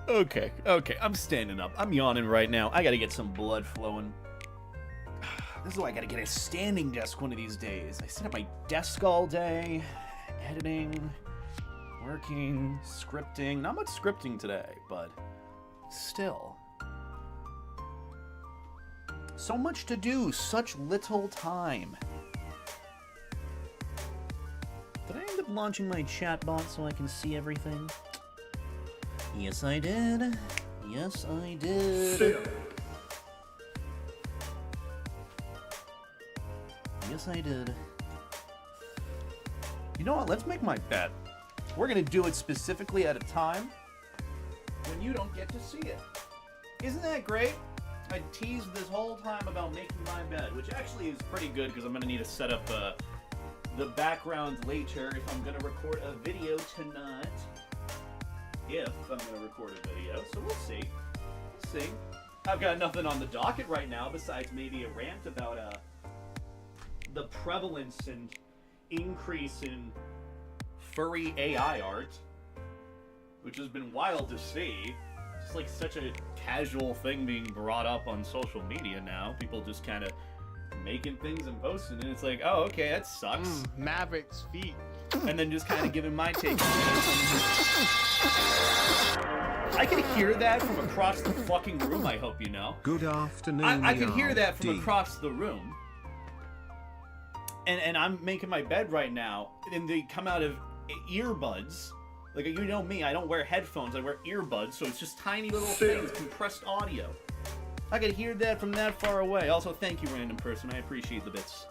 Okay, I'm standing up. I'm yawning right now. I gotta get some blood flowing. This is why I gotta get a standing desk one of these days. I sit at my desk all day, editing, working, scripting. Not much scripting today, but still. So much to do, such little time. Did I end up launching my chatbot so I can see everything? Yes, I did. Yes, I did. Yes, I did. You know what? Let's make my bet. We're gonna do it specifically at a time when you don't get to see it. Isn't that great? I teased this whole time about making my bed, which actually is pretty good because I'm gonna need to set up the background later if I'm gonna record a video tonight. If I'm gonna record a video, so we'll see. We'll see. I've got nothing on the docket right now besides maybe a rant about the prevalence and increase in furry AI art, which has been wild to see. Just like such a casual thing being brought up on social media now. People just kind of making things and posting, and it's like, oh, okay, that sucks. Maverick's feet. And then just kind of giving my take on it. I could hear that from across the fucking room, I hope you know. Good afternoon. I could hear that from across the room. And I'm making my bed right now, and they come out of earbuds. Like, you know me, I don't wear headphones, I wear earbuds, so it's just tiny little things, compressed audio. I could hear that from that far away. Also, thank you, random person, I appreciate the bits.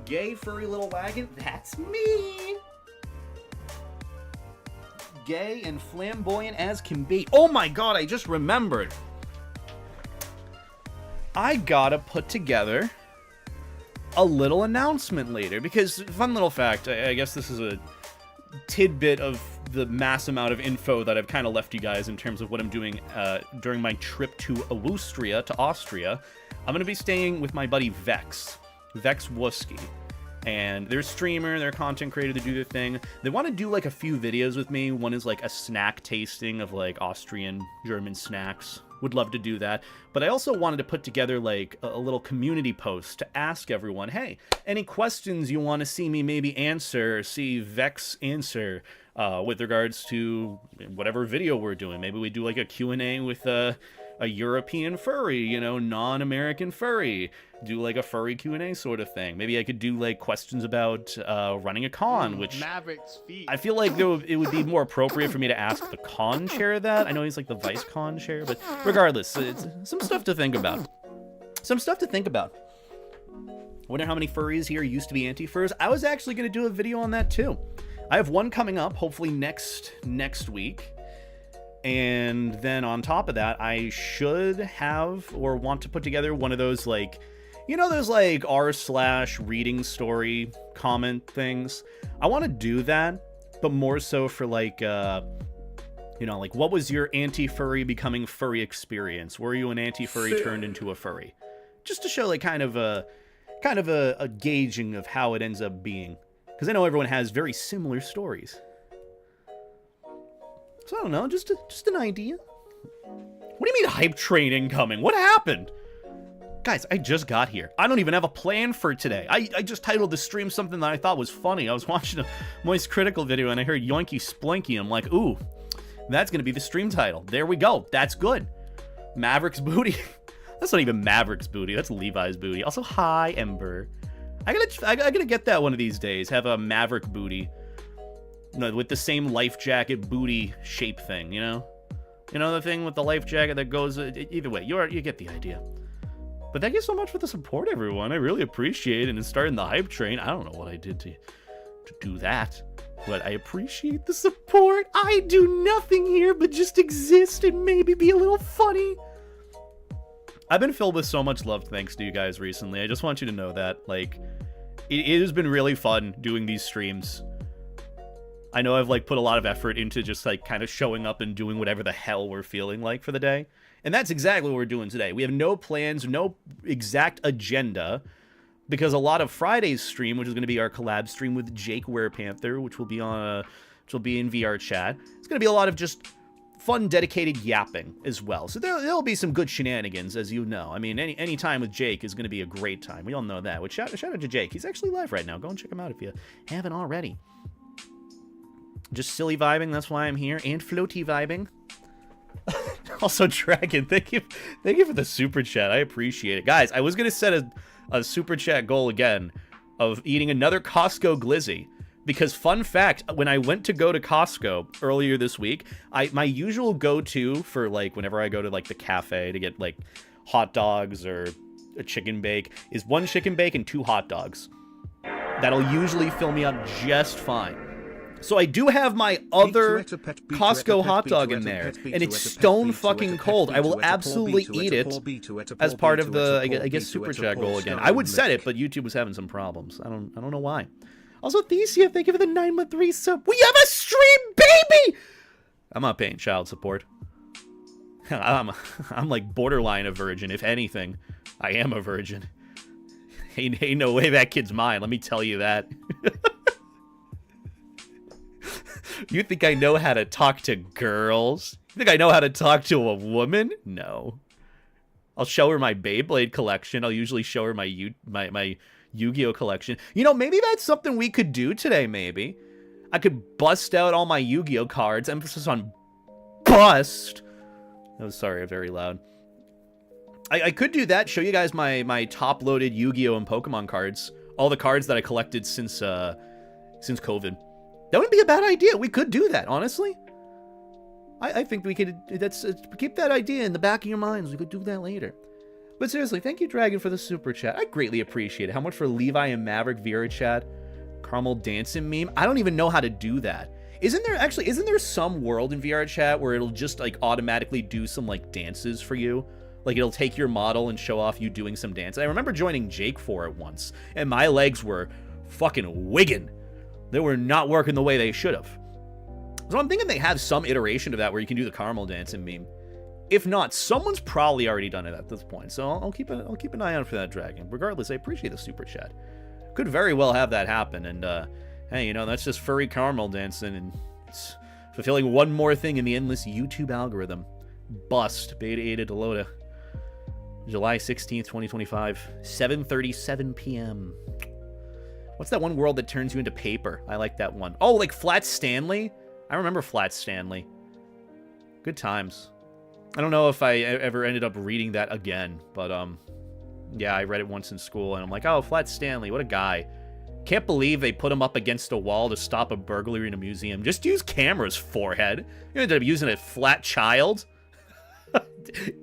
Gay furry little wagon, that's me! Gay and flamboyant as can be. Oh my god, I just remembered. I gotta put together a little announcement later, because, fun little fact, I guess this is a tidbit of the mass amount of info that I've kind of left you guys in terms of what I'm doing during my trip to Austria, I'm going to be staying with my buddy Vex Wuski. And they're a streamer, they're a content creator, they do their thing. They want to do like a few videos with me. One is like a snack tasting of like Austrian, German snacks. Would love to do that. But I also wanted to put together like a little community post to ask everyone, hey, any questions you want to see me maybe answer, see Vex answer with regards to whatever video we're doing. Maybe we do like a Q&A with a European furry, you know, non-American furry. Do like a furry Q&A sort of thing. Maybe I could do like questions about running a con, which Maverick's feet. I feel like it would be more appropriate for me to ask the con chair that. I know he's like the vice con chair, but regardless, it's some stuff to think about. Wonder how many furries here used to be anti-furs. I was actually going to do a video on that too. I have one coming up, hopefully next week. And then on top of that, I should have or want to put together one of those like, you know, those like r/reading story comment things. I want to do that, but more so for like, you know, like what was your anti-furry becoming furry experience? Were you an anti-furry turned into a furry? Just to show like kind of a gauging of how it ends up being. Because I know everyone has very similar stories. So I don't know, just an idea. What do you mean hype train incoming? What happened? Guys, I just got here. I don't even have a plan for today. I just titled the stream something that I thought was funny. I was watching a Moist Critical video and I heard Yoinky Sploinky. I'm like, ooh, that's going to be the stream title. There we go. That's good. Maverick's booty. That's not even Maverick's booty. That's Levi's booty. Also, hi, Ember. I gotta get that one of these days. Have a Maverick booty. No, with the same life jacket booty shape thing, you know? You know the thing with the life jacket that goes... either way, you get the idea. But thank you so much for the support, everyone. I really appreciate it. And starting the hype train, I don't know what I did to do that. But I appreciate the support. I do nothing here but just exist and maybe be a little funny. I've been filled with so much love thanks to you guys recently. I just want you to know that. Like, it has been really fun doing these streams. I know I've like put a lot of effort into just like kind of showing up and doing whatever the hell we're feeling like for the day. And that's exactly what we're doing today. We have no plans, no exact agenda, because a lot of Friday's stream, which is going to be our collab stream with Jake Werepanther, which will be in VR chat, it's going to be a lot of just fun, dedicated yapping as well. So there'll be some good shenanigans, as you know. I mean, any time with Jake is going to be a great time. We all know that. Which shout out to Jake. He's actually live right now. Go and check him out if you haven't already. Just silly vibing. That's why I'm here. And floaty vibing. Also, Dragon, thank you for the super chat. I appreciate it, guys. I was going to set a super chat goal again of eating another Costco glizzy. Because, fun fact, when I went to go to Costco earlier this week, my usual go-to for, like, whenever I go to, like, the cafe to get, like, hot dogs or a chicken bake is 1 chicken bake and 2 hot dogs. That'll usually fill me up just fine. So I do have my other Costco hot dog in there, and it's stone fucking cold. I will absolutely eat it as part of the, I guess, super chat goal again. I would set it, but YouTube was having some problems. I don't know why. Also, Thesia, thank you for the 9-month resub. We have a stream, baby! I'm not paying child support. I'm like borderline a virgin, if anything. I am a virgin. Ain't no way that kid's mine, let me tell you that. You think I know how to talk to girls? You think I know how to talk to a woman? No. I'll show her my Beyblade collection. I'll usually show her my Yu-Gi-Oh collection. You know, maybe that's something we could do today, maybe. I could bust out all my Yu-Gi-Oh cards. Emphasis on bust. Oh, sorry, very loud. I could do that, show you guys my top-loaded Yu-Gi-Oh and Pokemon cards. All the cards that I collected since COVID. That wouldn't be a bad idea. We could do that, honestly. I think we could, keep that idea in the back of your minds. We could do that later. But seriously, thank you, Dragon, for the super chat. I greatly appreciate it. How much for Levi and Maverick VR chat? Caramel dancing meme? I don't even know how to do that. Isn't there some world in VR chat where it'll just, like, automatically do some, like, dances for you? Like, it'll take your model and show off you doing some dance. I remember joining Jake for it once, and my legs were fucking wigging. They were not working the way they should have. So I'm thinking they have some iteration of that where you can do the caramel dancing meme. If not, someone's probably already done it at this point. So I'll keep an eye out for that, Dragon. Regardless, I appreciate the super chat. Could very well have that happen. And hey, you know, that's just furry caramel dancing, and it's fulfilling one more thing in the endless YouTube algorithm. Bust beta 8 Delota. July 16th, 2025, 7:37 p.m. What's that one world that turns you into paper? I like that one. Oh, like Flat Stanley? I remember Flat Stanley. Good times. I don't know if I ever ended up reading that again, but yeah, I read it once in school, and I'm like, oh, Flat Stanley, what a guy. Can't believe they put him up against a wall to stop a burglary in a museum. Just use cameras, forehead. You ended up using a flat child.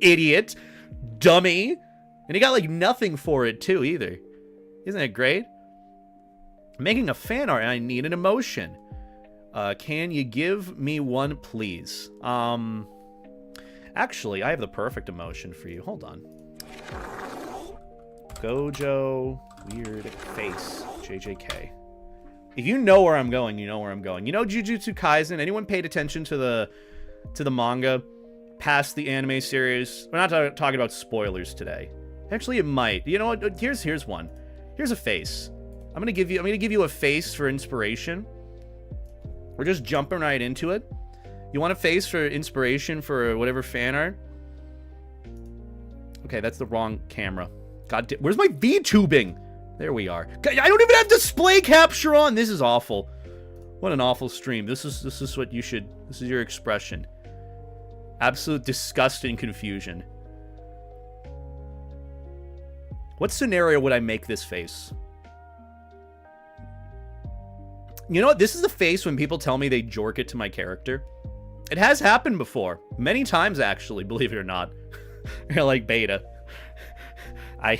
Idiot. Dummy. And he got, like, nothing for it, too, either. Isn't it great? Making a fan art, I need an emotion. Can you give me one, please? Actually, I have the perfect emotion for you. Hold on. Gojo, weird face, JJK. If you know where I'm going, you know where I'm going. You know Jujutsu Kaisen? Anyone paid attention to the manga past the anime series? We're not talking about spoilers today. Actually, it might. You know what? Here's one. Here's a face. I'm gonna give you a face for inspiration. We're just jumping right into it. You want a face for inspiration for whatever fan art? Okay, that's the wrong camera. God damn, where's my V-tubing? There we are. I don't even have display capture on. This is awful. What an awful stream. This is what you should. This is your expression. Absolute disgust and confusion. What scenario would I make this face? You know what? This is the face when people tell me they jork it to my character. It has happened before. Many times, actually, believe it or not. You're like, beta. I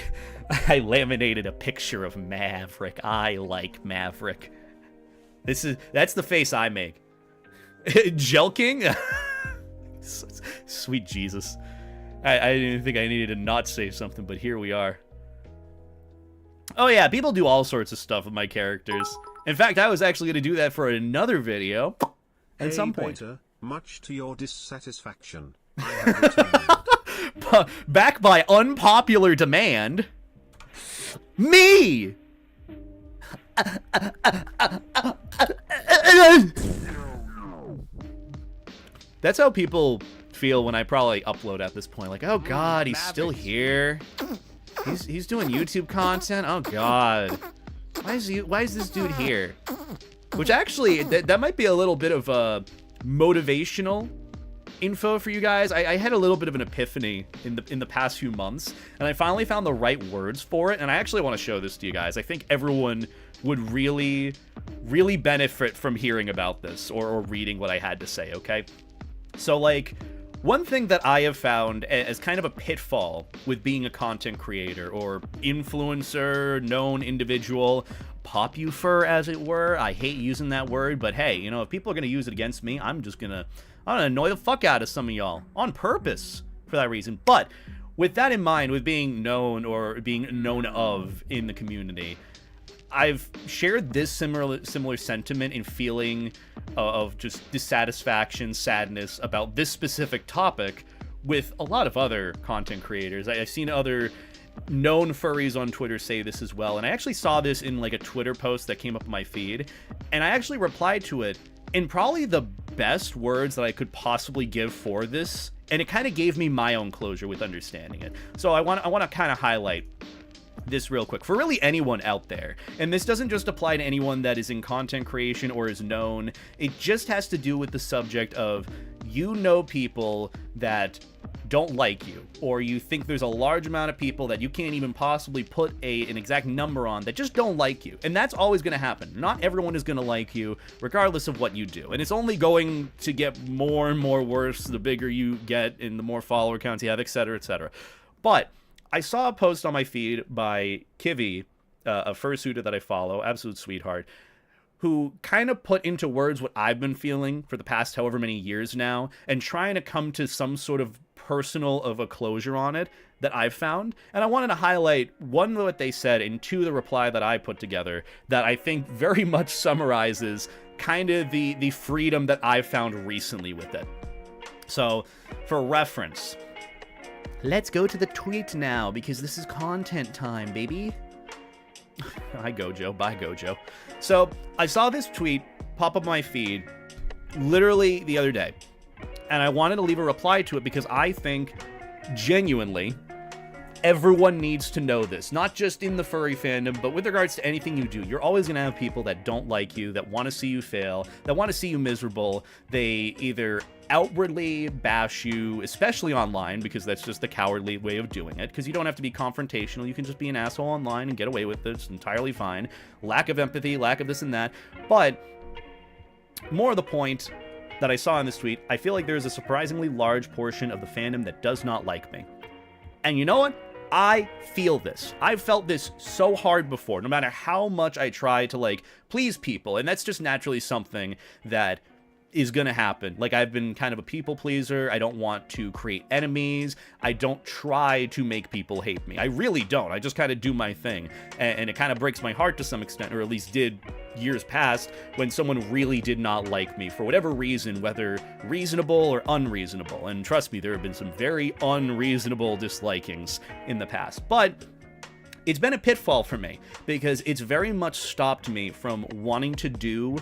laminated a picture of Maverick. I like Maverick. That's the face I make. Jelking? Sweet Jesus. I didn't think I needed to not say something, but here we are. Oh yeah, people do all sorts of stuff with my characters. In fact, I was actually going to do that for another video at some point. Beta, much to your dissatisfaction, I have returned. Back by unpopular demand. Me! That's how people feel when I probably upload at this point. Like, oh god, he's still here. He's doing YouTube content. Oh god, why is this dude here? Which actually, that might be a little bit of motivational info for you guys. I had a little bit of an epiphany in the past few months, and I finally found the right words for it. And I actually want to show this to you guys. I think everyone would really benefit from hearing about this or reading what I had to say. Okay. So, like, one thing that I have found as kind of a pitfall with being a content creator or influencer, known individual, popufur as it were. I hate using that word, but hey, you know, if people are going to use it against me, I'm gonna annoy the fuck out of some of y'all on purpose for that reason. But with that in mind, with being known or being known of in the community, I've shared this similar sentiment and feeling of just dissatisfaction, sadness about this specific topic with a lot of other content creators. I've seen other known furries on Twitter say this as well, and I actually saw this in like a Twitter post that came up in my feed, and I actually replied to it in probably the best words that I could possibly give for this, and it kind of gave me my own closure with understanding it. So I want to kind of highlight this real quick for really anyone out there, and this doesn't just apply to anyone that is in content creation or is known. It just has to do with the subject of, you know, people that don't like you, or you think there's a large amount of people that you can't even possibly put an exact number on that just don't like you. And that's always going to happen. Not everyone is going to like you regardless of what you do, and it's only going to get more and more worse the bigger you get and the more follower counts you have, etc., etc. But I saw a post on my feed by Kivi, a fursuiter that I follow, absolute sweetheart, who kind of put into words what I've been feeling for the past however many years now, and trying to come to some sort of personal of a closure on it that I've found. And I wanted to highlight, one, what they said, and two, the reply that I put together that I think very much summarizes kind of the freedom that I've found recently with it. So, for reference, let's go to the tweet now, because this is content time, baby. Hi, Gojo. Bye, Gojo. So, I saw this tweet pop up my feed literally the other day, and I wanted to leave a reply to it because I think, genuinely, everyone needs to know this. Not just in the furry fandom, but with regards to anything you do. You're always going to have people that don't like you, that want to see you fail, that want to see you miserable. They either outwardly bash you, especially online, because that's just the cowardly way of doing it, because you don't have to be confrontational. You can just be an asshole online and get away with it. It's entirely fine. Lack of empathy, lack of this and that. But more of the point that I saw in this tweet, I feel like there's a surprisingly large portion of the fandom that does not like me. And you know what? I feel this. I've felt this so hard before, no matter how much I try to, like, please people. And that's just naturally something that is gonna happen. Like, I've been kind of a people pleaser. I don't want to create enemies. I don't try to make people hate me. I really don't. I just kind of do my thing. And it kind of breaks my heart to some extent, or at least did years past, when someone really did not like me for whatever reason, whether reasonable or unreasonable. And trust me, there have been some very unreasonable dislikings in the past. But it's been a pitfall for me, because it's very much stopped me from wanting to do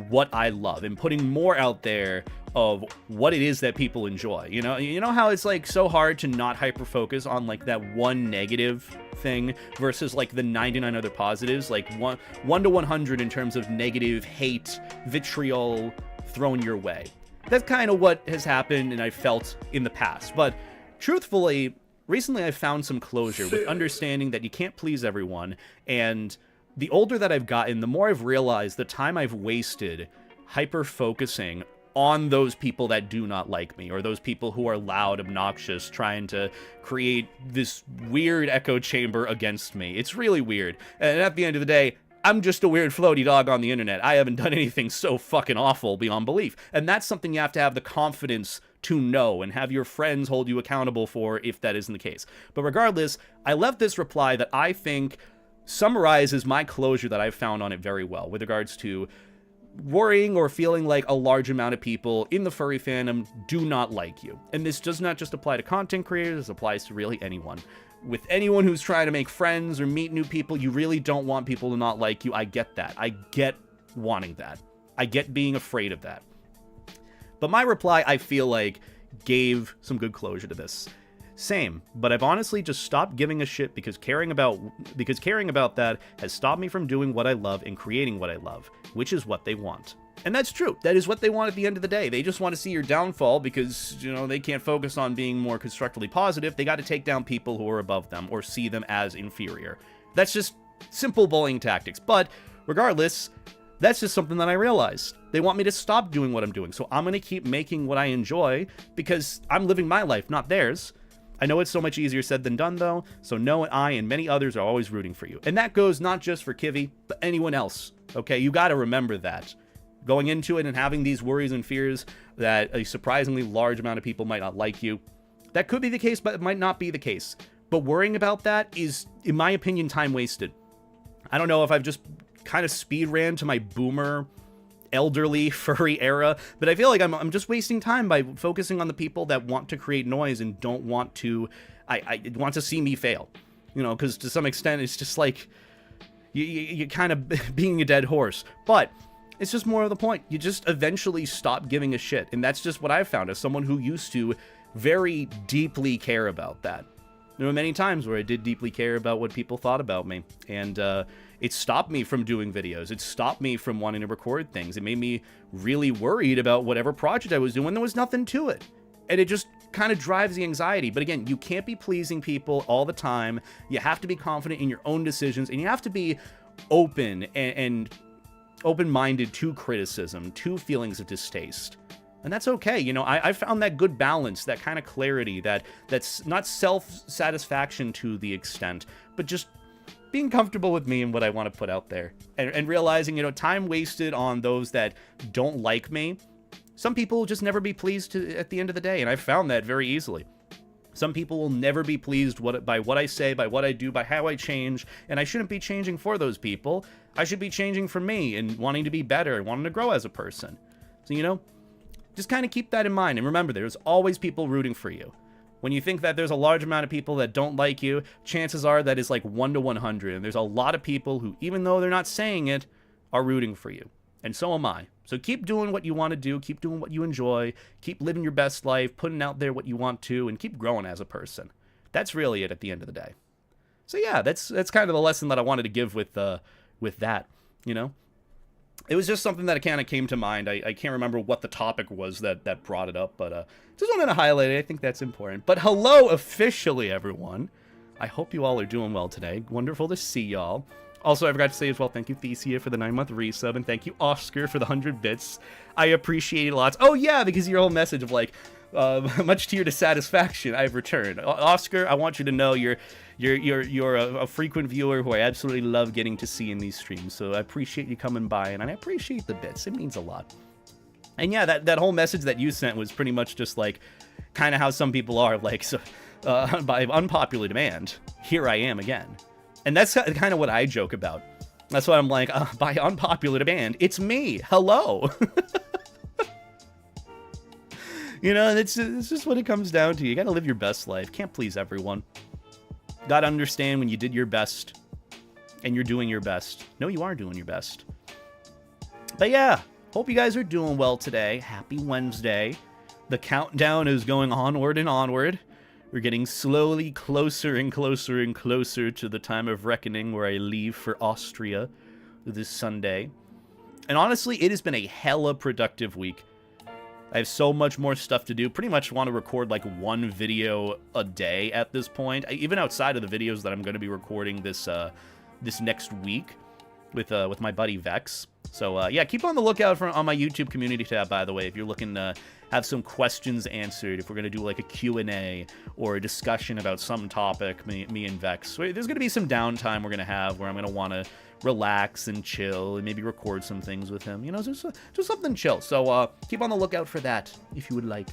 what I love and putting more out there of what it is that people enjoy. You know how it's like so hard to not hyper focus on like that one negative thing versus like the 99 other positives, like 1 to 100 in terms of negative hate, vitriol thrown your way. That's kind of what has happened and I felt in the past. But truthfully, recently I've found some closure with understanding that you can't please everyone, and the older that I've gotten, the more I've realized the time I've wasted hyper-focusing on those people that do not like me, or those people who are loud, obnoxious, trying to create this weird echo chamber against me. It's really weird. And at the end of the day, I'm just a weird floaty dog on the internet. I haven't done anything so fucking awful beyond belief. And that's something you have to have the confidence to know and have your friends hold you accountable for if that isn't the case. But regardless, I left this reply that I think summarizes my closure that I've found on it very well with regards to worrying or feeling like a large amount of people in the furry fandom do not like you. And this does not just apply to content creators, it applies to really anyone. with anyone who's trying to make friends or meet new people, you really don't want people to not like you. I get that. I get wanting that. I get being afraid of that. But my reply, I feel like, gave some good closure to this. Same, but I've honestly just stopped giving a shit because caring about that has stopped me from doing what I love and creating what I love, which is what they want. And that's true. That is what they want at the end of the day. They just want to see your downfall because, you know, they can't focus on being more constructively positive. They got to take down people who are above them or see them as inferior. That's just simple bullying tactics. But regardless, that's just something that I realized. They want me to stop doing what I'm doing. So I'm going to keep making what I enjoy because I'm living my life, not theirs. I know it's so much easier said than done, though, so know I and many others are always rooting for you. And that goes not just for Kivy, but anyone else, okay? You gotta remember that. Going into it and having these worries and fears that a surprisingly large amount of people might not like you, that could be the case, but it might not be the case. But worrying about that is, in my opinion, time wasted. I don't know if I've just kind of speed ran to my boomer elderly furry era, but I feel like I'm just wasting time by focusing on the people that want to create noise and don't want to I want to see me fail, you know, because to some extent it's just like you kind of being a dead horse. But it's just more of the point. You just eventually stop giving a shit, and that's just what I've found as someone who used to very deeply care about that. There were many times where I did deeply care about what people thought about me, and it stopped me from doing videos. It stopped me from wanting to record things. It made me really worried about whatever project I was doing. There was nothing to it. And it just kind of drives the anxiety. But again, you can't be pleasing people all the time. You have to be confident in your own decisions, and you have to be open and open-minded to criticism, to feelings of distaste. And that's okay. You know, I found that good balance, that kind of clarity, that's not self-satisfaction to the extent, but just being comfortable with me and what I want to put out there. And realizing, you know, time wasted on those that don't like me. Some people will just never be pleased at the end of the day, and I've found that very easily. Some people will never be pleased by what I say, by what I do, by how I change, and I shouldn't be changing for those people. I should be changing for me and wanting to be better and wanting to grow as a person. So, you know, just kind of keep that in mind. And remember, there's always people rooting for you. When you think that there's a large amount of people that don't like you, chances are that is like 1 to 100. And there's a lot of people who, even though they're not saying it, are rooting for you. And so am I. So keep doing what you want to do. Keep doing what you enjoy. Keep living your best life, putting out there what you want to, and keep growing as a person. That's really it at the end of the day. So yeah, that's kind of the lesson that I wanted to give with that, you know? It was just something that kind of came to mind. I can't remember what the topic was that brought it up, but just wanted to highlight it. I think that's important. But hello, officially, everyone. I hope you all are doing well today. Wonderful to see y'all. Also, I forgot to say as well, thank you, Thesia, for the 9-month resub, and thank you, Oscar, for the 100 bits. I appreciate it lots. Oh, yeah, because your whole message of, like, much to your dissatisfaction, I've returned. Oscar, I want you to know you're a frequent viewer who I absolutely love getting to see in these streams, so I appreciate you coming by, and I appreciate the bits. It means a lot. And yeah, that whole message that you sent was pretty much just, like, kind of how some people are, like, so, by unpopular demand, here I am again. And that's kind of what I joke about. That's why I'm like, by unpopular demand, it's me. Hello. You know, it's just what it comes down to. You gotta live your best life. Can't please everyone. Gotta understand when you did your best and you're doing your best. No, you are doing your best. But yeah, hope you guys are doing well today. Happy Wednesday. The countdown is going onward and onward. We're getting slowly closer and closer and closer to the time of reckoning where I leave for Austria this Sunday. And honestly, it has been a hella productive week. I have so much more stuff to do. Pretty much want to record like one video a day at this point. Even outside of the videos that I'm going to be recording this next week with my buddy Vex. So yeah, keep on the lookout on my YouTube community tab, by the way, if you're looking to have some questions answered, if we're going to do like a Q&A or a discussion about some topic, me and Vex. So there's going to be some downtime we're going to have where I'm going to want to relax and chill and maybe record some things with him. You know, just something chill. So keep on the lookout for that if you would like.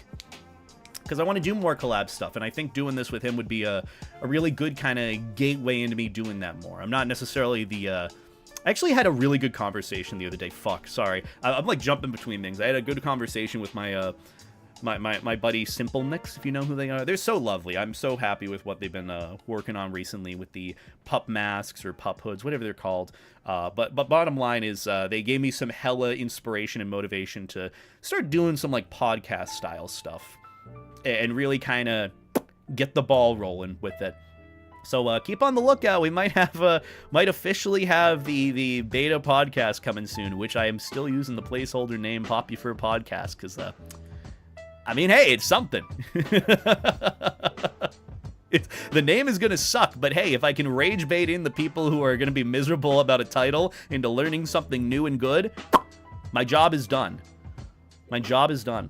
Because I want to do more collab stuff, and I think doing this with him would be a really good kind of gateway into me doing that more. I'm not necessarily the... I actually had a really good conversation the other day. Sorry. I'm like jumping between things. I had a good conversation with my my buddy Simple Nicks, if you know who they are. They're so lovely. I'm so happy with what they've been working on recently with the pup masks or pup hoods, whatever they're called. But bottom line is they gave me some hella inspiration and motivation to start doing some like podcast style stuff and really kind of get the ball rolling with it. So keep on the lookout. We might officially have the beta podcast coming soon, which I am still using the placeholder name Popufur Podcast because I mean, hey, it's something. The name is going to suck, but hey, if I can rage bait in the people who are going to be miserable about a title into learning something new and good, my job is done. My job is done.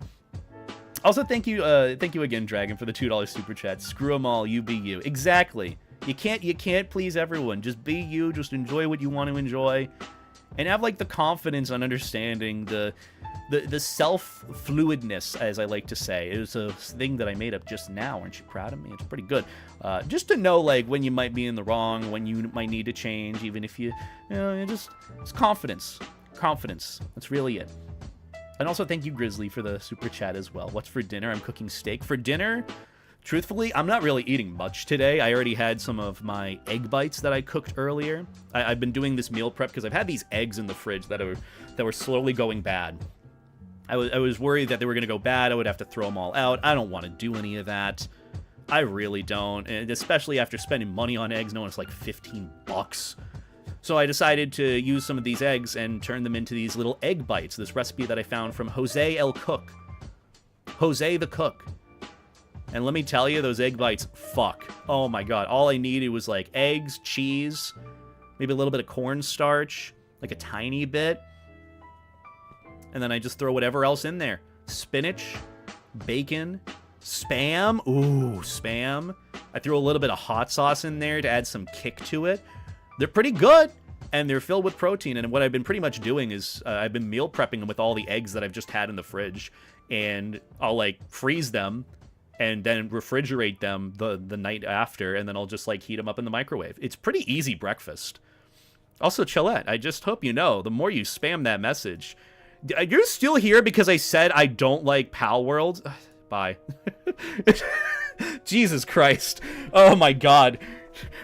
Also, thank you again, Dragon, for the $2 super chat. Screw them all, you be you. Exactly. You can't please everyone. Just be you. Just enjoy what you want to enjoy, and have like the confidence on understanding the self-fluidness, as I like to say. It was a thing that I made up just now. Aren't you proud of me? It's pretty good. Just to know, like, when you might be in the wrong, when you might need to change, even if it's confidence. Confidence. That's really it. And also, thank you, Grizzly, for the super chat as well. What's for dinner? I'm cooking steak. For dinner, truthfully, I'm not really eating much today. I already had some of my egg bites that I cooked earlier. I've been doing this meal prep because I've had these eggs in the fridge that were slowly going bad. I was worried that they were going to go bad. I would have to throw them all out. I don't want to do any of that. I really don't. And especially after spending money on eggs, knowing it's like $15. So I decided to use some of these eggs and turn them into these little egg bites. This recipe that I found from Jose El Cook. Jose the Cook. And let me tell you, those egg bites, fuck. Oh my god. All I needed was like eggs, cheese, maybe a little bit of cornstarch, like a tiny bit. And then I just throw whatever else in there. Spinach, bacon, Spam. Ooh, Spam. I threw a little bit of hot sauce in there to add some kick to it. They're pretty good, and they're filled with protein. And what I've been pretty much doing is I've been meal prepping them with all the eggs that I've just had in the fridge. And I'll, like, freeze them and then refrigerate them the night after, and then I'll just, like, heat them up in the microwave. It's pretty easy breakfast. Also, Chillette, I just hope you know, the more you spam that message... You're still here because I said I don't like Pal World? Bye. Jesus Christ. Oh my god.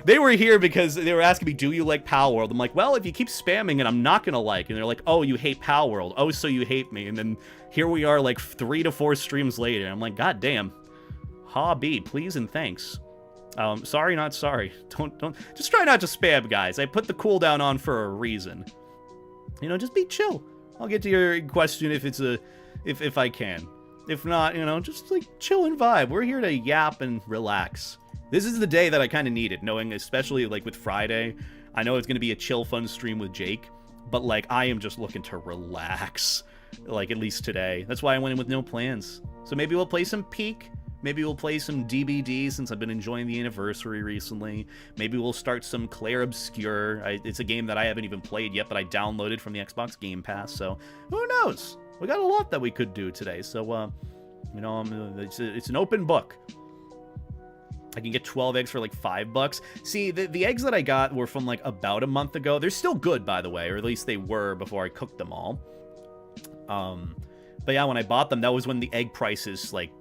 They were here because they were asking me, do you like Pal World? I'm like, well, if you keep spamming it, I'm not gonna like. And they're like, oh, you hate Pal World. Oh, so you hate me. And then here we are like 3 to 4 streams later. I'm like, god damn. Hobby, please and thanks. Sorry, not sorry. Don't. Just try not to spam, guys. I put the cooldown on for a reason. You know, just be chill. I'll get to your question if I can. If not, you know, just like chill and vibe. We're here to yap and relax. This is the day that I kind of needed, knowing especially like with Friday. I know it's going to be a chill, fun stream with Jake, but like I am just looking to relax, like at least today. That's why I went in with no plans. So maybe we'll play some Peak. Maybe we'll play some DBD since I've been enjoying the anniversary recently. Maybe we'll start some Claire Obscure. It's a game that I haven't even played yet, but I downloaded from the Xbox Game Pass. So who knows? We got a lot that we could do today. So, you know, it's an open book. I can get 12 eggs for like $5. See, the eggs that I got were from like about a month ago. They're still good, by the way, or at least they were before I cooked them all. But yeah, when I bought them, that was when the egg prices like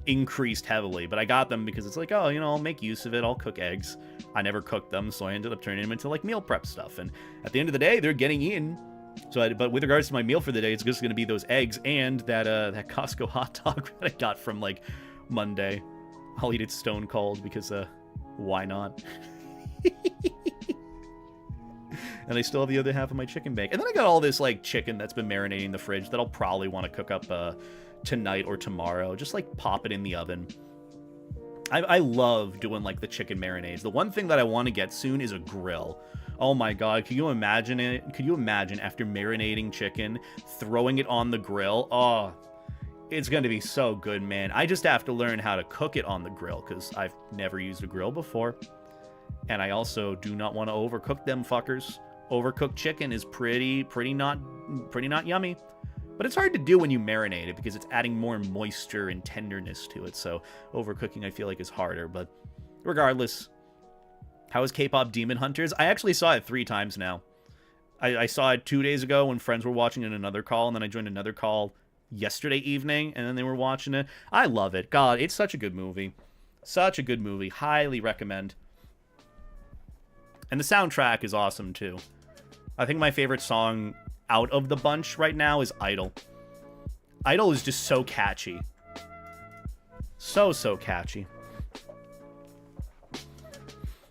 increased heavily, but I got them because it's like, oh, you know, I'll make use of it. I'll cook eggs. I never cooked them, so I ended up turning them into like meal prep stuff. And at the end of the day, they're getting eaten. So, but with regards to my meal for the day, it's just going to be those eggs and that Costco hot dog that I got from like Monday. I'll eat it stone cold because why not? And I still have the other half of my chicken bake. And then I got all this like chicken that's been marinating in the fridge that I'll probably want to cook up tonight or tomorrow. Just like pop it in the oven. I love doing like the chicken marinades. The one thing that I want to get soon is a grill. Oh my god, can you imagine it? Could you imagine after marinating chicken, throwing it on the grill? Oh, it's going to be so good, man. I just have to learn how to cook it on the grill because I've never used a grill before. And I also do not want to overcook them fuckers. Overcooked chicken is pretty not yummy. But it's hard to do when you marinate it because it's adding more moisture and tenderness to it. So overcooking, I feel like, is harder. But regardless, how is K-pop Demon Hunters? I actually saw it 3 times now. I saw it 2 days ago when friends were watching in another call, and then I joined another call yesterday evening, and then they were watching it. I love it. God, it's such a good movie. Such a good movie. Highly recommend. And the soundtrack is awesome, too. I think my favorite song out of the bunch right now is Idol. Idol is just so catchy. So catchy.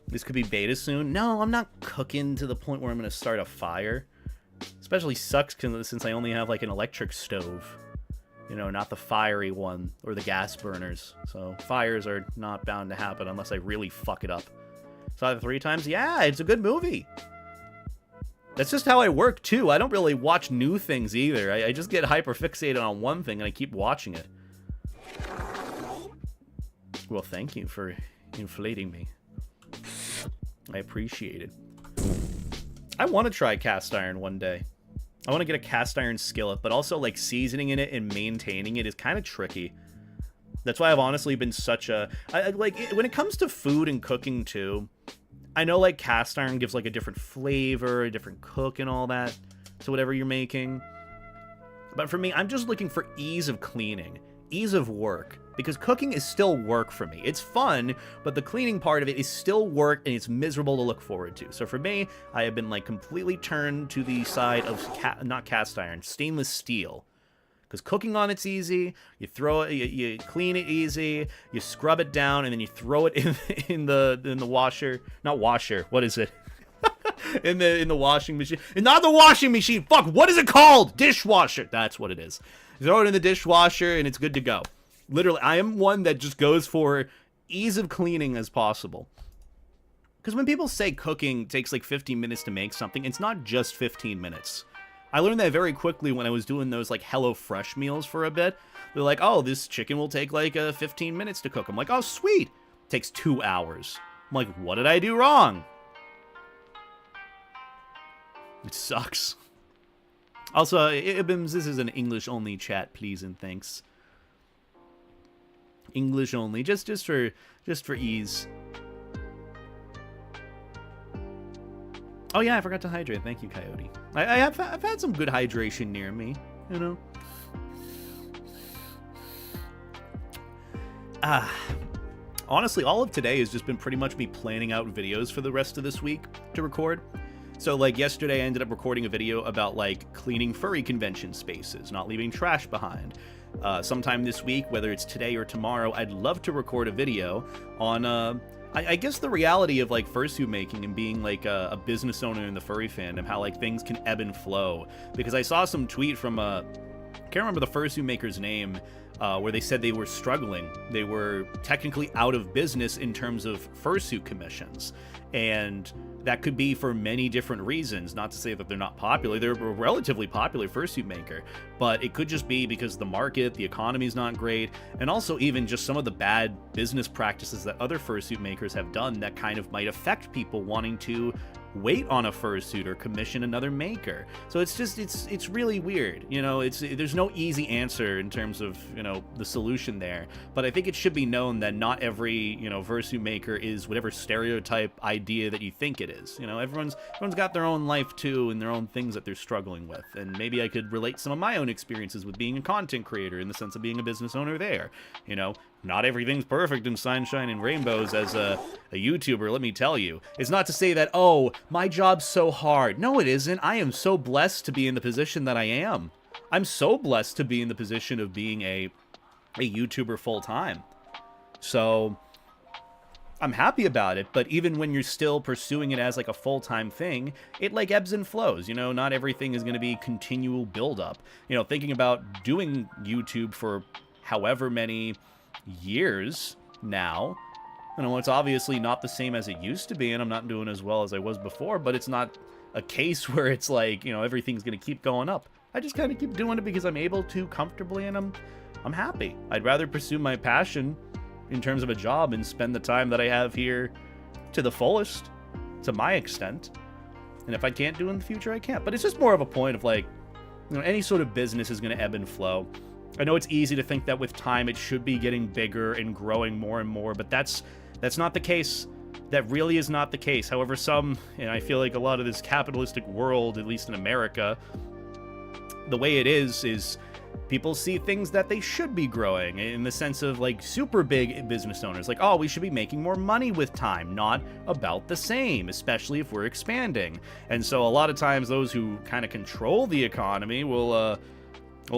This could be beta soon. No, I'm not cooking to the point where I'm going to start a fire. Especially sucks since I only have like an electric stove. You know, not the fiery one or the gas burners. So fires are not bound to happen unless I really fuck it up. Saw it 3 times? Yeah, it's a good movie. That's just how I work too. I don't really watch new things either. I just get hyper fixated on one thing and I keep watching it. Well, thank you for inflating me. I appreciate it. I want to try cast iron one day. I want to get a cast iron skillet, but also like seasoning in it and maintaining it is kind of tricky. That's why I've honestly been such a... when it comes to food and cooking too, I know like cast iron gives like a different flavor, a different cook and all that to whatever you're making. But for me, I'm just looking for ease of cleaning, ease of work. Because cooking is still work for me. It's fun, but the cleaning part of it is still work, and it's miserable to look forward to. So for me, I have been like completely turned to the side of not cast iron, stainless steel. Because cooking on it's easy. You throw it, you clean it easy. You scrub it down, and then you throw it in the washer. Not washer. What is it? in the washing machine. And not the washing machine. Fuck. What is it called? Dishwasher. That's what it is. You throw it in the dishwasher, and it's good to go. Literally, I am one that just goes for ease of cleaning as possible. Because when people say cooking takes like 15 minutes to make something, it's not just 15 minutes. I learned that very quickly when I was doing those like HelloFresh meals for a bit. They're like, oh, this chicken will take like 15 minutes to cook. I'm like, oh, sweet. Takes 2 hours. I'm like, what did I do wrong? It sucks. Also, Ibims, this is an English-only chat, please and thanks. English only, just for ease. Oh yeah, I forgot to hydrate. Thank you, Coyote. I've had some good hydration near me, you know. Honestly, all of today has just been pretty much me planning out videos for the rest of this week to record. So like yesterday I ended up recording a video about like cleaning furry convention spaces, not leaving trash behind. Sometime this week, whether it's today or tomorrow, I'd love to record a video on, I guess the reality of like fursuit making and being like a business owner in the furry fandom, how like things can ebb and flow. Because I saw some tweet from I can't remember the fursuit maker's name, where they said they were struggling. They were technically out of business in terms of fursuit commissions. And that could be for many different reasons. Not to say that they're not popular. They're a relatively popular fursuit maker. But it could just be because the market, the economy is not great. And also even just some of the bad business practices that other fursuit makers have done that kind of might affect people wanting to wait on a fursuit or commission another maker. So it's just, it's really weird. You know, there's no easy answer in terms of, you know, the solution there. But I think it should be known that not every, you know, fursuit maker is whatever stereotype idea that you think it is. You know, everyone's got their own life too and their own things that they're struggling with. And maybe I could relate some of my own experiences with being a content creator in the sense of being a business owner there. You know, not everything's perfect in sunshine and rainbows as a YouTuber, let me tell you. It's not to say that, oh, my job's so hard. No, it isn't. I am so blessed to be in the position that I am. I'm so blessed to be in the position of being a YouTuber full-time. So I'm happy about it, but even when you're still pursuing it as like a full-time thing, it like ebbs and flows. You know, not everything is going to be continual build-up. You know, thinking about doing YouTube for however many years now, you know, it's obviously not the same as it used to be, and I'm not doing as well as I was before, but it's not a case where it's like, you know, everything's gonna keep going up. I just kind of keep doing it because I'm able to comfortably, and I'm happy. I'd rather pursue my passion in terms of a job and spend the time that I have here to the fullest, to my extent. And if I can't do it in the future, I can't. But it's just more of a point of like, you know, any sort of business is gonna ebb and flow. I know it's easy to think that with time it should be getting bigger and growing more and more, but that's not the case. That really is not the case. However, and I feel like a lot of this capitalistic world, at least in America, the way it is People see things that they should be growing in the sense of like super big business owners. Like, oh, we should be making more money with time, not about the same, especially if we're expanding. And so a lot of times those who kind of control the economy will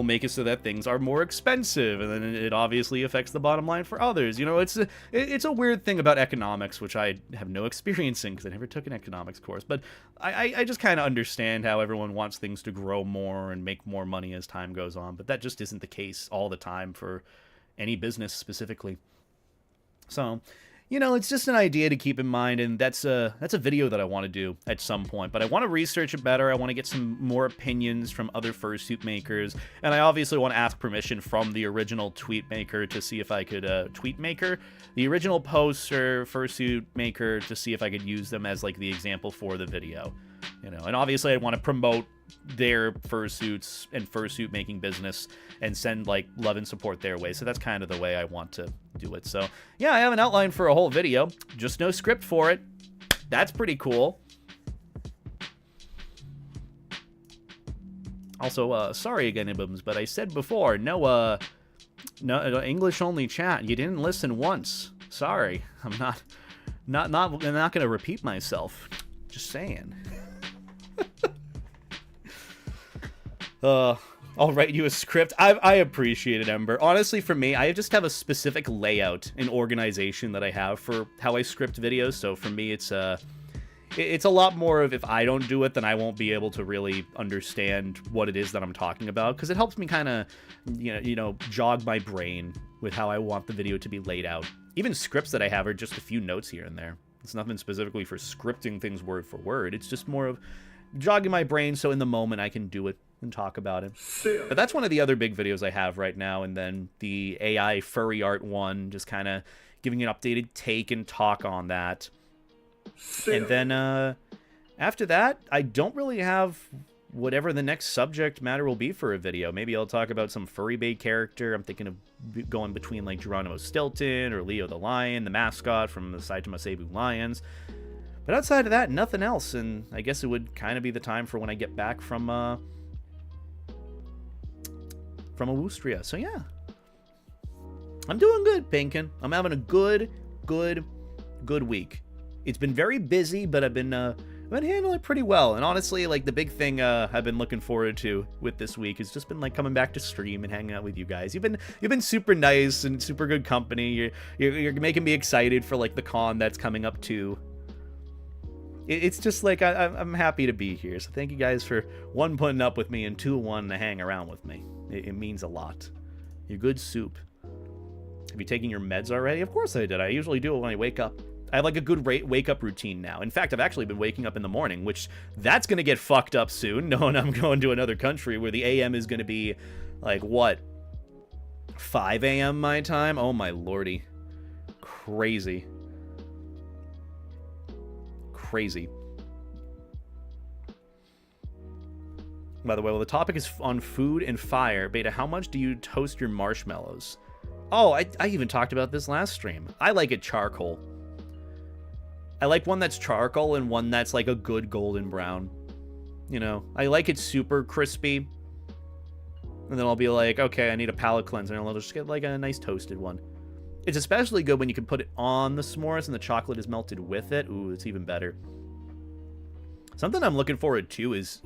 make it so that things are more expensive, and then it obviously affects the bottom line for others. You know, it's a weird thing about economics, which I have no experience in because I never took an economics course. But I just kind of understand how everyone wants things to grow more and make more money as time goes on. But that just isn't the case all the time for any business specifically. So, you know, it's just an idea to keep in mind, and that's a video that I want to do at some point. But I want to research it better. I want to get some more opinions from other fursuit makers, and I obviously want to ask permission from the original tweet maker to see if I could the original poster fursuit maker, to see if I could use them as like the example for the video. You know, and obviously I want to promote their fursuits and fursuit making business and send like love and support their way. So that's kind of the way I want to do it. So yeah, I have an outline for a whole video, just no script for it. That's pretty cool. Also, sorry again, Ibums, but I said before, no English only chat. You didn't listen once. Sorry, I'm not gonna repeat myself. Just saying. I'll write you a script. I appreciate it, Ember. Honestly, for me, I just have a specific layout and organization that I have for how I script videos. So for me, it's a lot more of if I don't do it, then I won't be able to really understand what it is that I'm talking about, because it helps me kind of, you know, jog my brain with how I want the video to be laid out. Even scripts that I have are just a few notes here and there. It's nothing specifically for scripting things word for word. It's just more of jogging my brain so in the moment I can do it and talk about it. But that's one of the other big videos I have right now. And then the AI furry art one, just kind of giving an updated take and talk on that. And then after that, I don't really have whatever the next subject matter will be for a video. Maybe I'll talk about some furry bay character. I'm thinking of going between like Geronimo Stilton or Leo the Lion, the mascot from the Saitama Seibu Lions. But outside of that, nothing else. And I guess it would kind of be the time for when I get back from Austria. So yeah, I'm doing good, Pinkin. I'm having a good week. It's been very busy, but I've been handling it pretty well. And honestly, like the big thing I've been looking forward to with this week has just been like coming back to stream and hanging out with you guys. You've been super nice and super good company. You're making me excited for like the con that's coming up too. It's just like I'm happy to be here. So thank you guys for one, putting up with me, and two, wanting to hang around with me. It means a lot. You're good soup. Have you taken your meds already? Of course I did. I usually do it when I wake up. I have like a good wake-up routine now. In fact, I've actually been waking up in the morning, which that's going to get fucked up soon, knowing I'm going to another country where the AM is going to be like, what, 5 a.m. my time? Oh my lordy. Crazy. By the way, well, the topic is on food and fire. Beta, how much do you toast your marshmallows? Oh, I even talked about this last stream. I like it charcoal. I like one that's charcoal and one that's like a good golden brown. You know, I like it super crispy. And then I'll be like, okay, I need a palate cleanser, and I'll just get like a nice toasted one. It's especially good when you can put it on the s'mores and the chocolate is melted with it. Ooh, it's even better. Something I'm looking forward to as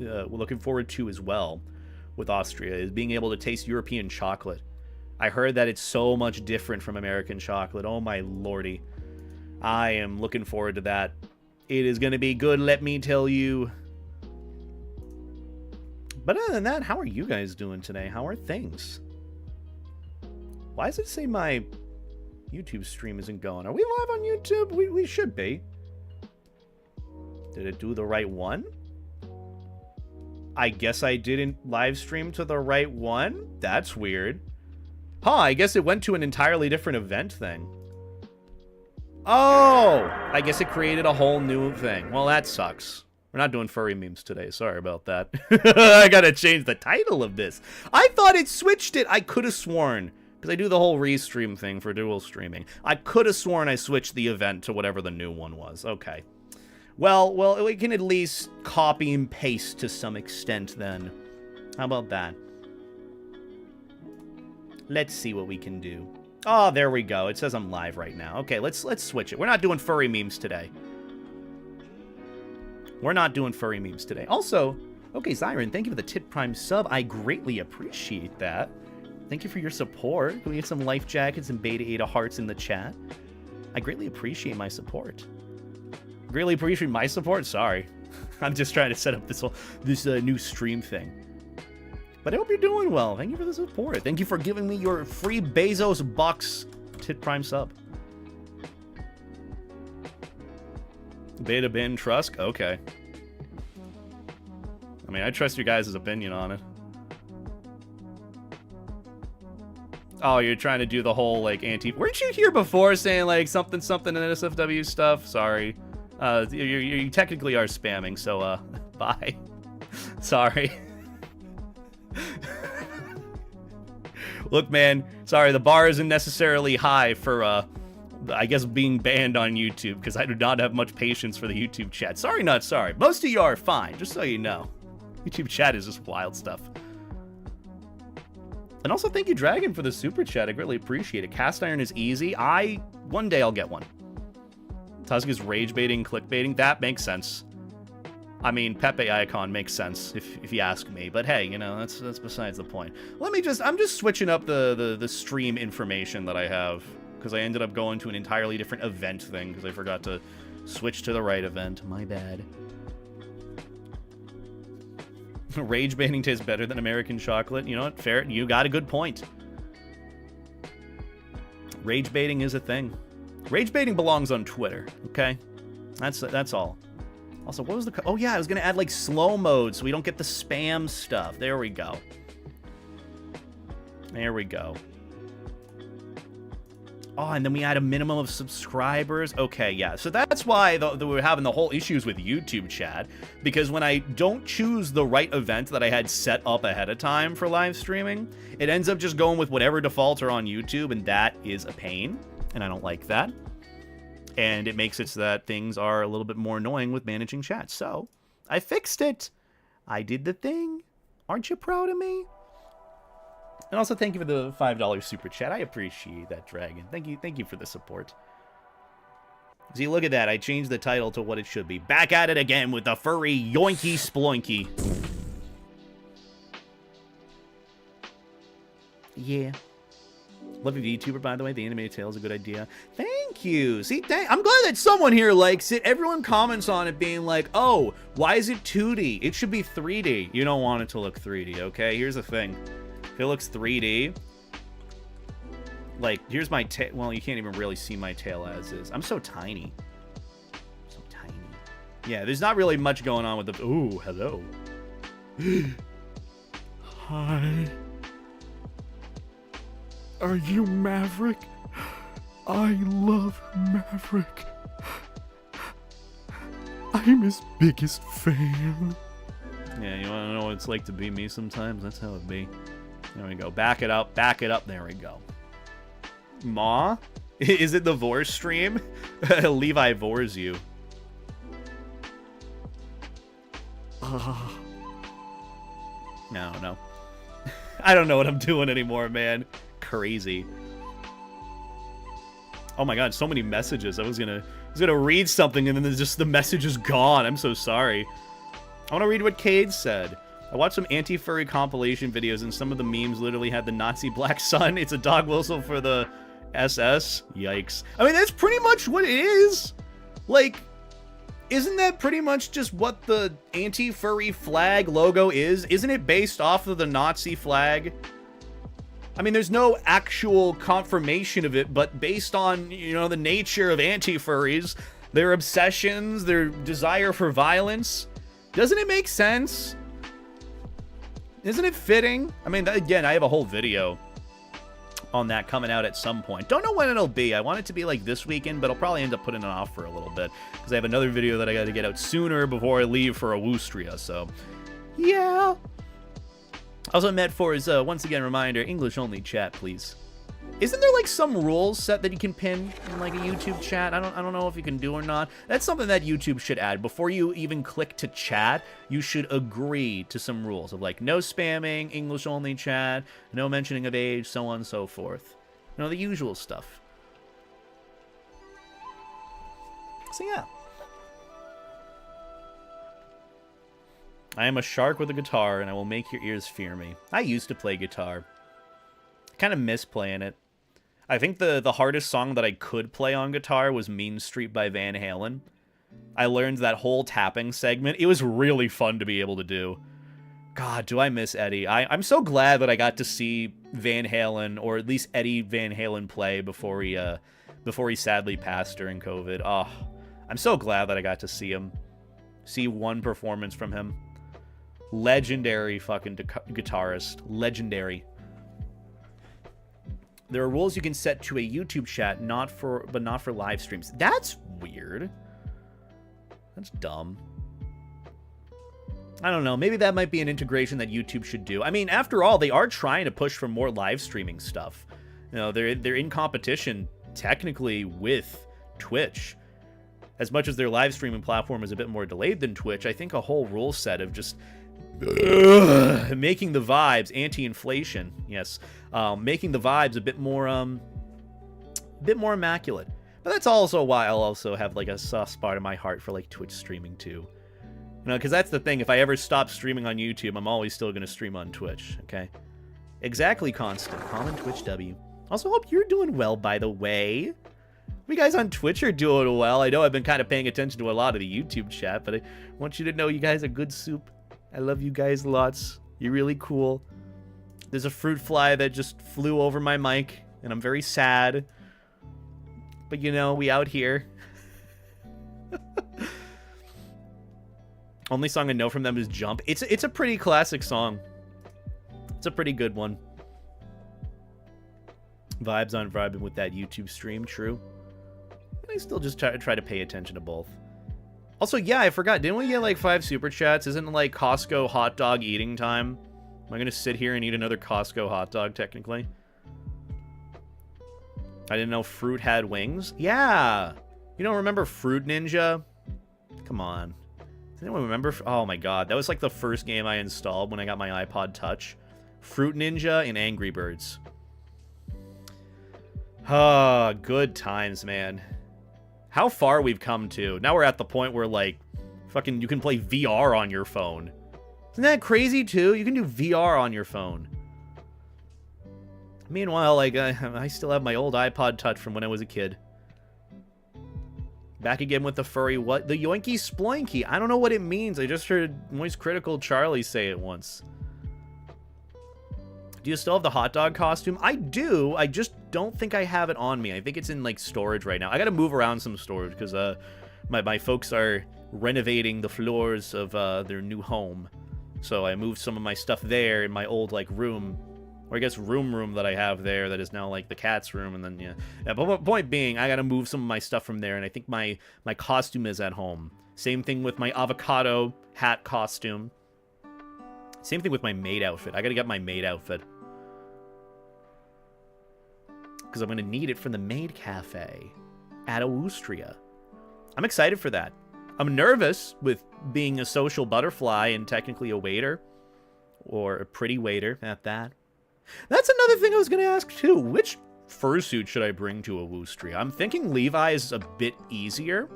well with Austria is being able to taste European chocolate. I heard that it's so much different from American chocolate. Oh my lordy. I am looking forward to that. It is going to be good, let me tell you. But other than that, how are you guys doing today? How are things? Why does it say my YouTube stream isn't going? Are we live on YouTube? We should be. Did it do the right one? I guess I didn't live stream to the right one? That's weird. Huh, I guess it went to an entirely different event thing. Oh! I guess it created a whole new thing. Well, that sucks. We're not doing furry memes today. Sorry about that. I gotta change the title of this. I thought it switched it. I could have sworn. Because I do the whole restream thing for dual streaming. I could have sworn I switched the event to whatever the new one was. Okay. Well, we can at least copy and paste to some extent then. How about that? Let's see what we can do. Oh, there we go. It says I'm live right now. Okay, let's switch it. We're not doing furry memes today. We're not doing furry memes today. Also, okay, Zyron, thank you for the Tit Prime sub. I greatly appreciate that. Thank you for your support. Can we get some life jackets and Beta Ada hearts in the chat? I greatly appreciate my support. Greatly appreciate my support? Sorry. I'm just trying to set up this new stream thing. But I hope you're doing well. Thank you for the support. Thank you for giving me your free Bezos bucks Tit Prime sub. Beta bin Trusk? Okay. I mean, I trust your guys' opinion on it. Oh, you're trying to do the whole, like, Weren't you here before saying, like, something in NSFW stuff? Sorry. You technically are spamming, so, bye. Sorry. Look, man, sorry, the bar isn't necessarily high for, I guess, being banned on YouTube, because I do not have much patience for the YouTube chat. Sorry, not sorry. Most of you are fine, just so you know. YouTube chat is just wild stuff. And also, thank you, Dragon, for the super chat. I greatly appreciate it. Cast iron is easy. One day I'll get one. Tusk is rage baiting, clickbaiting. That makes sense. I mean, Pepe icon makes sense if you ask me. But hey, you know, that's besides the point. I'm just switching up the stream information that I have, because I ended up going to an entirely different event thing because I forgot to switch to the right event. My bad. Rage baiting tastes better than American chocolate. You know what? Fair. You got a good point. Rage baiting is a thing. Rage baiting belongs on Twitter. Okay, that's all. Also, what was the? Oh yeah, I was gonna add like slow mode so we don't get the spam stuff. There we go. There we go. Oh, and then we add a minimum of subscribers. Okay, yeah. So that's why we're having the whole issues with YouTube chat. Because when I don't choose the right event that I had set up ahead of time for live streaming, it ends up just going with whatever defaults are on YouTube, and that is a pain. And I don't like that. And it makes it so that things are a little bit more annoying with managing chat. So, I fixed it. I did the thing. Aren't you proud of me? And also, thank you for the $5 super chat. I appreciate that, Dragon. Thank you for the support. See, look at that. I changed the title to what it should be. Back at it again with the Furry Yoinky Sploinky. Yeah. Love you, VTuber, by the way. The animated tail is a good idea. Thank you. See, I'm glad that someone here likes it. Everyone comments on it being like, oh, why is it 2D? It should be 3D. You don't want it to look 3D, okay? Here's the thing. If it looks 3D, like, here's my tail. Well, you can't even really see my tail as is. I'm so tiny. So tiny. Yeah, there's not really much going on with the... Ooh, hello. Hi. Are you Maverick? I love Maverick. I'm his biggest fan. Yeah, you want to know what it's like to be me sometimes? That's how it be. There we go. Back it up. Back it up. There we go. Ma? Is it the Vor stream? Levi Vors you. No. I don't know what I'm doing anymore, man. Crazy. Oh my god, so many messages. I was gonna read something and then just the message is gone. I'm so sorry. I want to read what Cade said. I watched some anti-furry compilation videos and some of the memes literally had the Nazi black sun. It's a dog whistle for the SS. Yikes. I mean, that's pretty much what it is. Like, isn't that pretty much just what the anti-furry flag logo is? Isn't it based off of the Nazi flag? I mean, there's no actual confirmation of it, but based on, you know, the nature of anti-furries, their obsessions, their desire for violence, doesn't it make sense? Isn't it fitting? I mean, again, I have a whole video on that coming out at some point. Don't know when it'll be. I want it to be like this weekend, but I'll probably end up putting it off for a little bit because I have another video that I got to get out sooner before I leave for Austria. So, yeah. Also, Met4 is, once again, reminder, English only chat, please. Isn't there like some rules set that you can pin in like a YouTube chat? I don't know if you can do or not. That's something that YouTube should add. Before you even click to chat, you should agree to some rules of like no spamming, English only chat, no mentioning of age, so on and so forth. You know, the usual stuff. So yeah. I am a shark with a guitar, and I will make your ears fear me. I used to play guitar. I kind of miss playing it. I think the hardest song that I could play on guitar was Mean Street by Van Halen. I learned that whole tapping segment. It was really fun to be able to do. God, do I miss Eddie. I'm so glad that I got to see Van Halen, or at least Eddie Van Halen, play before he sadly passed during COVID. Oh, I'm so glad that I got to see him. See one performance from him. Legendary fucking guitarist. Legendary. There are rules you can set to a YouTube chat, but not for live streams. That's weird. That's dumb. I don't know. Maybe that might be an integration that YouTube should do. I mean, after all, they are trying to push for more live streaming stuff. You know, they're in competition technically with Twitch. As much as their live streaming platform is a bit more delayed than Twitch, I think a whole rule set of just making the vibes anti-inflation, yes, making the vibes a bit more immaculate. But that's also why I'll also have like a soft spot in my heart for like Twitch streaming too. You know, because that's the thing. If I ever stop streaming on YouTube, I'm always still gonna stream on Twitch. Okay, exactly. Constant. Common Twitch W. Also, hope you're doing well, by the way. You guys on Twitch are doing well. I know I've been kind of paying attention to a lot of the YouTube chat, but I want you to know you guys are good soup. I love you guys lots. You're really cool. There's a fruit fly that just flew over my mic, and I'm very sad. But you know, we out here. Only song I know from them is Jump. It's a pretty classic song. It's a pretty good one. Vibes on vibing with that YouTube stream, true. I still just try to pay attention to both. Also, yeah, I forgot. Didn't we get like 5 super chats? Isn't it like Costco hot dog eating time? Am I going to sit here and eat another Costco hot dog, technically? I didn't know Fruit had wings. Yeah. You don't remember Fruit Ninja? Come on. Does anyone remember? Oh my god. That was like the first game I installed when I got my iPod Touch. Fruit Ninja and Angry Birds. Ah, good times, man. How far we've come to. Now we're at the point where, like, fucking you can play VR on your phone. Isn't that crazy, too? You can do VR on your phone. Meanwhile, like, I still have my old iPod Touch from when I was a kid. Back again with the furry what? The Yoinky Sploinky. I don't know what it means. I just heard Moist Critical Charlie say it once. Do you still have the hot dog costume? I do. I just don't think I have it on me. I think it's in, like, storage right now. I gotta move around some storage because my folks are renovating the floors of their new home. So I moved some of my stuff there in my old, like, room. Or I guess room that I have there that is now, like, the cat's room. And then, yeah. But point being, I gotta move some of my stuff from there. And I think my costume is at home. Same thing with my avocado hat costume. Same thing with my maid outfit. I gotta get my maid outfit. Because I'm going to need it for the maid cafe at Austria. I'm excited for that. I'm nervous with being a social butterfly and technically a waiter. Or a pretty waiter at that. That's another thing I was going to ask too. Which fursuit should I bring to Austria? I'm thinking Levi is a bit easier.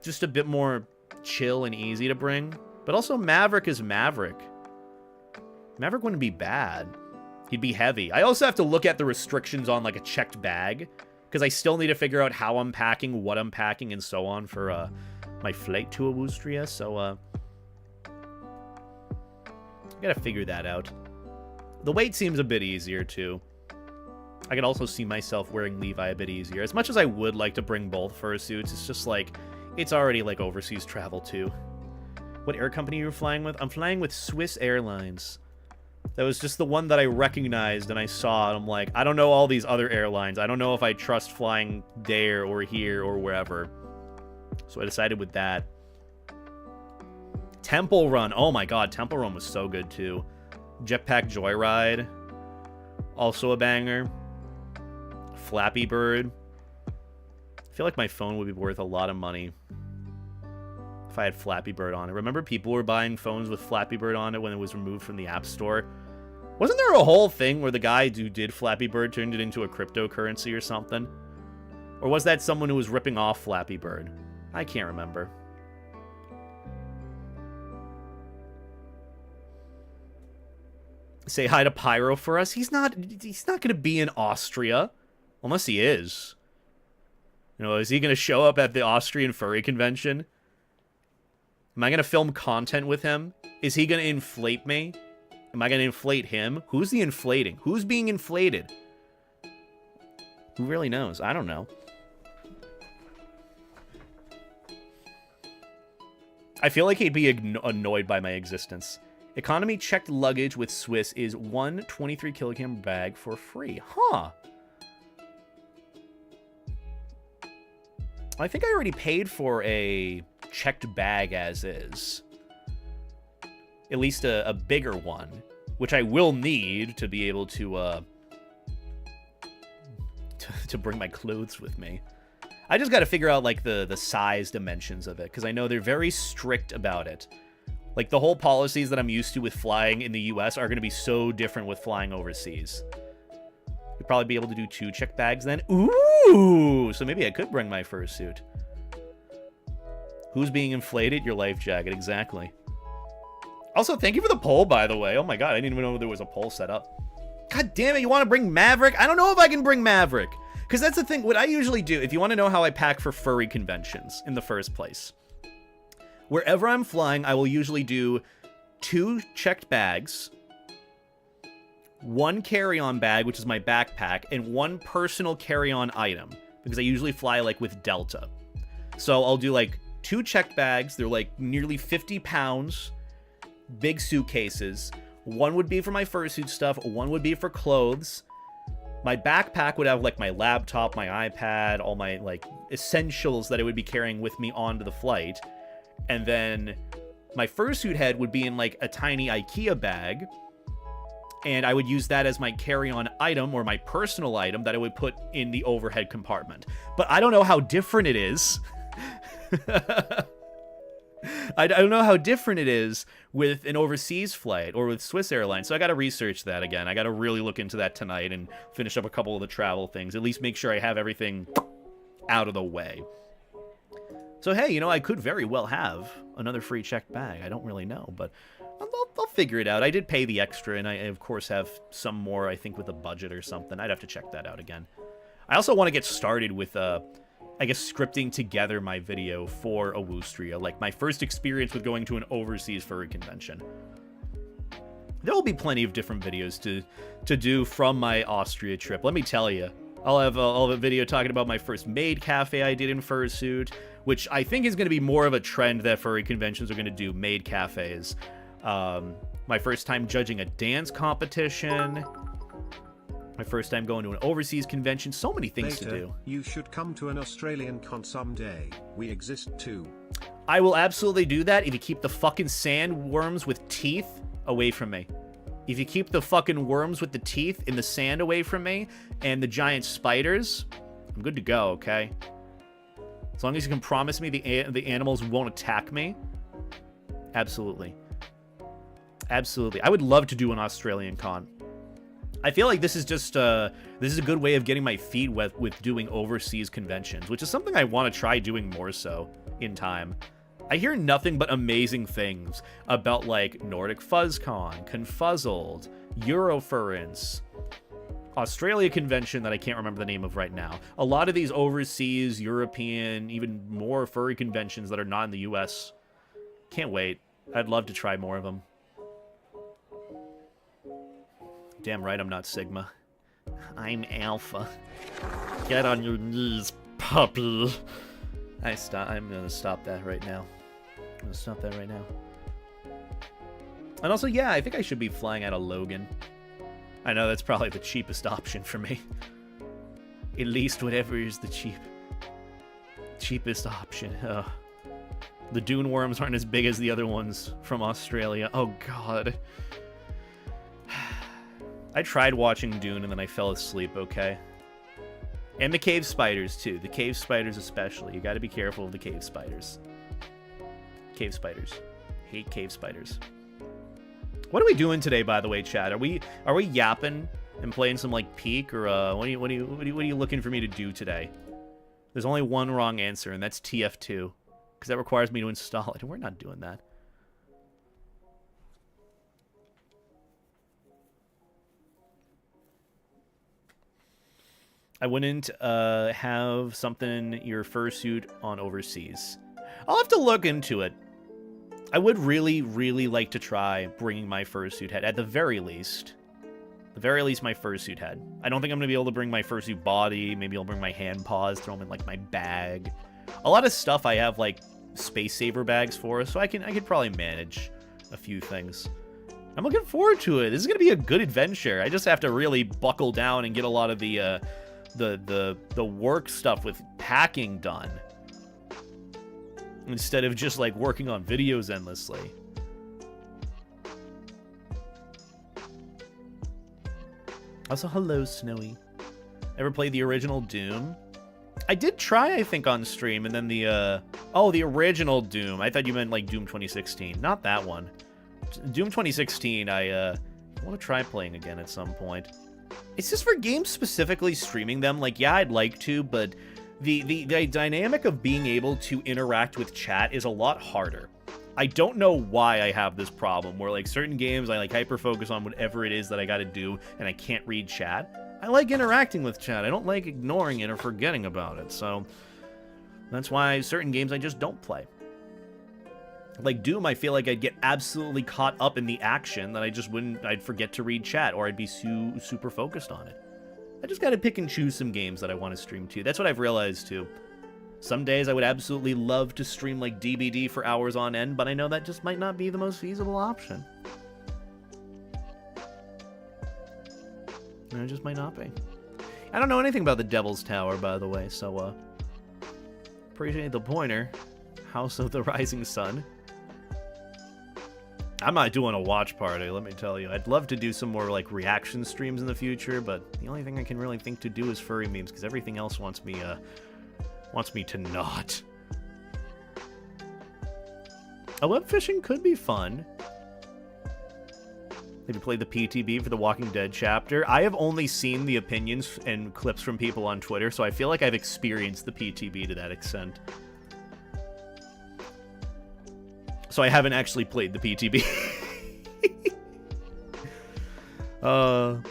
Just a bit more chill and easy to bring. But also Maverick is Maverick. Maverick wouldn't be bad. He'd be heavy. I also have to look at the restrictions on, like, a checked bag. Because I still need to figure out how I'm packing, what I'm packing, and so on for my flight to Austria. So, I gotta figure that out. The weight seems a bit easier, too. I can also see myself wearing Levi a bit easier. As much as I would like to bring both fursuits, it's just, like, it's already, like, overseas travel, too. What air company are you flying with? I'm flying with Swiss Airlines. That was just the one that I recognized and I saw, and I'm like, I don't know all these other airlines. I don't know if I trust flying there or here or wherever. So I decided with that. Temple Run. Oh my god, Temple Run was so good too. Jetpack Joyride. Also a banger. Flappy Bird. I feel like my phone would be worth a lot of money if I had Flappy Bird on it. Remember people were buying phones with Flappy Bird on it when it was removed from the App Store? Wasn't there a whole thing where the guy who did Flappy Bird turned it into a cryptocurrency or something? Or was that someone who was ripping off Flappy Bird? I can't remember. Say hi to Pyro for us. He's not going to be in Austria. Unless he is. You know, is he going to show up at the Austrian furry convention? Am I going to film content with him? Is he going to inflate me? Am I going to inflate him? Who's the inflating? Who's being inflated? Who really knows? I don't know. I feel like he'd be annoyed by my existence. Economy checked luggage with Swiss is 1 23 kilogram bag for free. Huh. I think I already paid for a checked bag as is. At least a bigger one, which I will need to be able to bring my clothes with me. I just got to figure out, like, the size dimensions of it, because I know they're very strict about it. Like, the whole policies that I'm used to with flying in the US are going to be so different with flying overseas. You'd probably be able to do 2 check bags then. Ooh! So maybe I could bring my fursuit. Who's being inflated? Your life jacket, exactly. Also, thank you for the poll, by the way. Oh my god, I didn't even know there was a poll set up. God damn it, you want to bring Maverick? I don't know if I can bring Maverick. Because that's the thing, what I usually do, if you want to know how I pack for furry conventions in the first place. Wherever I'm flying, I will usually do 2 checked bags, 1 carry-on bag, which is my backpack, and 1 personal carry-on item. Because I usually fly, like, with Delta. So I'll do, like, 2 checked bags. They're, like, nearly 50 pounds. Big suitcases. 1 would be for my fursuit stuff. 1 would be for clothes. My backpack would have, like, my laptop, my iPad, all my, like, essentials that I would be carrying with me onto the flight. And then my fursuit head would be in, like, a tiny IKEA bag. And I would use that as my carry-on item or my personal item that I would put in the overhead compartment. But I don't know how different it is. I don't know how different it is with an overseas flight or with Swiss Airlines. So I got to research that again. I got to really look into that tonight and finish up a couple of the travel things. At least make sure I have everything out of the way. So, hey, you know, I could very well have another free checked bag. I don't really know, but I'll figure it out. I did pay the extra, and I, of course, have some more, I think, with a budget or something. I'd have to check that out again. I also want to get started with, I guess, scripting together my video for Austria, like my first experience with going to an overseas furry convention. There will be plenty of different videos to do from my Austria trip. Let me tell you. I'll have a video talking about my first maid cafe I did in fursuit, which I think is going to be more of a trend that furry conventions are going to do, maid cafes. My first time judging a dance competition. My first time going to an overseas convention. So many things to do. You should come to an Australian con someday. We exist too. I will absolutely do that if you keep the fucking sandworms with teeth away from me. If you keep the fucking worms with the teeth in the sand away from me, and the giant spiders, I'm good to go, okay? As long as you can promise me the animals won't attack me. Absolutely. Absolutely. I would love to do an Australian con. I feel like this is just, this is a good way of getting my feet wet with doing overseas conventions, which is something I want to try doing more so in time. I hear nothing but amazing things about, like, Nordic FuzzCon, Confuzzled, Eurofurence, Australia convention that I can't remember the name of right now. A lot of these overseas, European, even more furry conventions that are not in the US. Can't wait. I'd love to try more of them. Damn right I'm not Sigma. I'm Alpha. Get on your knees, puppy. I'm gonna stop that right now. I'm gonna stop that right now. And also, yeah, I think I should be flying out of Logan. I know that's probably the cheapest option for me. At least whatever is the cheapest option. The dune worms aren't as big as the other ones from Australia. Oh, God. I tried watching Dune and then I fell asleep, okay? And the cave spiders, too. The cave spiders especially. You gotta be careful of the cave spiders. Cave spiders. Hate cave spiders. What are we doing today, by the way, chat? Are we yapping and playing some, like, Peak? Or, what are you looking for me to do today? There's only one wrong answer, and that's TF2. Because that requires me to install it, and we're not doing that. I wouldn't have something your fursuit on overseas. I'll have to look into it. I would really, really like to try bringing my fursuit head, at the very least. The very least, my fursuit head. I don't think I'm going to be able to bring my fursuit body. Maybe I'll bring my hand paws, throw them in, like, my bag. A lot of stuff I have, like, space saver bags for, so I could probably manage a few things. I'm looking forward to it. This is going to be a good adventure. I just have to really buckle down and get a lot of the work stuff with packing done, instead of just, like, working on videos endlessly. Also, hello, Snowy. Ever played the original Doom? I did try, I think, on stream, and then the, oh, the original Doom. I thought you meant, like, Doom 2016. Not that one. Doom 2016, I want to try playing again at some point. It's just for games specifically streaming them. Like, yeah, I'd like to, but the dynamic of being able to interact with chat is a lot harder. I don't know why I have this problem where, like, certain games I, like, hyper-focus on whatever it is that I gotta do, and I can't read chat. I like interacting with chat. I don't like ignoring it or forgetting about it, so that's why certain games I just don't play. Like Doom, I feel like I'd get absolutely caught up in the action that I'd forget to read chat, or I'd be super focused on it. I just gotta pick and choose some games that I want to stream too. That's what I've realized too. Some days I would absolutely love to stream like DBD for hours on end, but I know that just might not be the most feasible option. It just might not be. I don't know anything about the Devil's Tower, by the way, so appreciate the pointer. House of the Rising Sun. I'm not doing a watch party, let me tell you. I'd love to do some more, like, reaction streams in the future, but the only thing I can really think to do is furry memes, because everything else wants me to not. Web fishing could be fun. Maybe play the PTB for the Walking Dead chapter. I have only seen the opinions and clips from people on Twitter, so I feel like I've experienced the PTB to that extent. So I haven't actually played the PTB. I'm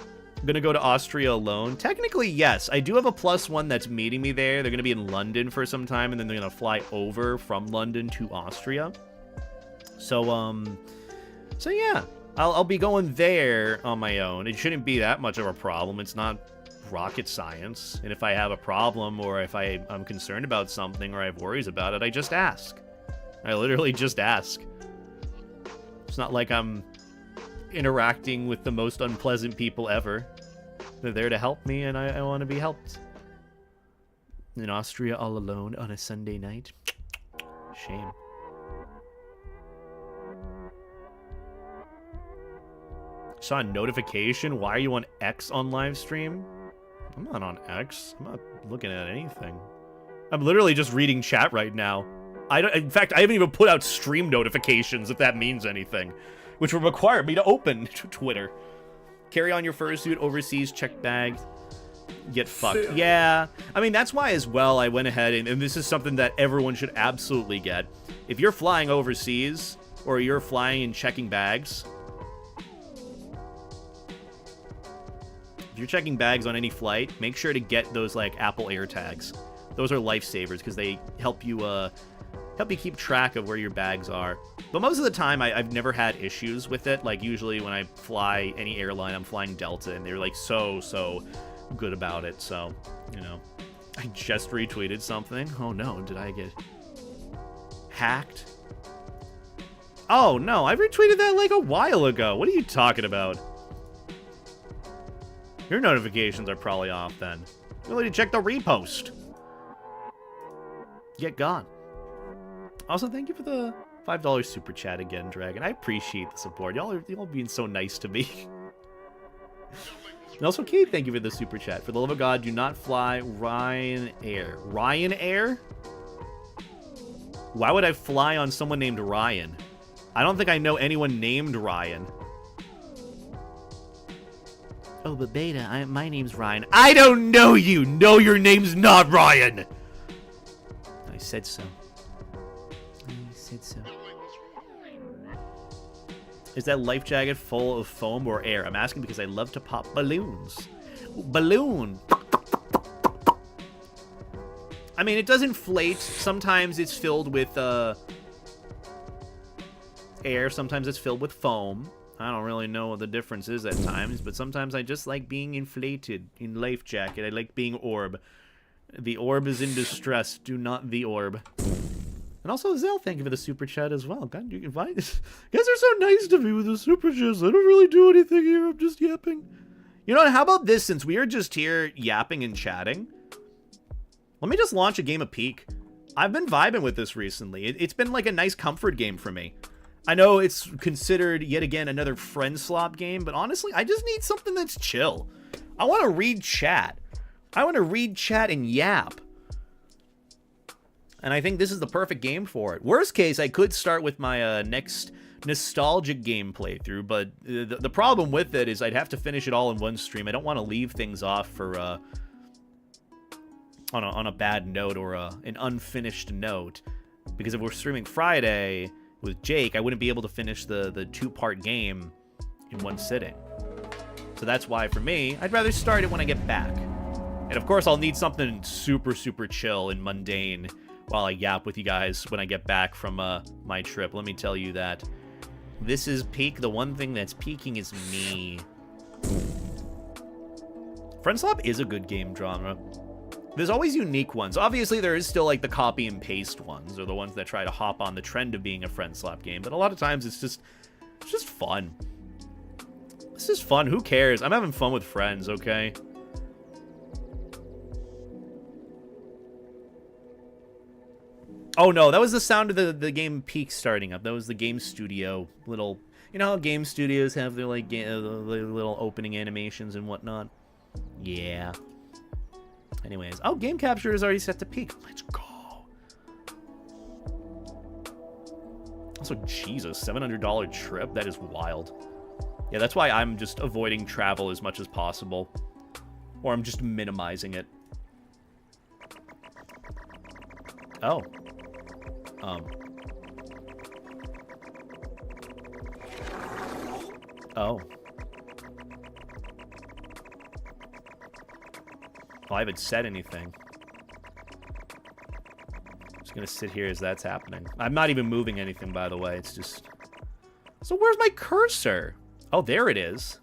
gonna go to Austria alone. Technically, yes. I do have a +1 that's meeting me there. They're gonna be in London for some time, and then they're gonna fly over from London to Austria. So yeah. I'll be going there on my own. It shouldn't be that much of a problem. It's not rocket science. And if I have a problem, or if I'm concerned about something, or I have worries about it, I just ask. I literally just ask. It's not like I'm interacting with the most unpleasant people ever. They're there to help me, and I want to be helped. In Austria all alone on a Sunday night. Shame. Saw a notification. Why are you on X on live stream? I'm not on X. I'm not looking at anything. I'm literally just reading chat right now. In fact, I haven't even put out stream notifications, if that means anything, which would require me to open Twitter. Carry on your fursuit overseas, check bag, get fucked. Yeah, I mean, that's why as well I went ahead, and this is something that everyone should absolutely get. If you're flying overseas, or you're flying and checking bags, if you're checking bags on any flight, make sure to get those, like, Apple AirTags. Those are lifesavers, because they help you keep track of where your bags are. But most of the time, I've never had issues with it. Like, usually when I fly any airline, I'm flying Delta, and they're, like, so good about it. So, you know. I just retweeted something. Oh, no. Did I get hacked? Oh, no. I retweeted that, like, a while ago. What are you talking about? Your notifications are probably off, then. You need to check the repost. Get gone. Also, thank you for the $5 super chat again, Dragon. I appreciate the support. Y'all being so nice to me. And also, Keith, thank you for the super chat. For the love of God, do not fly Ryanair. Ryanair? Why would I fly on someone named Ryan? I don't think I know anyone named Ryan. Oh, but Beta, my name's Ryan. I don't know you! No, your name's not Ryan! I said so. I said so. Is that life jacket full of foam or air? I'm asking because I love to pop balloons. Balloon! I mean, it does inflate. Sometimes it's filled with air. Sometimes it's filled with foam. I don't really know what the difference is at times, but sometimes I just like being inflated in life jacket. I like being orb. The orb is in distress. Do not the orb. And also, Zell, thank you for the super chat as well. God, you can find this. You guys are so nice to me with the super chats. I don't really do anything here. I'm just yapping. You know what? How about this? Since we are just here yapping and chatting, let me just launch a game of Peak. I've been vibing with this recently. It's been like a nice comfort game for me. I know it's considered, yet again, another friend slop game, but honestly, I just need something that's chill. I want to read chat. I want to read chat and yap. And I think this is the perfect game for it. Worst case, I could start with my next nostalgic game playthrough, but the problem with it is I'd have to finish it all in one stream. I don't want to leave things off for on a bad note or an unfinished note, because if we're streaming Friday with Jake, I wouldn't be able to finish the two-part game in one sitting. So that's why, for me, I'd rather start it when I get back. And of course, I'll need something super, super chill and mundane while I yap with you guys when I get back from my trip. Let me tell you that. This is peak. The one thing that's peaking is me. Friend Slop is a good game genre. There's always unique ones. Obviously, there is still like the copy and paste ones, or the ones that try to hop on the trend of being a friend slap game. But a lot of times, it's just fun. This is fun. Who cares? I'm having fun with friends, okay? Oh no, that was the sound of the game Peak starting up. That was the game studio little. You know how game studios have their like their little opening animations and whatnot. Yeah. Anyways, oh, game capture is already set to peak. Let's go. Also, Jesus, $700 trip. That is wild. Yeah, that's why I'm just avoiding travel as much as possible, or I'm just minimizing it. Oh. Oh. Well, I haven't said anything. I'm just gonna sit here as that's happening. I'm not even moving anything, by the way. It's just... So where's my cursor? Oh, there it is.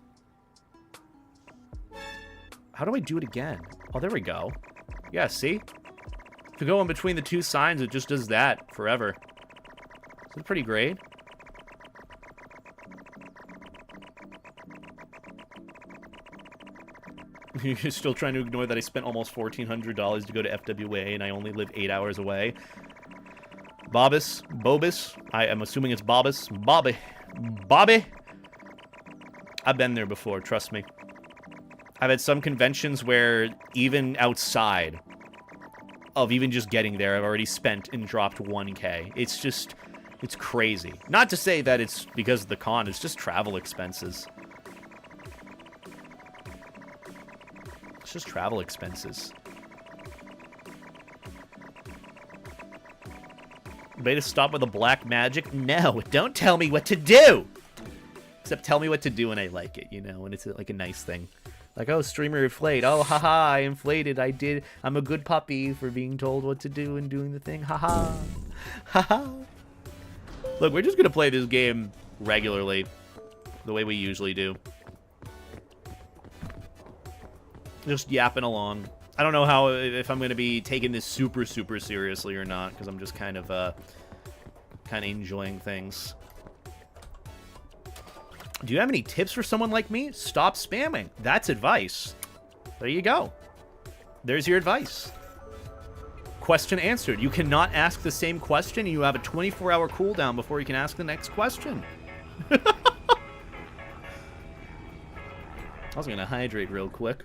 How do I do it again? Oh, there we go. Yeah, see? If you go in between the two signs, it just does that forever. Is it pretty great? You're still trying to ignore that I spent almost $1,400 to go to FWA and I only live 8 hours away. Bobus, I am assuming it's Bobby. I've been there before, trust me. I've had some conventions where even outside of even just getting there, I've already spent and dropped 1K. It's just, it's crazy. Not to say that it's because of the con, it's just travel expenses. It's just travel expenses. Way to stop with the black magic? No, don't tell me what to do! Except tell me what to do and I like it, you know, and it's like a nice thing. Like, oh, streamer inflate. Oh, haha, I inflated. I'm a good puppy for being told what to do and doing the thing. Haha. Haha. Look, we're just gonna play this game regularly, the way we usually do. Just yapping along. I don't know if I'm gonna be taking this super, super seriously or not, because I'm just kind of enjoying things. Do you have any tips for someone like me? Stop spamming. That's advice. There you go. There's your advice. Question answered. You cannot ask the same question. You have a 24-hour cooldown before you can ask the next question. I was gonna hydrate real quick.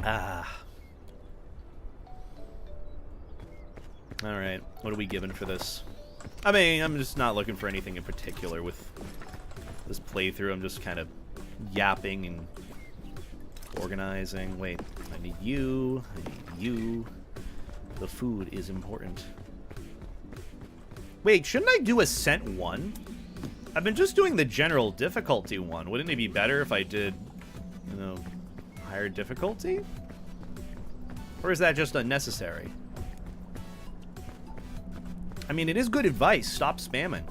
Ah. Alright, what are we given for this? I mean, I'm just not looking for anything in particular with this playthrough. I'm just kind of yapping and organizing. Wait, I need you. I need you. The food is important. Wait, shouldn't I do Ascent 1? I've been just doing the general difficulty one. Wouldn't it be better if I did, you know, higher difficulty? Or is that just unnecessary? I mean, it is good advice. Stop spamming.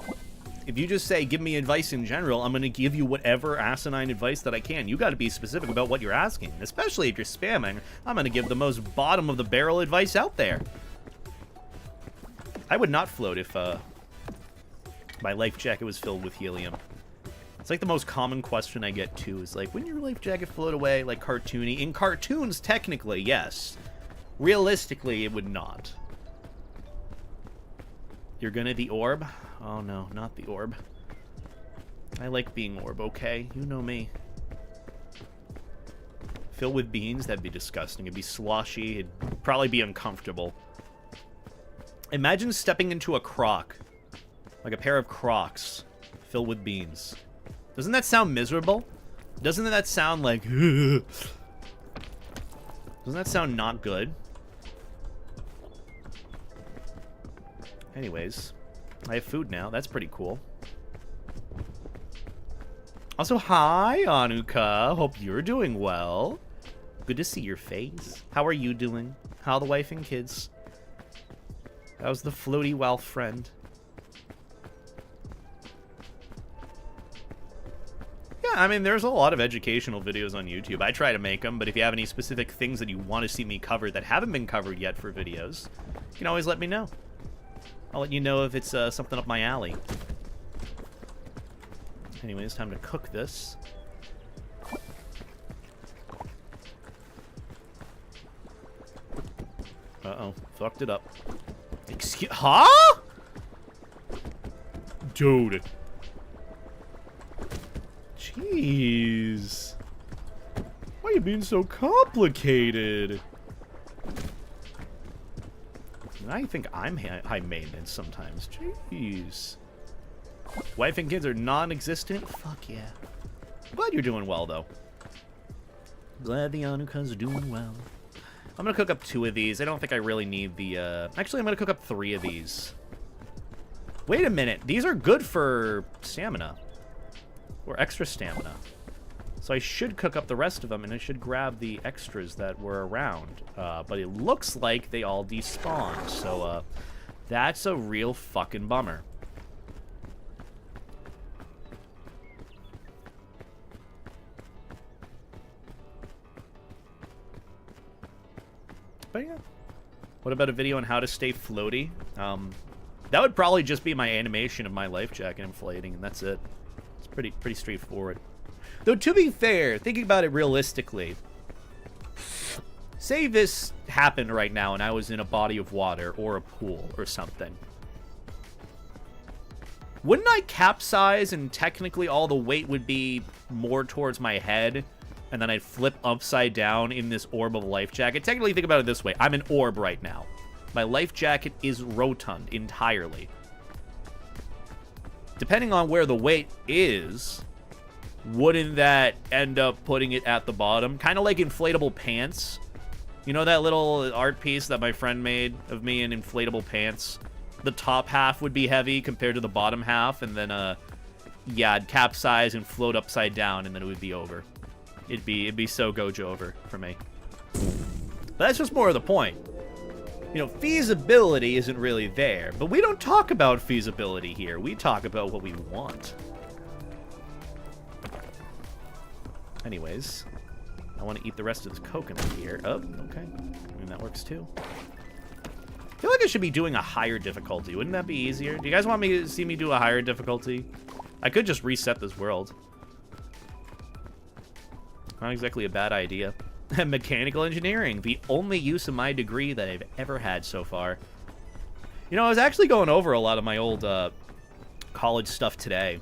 If you just say, give me advice in general, I'm going to give you whatever asinine advice that I can. You got to be specific about what you're asking. Especially if you're spamming, I'm going to give the most bottom-of-the-barrel advice out there. I would not float if my life jacket was filled with helium. It's like the most common question I get, too, is like, wouldn't your life jacket float away, like cartoony? In cartoons, technically, yes. Realistically, it would not. You're gonna the orb? Oh no, not the orb. I like being orb, okay? You know me. Filled with beans? That'd be disgusting. It'd be sloshy. It'd probably be uncomfortable. Imagine stepping into a crock. Like a pair of Crocs filled with beans. Doesn't that sound miserable? Doesn't that sound like... Doesn't that sound not good? Anyways, I have food now. That's pretty cool. Also, hi, Anuka. Hope you're doing well. Good to see your face. How are you doing? How are the wife and kids? How's the floaty wild friend? Yeah, I mean, there's a lot of educational videos on YouTube. I try to make them, but if you have any specific things that you want to see me cover that haven't been covered yet for videos, you can always let me know. I'll let you know if it's something up my alley. Anyways, time to cook this. Uh-oh. Fucked it up. Excuse... Huh? Dude. Jeez. Why are you being so complicated? I think I'm high maintenance sometimes. Jeez. Wife and kids are non-existent? Fuck yeah. Glad you're doing well, though. Glad the Anuka's doing well. I'm gonna cook up 2 of these. I don't think I really need the, Actually, I'm gonna cook up 3 of these. Wait a minute. These are good for stamina. Or extra stamina. So I should cook up the rest of them, and I should grab the extras that were around. But it looks like they all despawned, so that's a real fucking bummer. But yeah. What about a video on how to stay floaty? That would probably just be my animation of my life jacket inflating, and that's it. It's pretty straightforward. Though, to be fair, thinking about it realistically, say this happened right now and I was in a body of water or a pool or something. Wouldn't I capsize and technically all the weight would be more towards my head and then I'd flip upside down in this orb of life jacket? Technically, think about it this way. I'm an orb right now. My life jacket is rotund entirely. Depending on where the weight is... wouldn't that end up putting it at the bottom? Kind of like inflatable pants. You know that little art piece that my friend made of me in inflatable pants? The top half would be heavy compared to the bottom half, and then, yeah, I'd capsize and float upside down, and then it would be over. It'd be so Gojo over for me. But that's just more of the point. You know, feasibility isn't really there, but we don't talk about feasibility here. We talk about what we want. Anyways, I want to eat the rest of this coconut here. Oh, okay. I mean, that works too. I feel like I should be doing a higher difficulty. Wouldn't that be easier? Do you guys want me to see me do a higher difficulty? I could just reset this world. Not exactly a bad idea. Mechanical engineering, the only use of my degree that I've ever had so far. You know, I was actually going over a lot of my old college stuff today.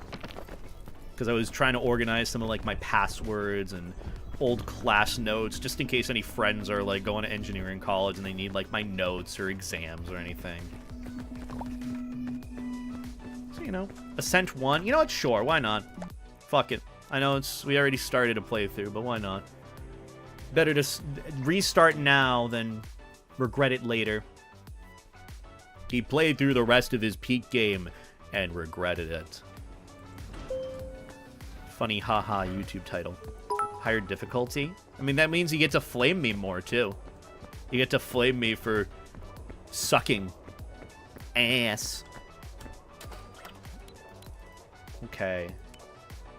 because I was trying to organize some of like my passwords and old class notes, just in case any friends are like going to engineering college and they need like my notes or exams or anything. So, you know, Ascent 1. You know what? Sure, why not? Fuck it. I know we already started a playthrough, but why not? Better to restart now than regret it later. He played through the rest of his peak game and regretted it. Funny haha YouTube title. Higher difficulty? I mean, that means you get to flame me more, too. You get to flame me for sucking ass. Okay.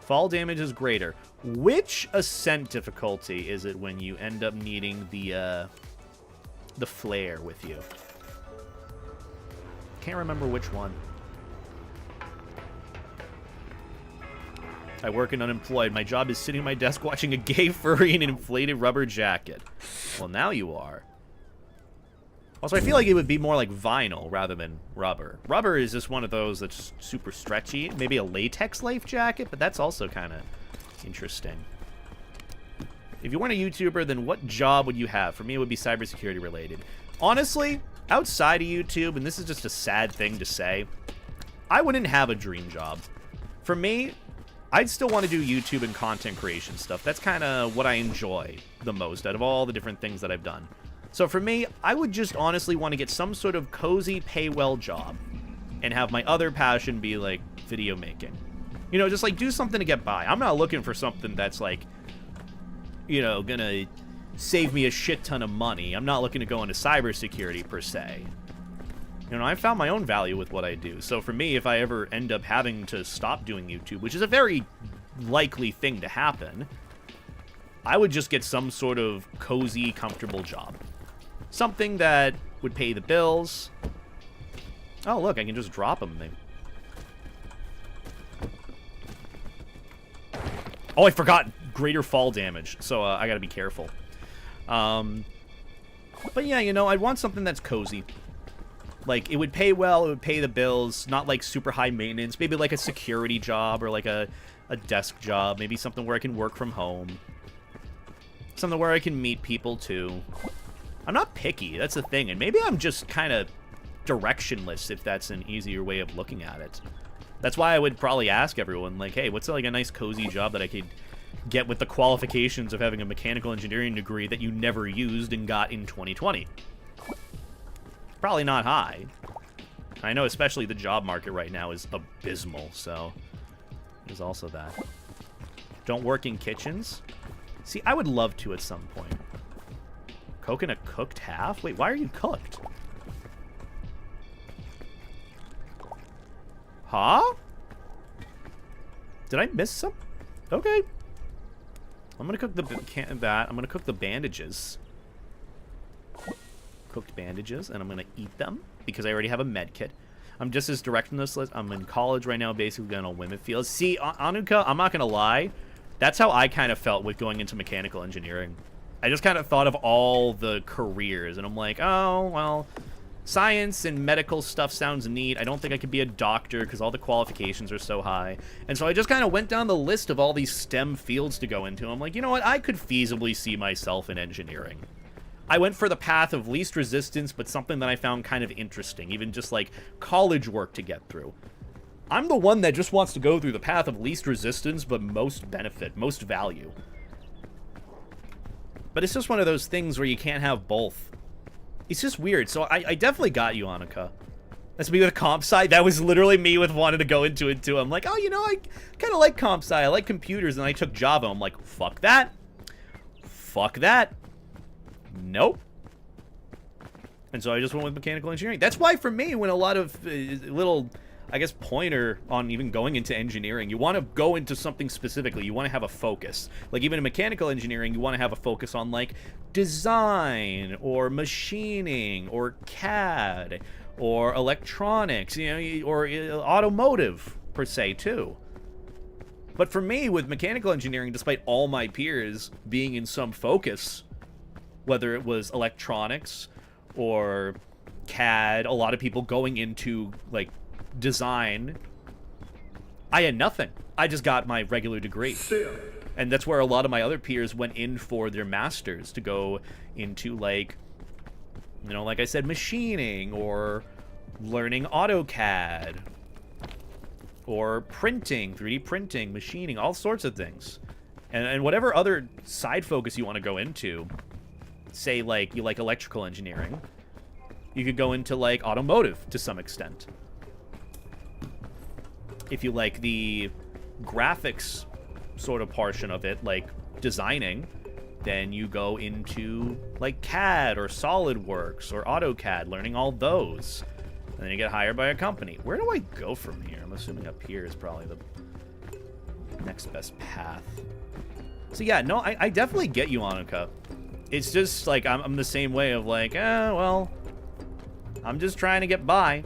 Fall damage is greater. Which ascent difficulty is it when you end up needing the flare with you? Can't remember which one. I work and unemployed. My job is sitting at my desk watching a gay furry in an inflated rubber jacket. Well, now you are. Also, I feel like it would be more like vinyl rather than rubber. Rubber is just one of those that's super stretchy. Maybe a latex life jacket, but that's also kind of interesting. If you weren't a YouTuber, then what job would you have? For me, it would be cybersecurity related. Honestly, outside of YouTube, and this is just a sad thing to say, I wouldn't have a dream job. For me, I'd still want to do YouTube and content creation stuff. That's kind of what I enjoy the most out of all the different things that I've done. So for me, I would just honestly want to get some sort of cozy, pay-well job and have my other passion be, like, video making. You know, just, like, do something to get by. I'm not looking for something that's, like, you know, gonna save me a shit ton of money. I'm not looking to go into cybersecurity, per se. You know, I found my own value with what I do. So for me, if I ever end up having to stop doing YouTube, which is a very likely thing to happen, I would just get some sort of cozy, comfortable job. Something that would pay the bills. Oh, look, I can just drop them. Oh, I forgot greater fall damage, so I gotta be careful. But yeah, you know, I'd want something that's cozy. Like, it would pay well, it would pay the bills, not like super high maintenance. Maybe like a security job or like a desk job. Maybe something where I can work from home. Something where I can meet people, too. I'm not picky, that's the thing. And maybe I'm just kind of directionless, if that's an easier way of looking at it. That's why I would probably ask everyone, like, hey, what's like a nice cozy job that I could get with the qualifications of having a mechanical engineering degree that you never used and got in 2020? Probably not high. I know especially the job market right now is abysmal, so there's also that. Don't work in kitchens? See, I would love to at some point. Coconut cooked half? Wait, why are you cooked? Huh? Did I miss some? Okay. I'm gonna cook I'm gonna cook the bandages. Cooked bandages, and I'm gonna eat them because I already have a med kit. I'm just as directionless. I'm in college right now, basically going on women fields. See, Anuka, I'm not gonna lie. That's how I kind of felt with going into mechanical engineering. I just kind of thought of all the careers, and I'm like, oh, well, science and medical stuff sounds neat. I don't think I could be a doctor because all the qualifications are so high. And so I just kind of went down the list of all these STEM fields to go into. I'm like, you know what? I could feasibly see myself in engineering. I went for the path of least resistance, but something that I found kind of interesting, even just like college work to get through. I'm the one that just wants to go through the path of least resistance, but most benefit, most value. But it's just one of those things where you can't have both. It's just weird. So I definitely got you, Annika. That's me with comp sci. That was literally me with wanting to go into it too. I'm like, oh, you know, I kind of like comp sci. I like computers, and I took Java. I'm like, fuck that. Fuck that. Nope. And so I just went with mechanical engineering. That's why for me, when a lot of little, I guess, pointer on even going into engineering, you want to go into something specifically. You want to have a focus. Like even in mechanical engineering, you want to have a focus on like design or machining or CAD or electronics, you know, or automotive per se too. But for me, with mechanical engineering, despite all my peers being in some focus, whether it was electronics or CAD, a lot of people going into like design I had nothing. I just got my regular degree. And that's where a lot of my other peers went in for their masters, to go into, like, you know, like I said, machining, or learning AutoCAD, or printing, 3D printing, machining, all sorts of things. And whatever other side focus you want to go into, say, like, you like electrical engineering, you could go into, like, automotive to some extent. If you like the graphics sort of portion of it, like designing, then you go into, like, CAD or SolidWorks or AutoCAD, learning all those. And then you get hired by a company. Where do I go from here? I'm assuming up here is probably the next best path. So yeah, no, I definitely get you, Annika. It's just, like, I'm the same way of, like, well, I'm just trying to get by.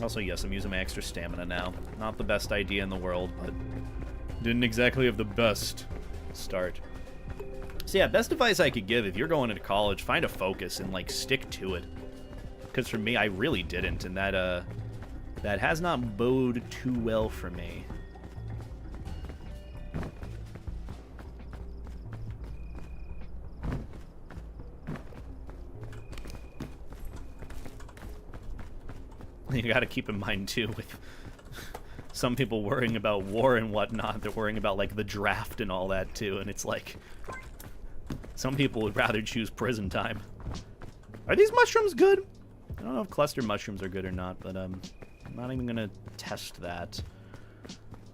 Also, yes, I'm using my extra stamina now. Not the best idea in the world, but didn't exactly have the best start. So yeah, best advice I could give if you're going into college, find a focus and, like, stick to it. Because for me, I really didn't, and that has not bode too well for me. You gotta keep in mind, too, with some people worrying about war and whatnot, they're worrying about, like, the draft and all that, too, and it's like, some people would rather choose prison time. Are these mushrooms good? I don't know if cluster mushrooms are good or not, but, I'm not even gonna test that.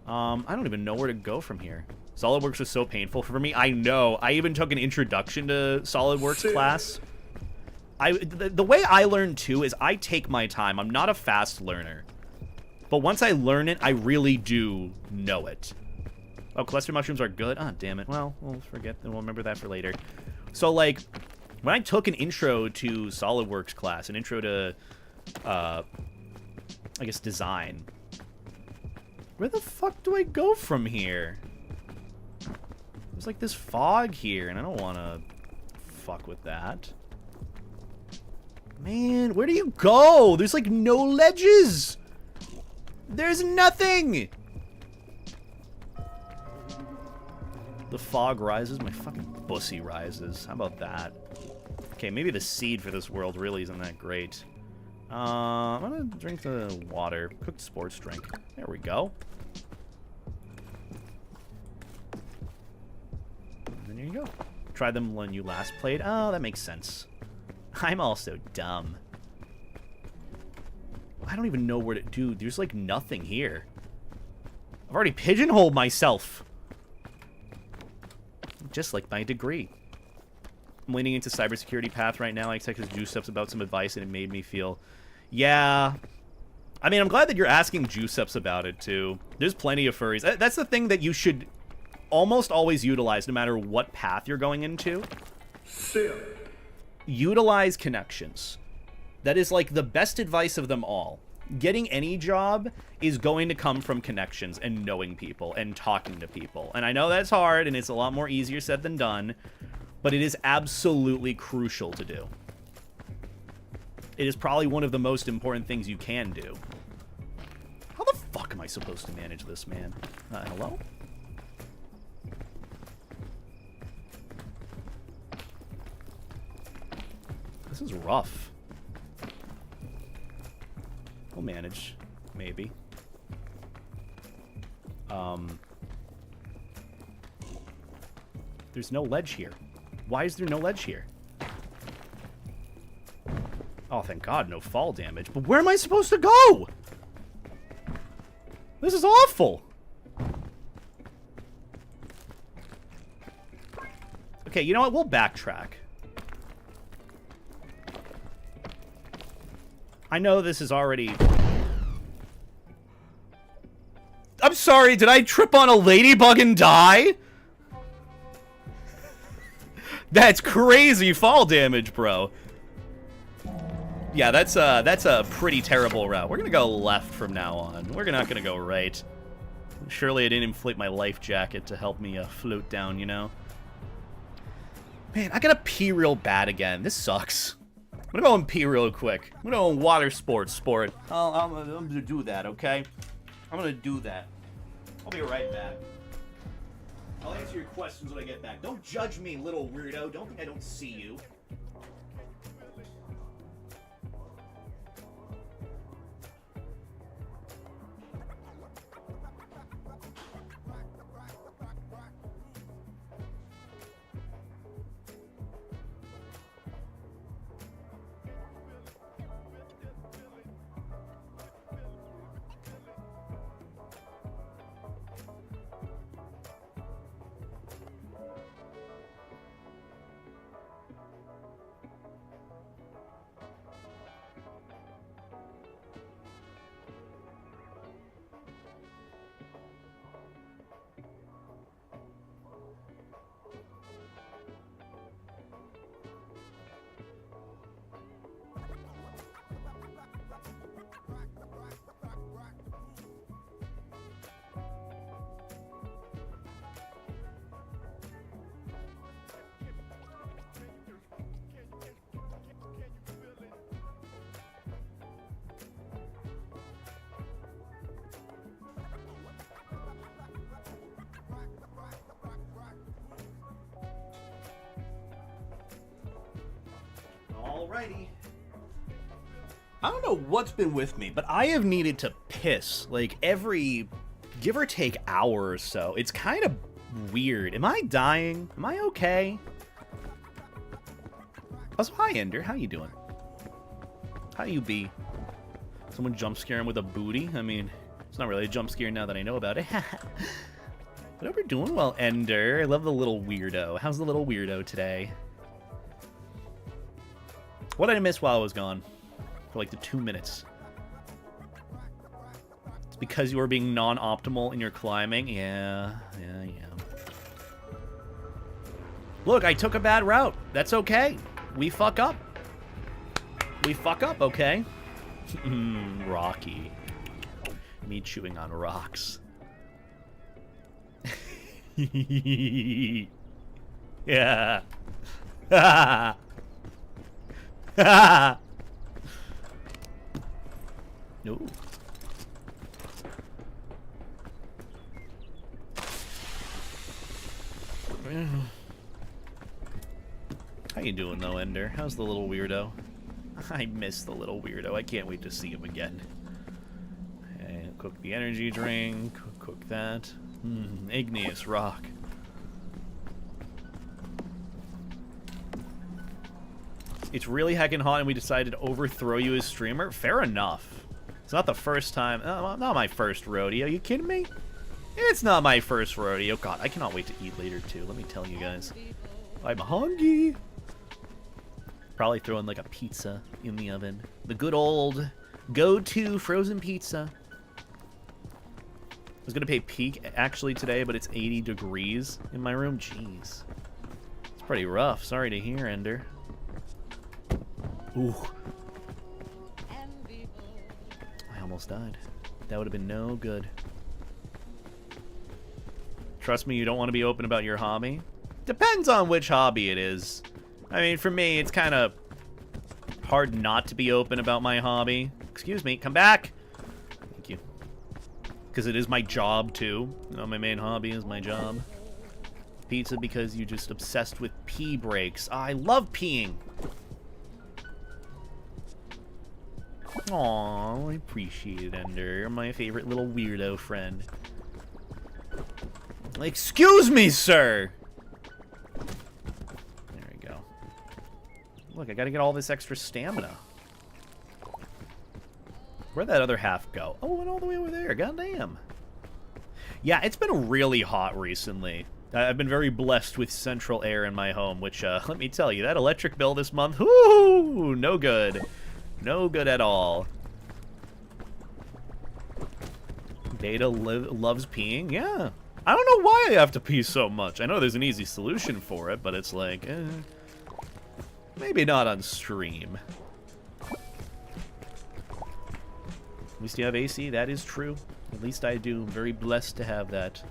I don't even know where to go from here. SolidWorks was so painful for me. I know. I even took an introduction to SolidWorks class. The way I learn, too, is I take my time. I'm not a fast learner. But once I learn it, I really do know it. Oh, cluster mushrooms are good? Oh, damn it. Well, we'll forget, and we'll remember that for later. So, like, when I took an intro to SolidWorks class, an intro to, I guess, design, where the fuck do I go from here? There's, like, this fog here, and I don't want to fuck with that. Man, where do you go? There's, like, no ledges. There's nothing. The fog rises. My fucking pussy rises. How about that? Okay, maybe the seed for this world really isn't that great. I'm gonna drink the water. Cooked sports drink. There we go. And then here you go. Tried them when you last played. Oh, that makes sense. I'm also dumb. I don't even know where to... Dude, there's, like, nothing here. I've already pigeonholed myself. Just like my degree. I'm leaning into cybersecurity path right now. I texted Juice Ups about some advice, and it made me feel... Yeah. I mean, I'm glad that you're asking Juice Ups about it, too. There's plenty of furries. That's the thing that you should almost always utilize, no matter what path you're going into. Utilize connections. That is, like, the best advice of them all. Getting any job is going to come from connections and knowing people and talking to people. And I know that's hard, and it's a lot more easier said than done, but it is absolutely crucial to do. It is probably one of the most important things you can do. How the fuck am I supposed to manage this, man? Hello? This is rough. We'll manage, maybe. There's no ledge here. Why is there no ledge here? Oh, thank God, no fall damage. But where am I supposed to go? This is awful. Okay, you know what? We'll backtrack. I know this is already... I'm sorry, did I trip on a ladybug and die? That's crazy fall damage, bro. Yeah, that's a pretty terrible route. We're gonna go left from now on. We're not gonna go right. Surely I didn't inflate my life jacket to help me float down, you know? Man, I gotta pee real bad again. This sucks. I'm gonna go and pee real quick. I'm gonna go and water sports sport. I'm gonna do that, okay? I'm gonna do that. I'll be right back. I'll answer your questions when I get back. Don't judge me, little weirdo. Don't think I don't see you. Alrighty. I don't know what's been with me, but I have needed to piss like every give or take hour or so. It's kind of weird. Am I dying? Am I okay? Also, hi Ender, how you doing? How you be? Someone jump scare him with a booty? I mean, it's not really a jump scare now that I know about it. But we're doing well, Ender. I love the little weirdo. How's the little weirdo today? What did I miss while I was gone? For like the 2 minutes. It's because you were being non-optimal in your climbing? Yeah. Look, I took a bad route. That's okay. We fuck up. We fuck up, okay? Rocky. Me chewing on rocks. Yeah. No. How you doing though, Ender? How's the little weirdo? I miss the little weirdo. I can't wait to see him again. Okay, cook the energy drink. Cook that. Igneous rock. It's really heckin' hot and we decided to overthrow you as streamer? Fair enough. It's not the first time. Not my first rodeo. You kidding me? It's not my first rodeo. God, I cannot wait to eat later too. Let me tell you guys. I'm hungry. Probably throwing like a pizza in the oven. The good old go-to frozen pizza. I was gonna pay peak actually today, but it's 80 degrees in my room. Jeez. It's pretty rough. Sorry to hear, Ender. Ooh. I almost died. That would have been no good. Trust me, you don't want to be open about your hobby. Depends on which hobby it is. I mean, for me, it's kind of hard not to be open about my hobby. Excuse me, come back! Thank you. Because it is my job, too. You know, my main hobby is my job. Pizza because you're just obsessed with pee breaks. I love peeing! Aw, I appreciate it, Ender. You're my favorite little weirdo friend. Excuse me, sir! There we go. Look, I gotta get all this extra stamina. Where'd that other half go? Oh, it went all the way over there. Goddamn. Yeah, it's been really hot recently. I've been very blessed with central air in my home, which, let me tell you, that electric bill this month, whoo, no good. No good at all. Data loves peeing? Yeah. I don't know why I have to pee so much. I know there's an easy solution for it, but it's like, maybe not on stream. At least you have AC, that is true. At least I do. I'm very blessed to have that.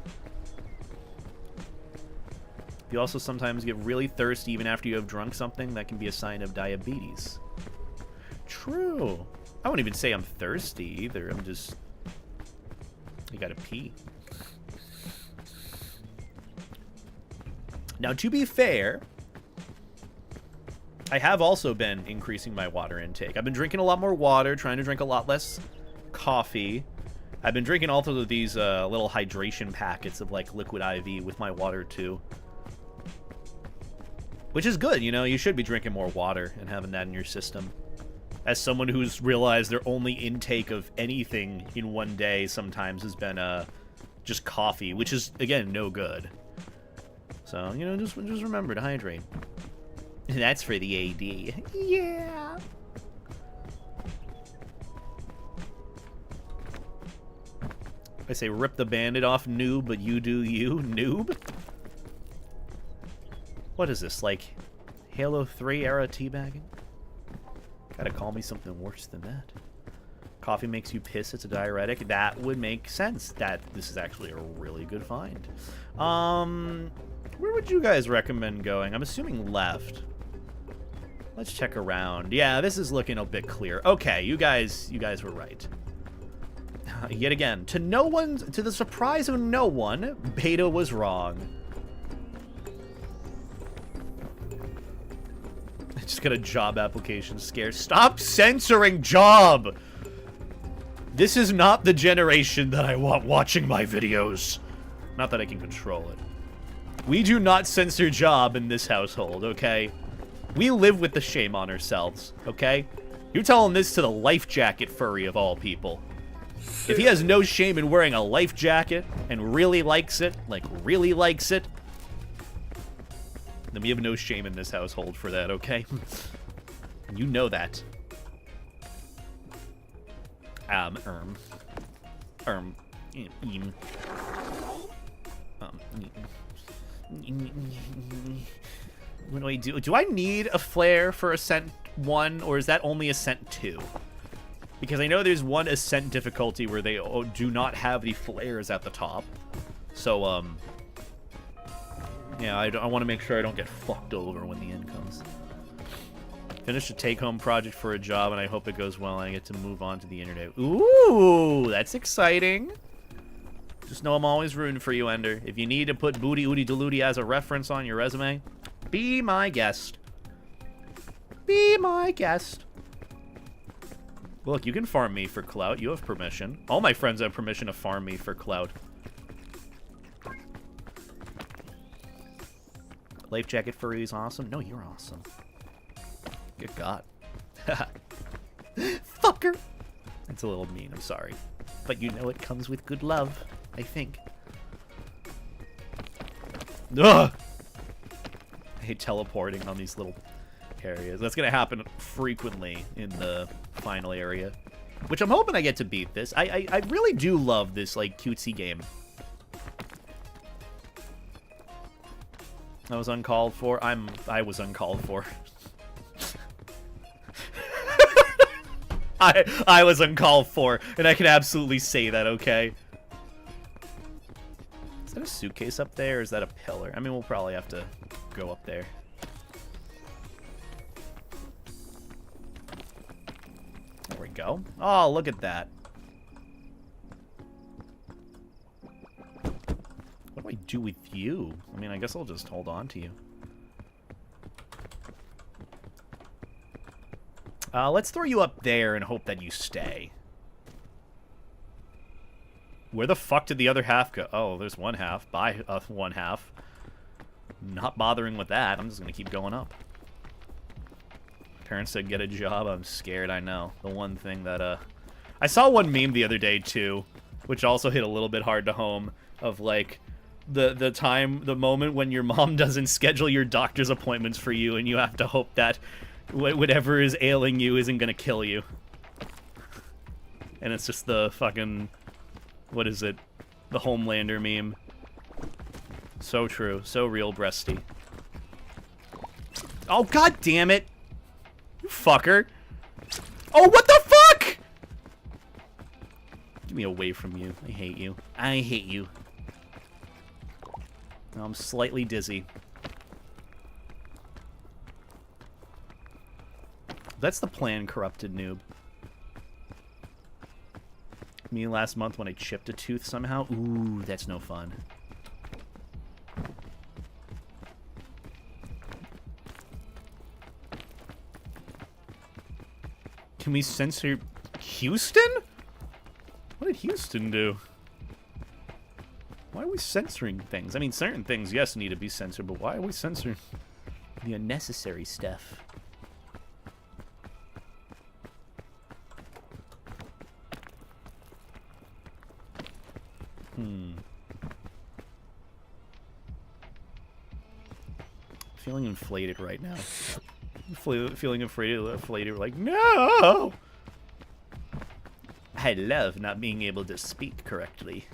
You also sometimes get really thirsty even after you have drunk something. That can be a sign of diabetes. true. I wouldn't even say I'm thirsty either. I'm just... I gotta pee. Now, to be fair, I have also been increasing my water intake. I've been drinking a lot more water, trying to drink a lot less coffee. I've been drinking also these little hydration packets of, like, liquid IV with my water, too. Which is good, you know? You should be drinking more water and having that in your system. As someone who's realized their only intake of anything in one day sometimes has been just coffee, which is, again, no good. So, you know, just remember to hydrate. That's for the AD. Yeah. I say rip the bandit off, noob, but you do you, noob? What is this, like Halo 3 era teabagging? Gotta call me something worse than that. Coffee makes you piss, it's a diuretic. That would make sense. That this is actually a really good find. Where would you guys recommend going? I'm assuming left. Let's check around. Yeah, this is looking a bit clear. Okay, you guys were right. Yet again, to the surprise of no one, Beta was wrong. I just got a job application scare. Stop censoring job! This is not the generation that I want watching my videos. Not that I can control it. We do not censor job in this household, okay? We live with the shame on ourselves, okay? You're telling this to the life jacket furry of all people. If he has no shame in wearing a life jacket and really likes it, like really likes it, then we have no shame in this household for that, okay? You know that. What do I do? Do I need a flare for Ascent 1, or is that only Ascent 2? Because I know there's one Ascent difficulty where they do not have the flares at the top. So, yeah, I want to make sure I don't get fucked over when the end comes. Finish a take-home project for a job, and I hope it goes well, and I get to move on to the internet. Ooh, that's exciting. Just know I'm always rooting for you, Ender. If you need to put Booty Ooty Delooty as a reference on your resume, be my guest. Be my guest. Look, you can farm me for clout. You have permission. All my friends have permission to farm me for clout. Life jacket furry is awesome. No, you're awesome. Good God. Fucker. That's a little mean. I'm sorry. But you know it comes with good love, I think. Ugh! I hate teleporting on these little areas. That's going to happen frequently in the final area. Which I'm hoping I get to beat this. I really do love this, like, cutesy game. I was uncalled for. I was uncalled for. I was uncalled for, and I can absolutely say that, okay? Is that a suitcase up there, or is that a pillar? I mean, we'll probably have to go up there. There we go. Oh, look at that. What do I do with you? I mean, I guess I'll just hold on to you. Let's throw you up there and hope that you stay. Where the fuck did the other half go? Oh, there's one half. Bye, one half. Not bothering with that. I'm just gonna keep going up. Parents said get a job. I'm scared, I know. The one thing that, I saw one meme the other day, too, which also hit a little bit hard to home, of, like, the moment when your mom doesn't schedule your doctor's appointments for you and you have to hope that whatever is ailing you isn't gonna kill you. And it's just the fucking... What is it? The Homelander meme. So true. So real, breasty. Oh, god damn it! You fucker! Oh, what the fuck?! Get me away from you. I hate you. I hate you. Now I'm slightly dizzy. That's the plan, corrupted noob. Me last month when I chipped a tooth somehow. Ooh, that's no fun. Can we censor Houston? What did Houston do? Why are we censoring things? I mean, certain things, yes, need to be censored, but why are we censoring the unnecessary stuff? Feeling inflated right now. Feeling inflated, like, no! I love not being able to speak correctly.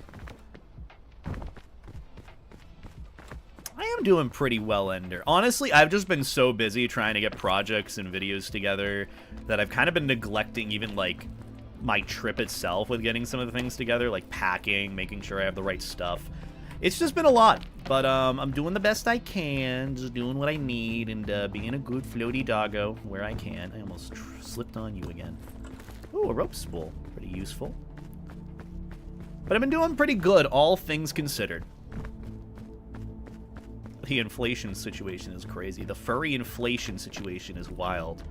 I am doing pretty well, Ender. Honestly, I've just been so busy trying to get projects and videos together that I've kind of been neglecting even, like, my trip itself with getting some of the things together, like packing, making sure I have the right stuff. It's just been a lot, but I'm doing the best I can, just doing what I need, and being a good floaty doggo where I can. I almost slipped on you again. Ooh, a rope spool. Pretty useful. But I've been doing pretty good, all things considered. The inflation situation is crazy. The furry inflation situation is wild.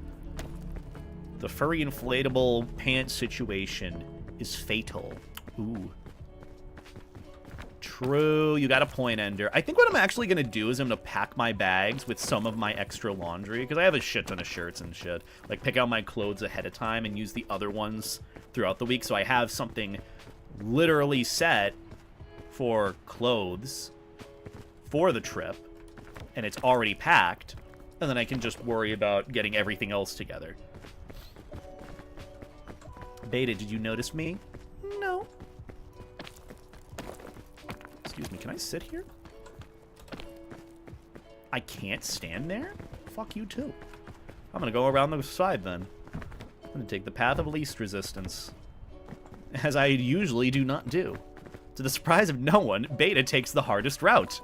The furry inflatable pants situation is fatal. Ooh. True, you got a point, Ender. I think what I'm actually going to do is I'm going to pack my bags with some of my extra laundry, because I have a shit ton of shirts and shit. Like, pick out my clothes ahead of time and use the other ones throughout the week, so I have something literally set for clothes for the trip, and it's already packed, and then I can just worry about getting everything else together. Beta, did you notice me? No. Excuse me, can I sit here? I can't stand there? Fuck you too. I'm gonna go around the side then. I'm gonna take the path of least resistance. As I usually do not do. To the surprise of no one, Beta takes the hardest route.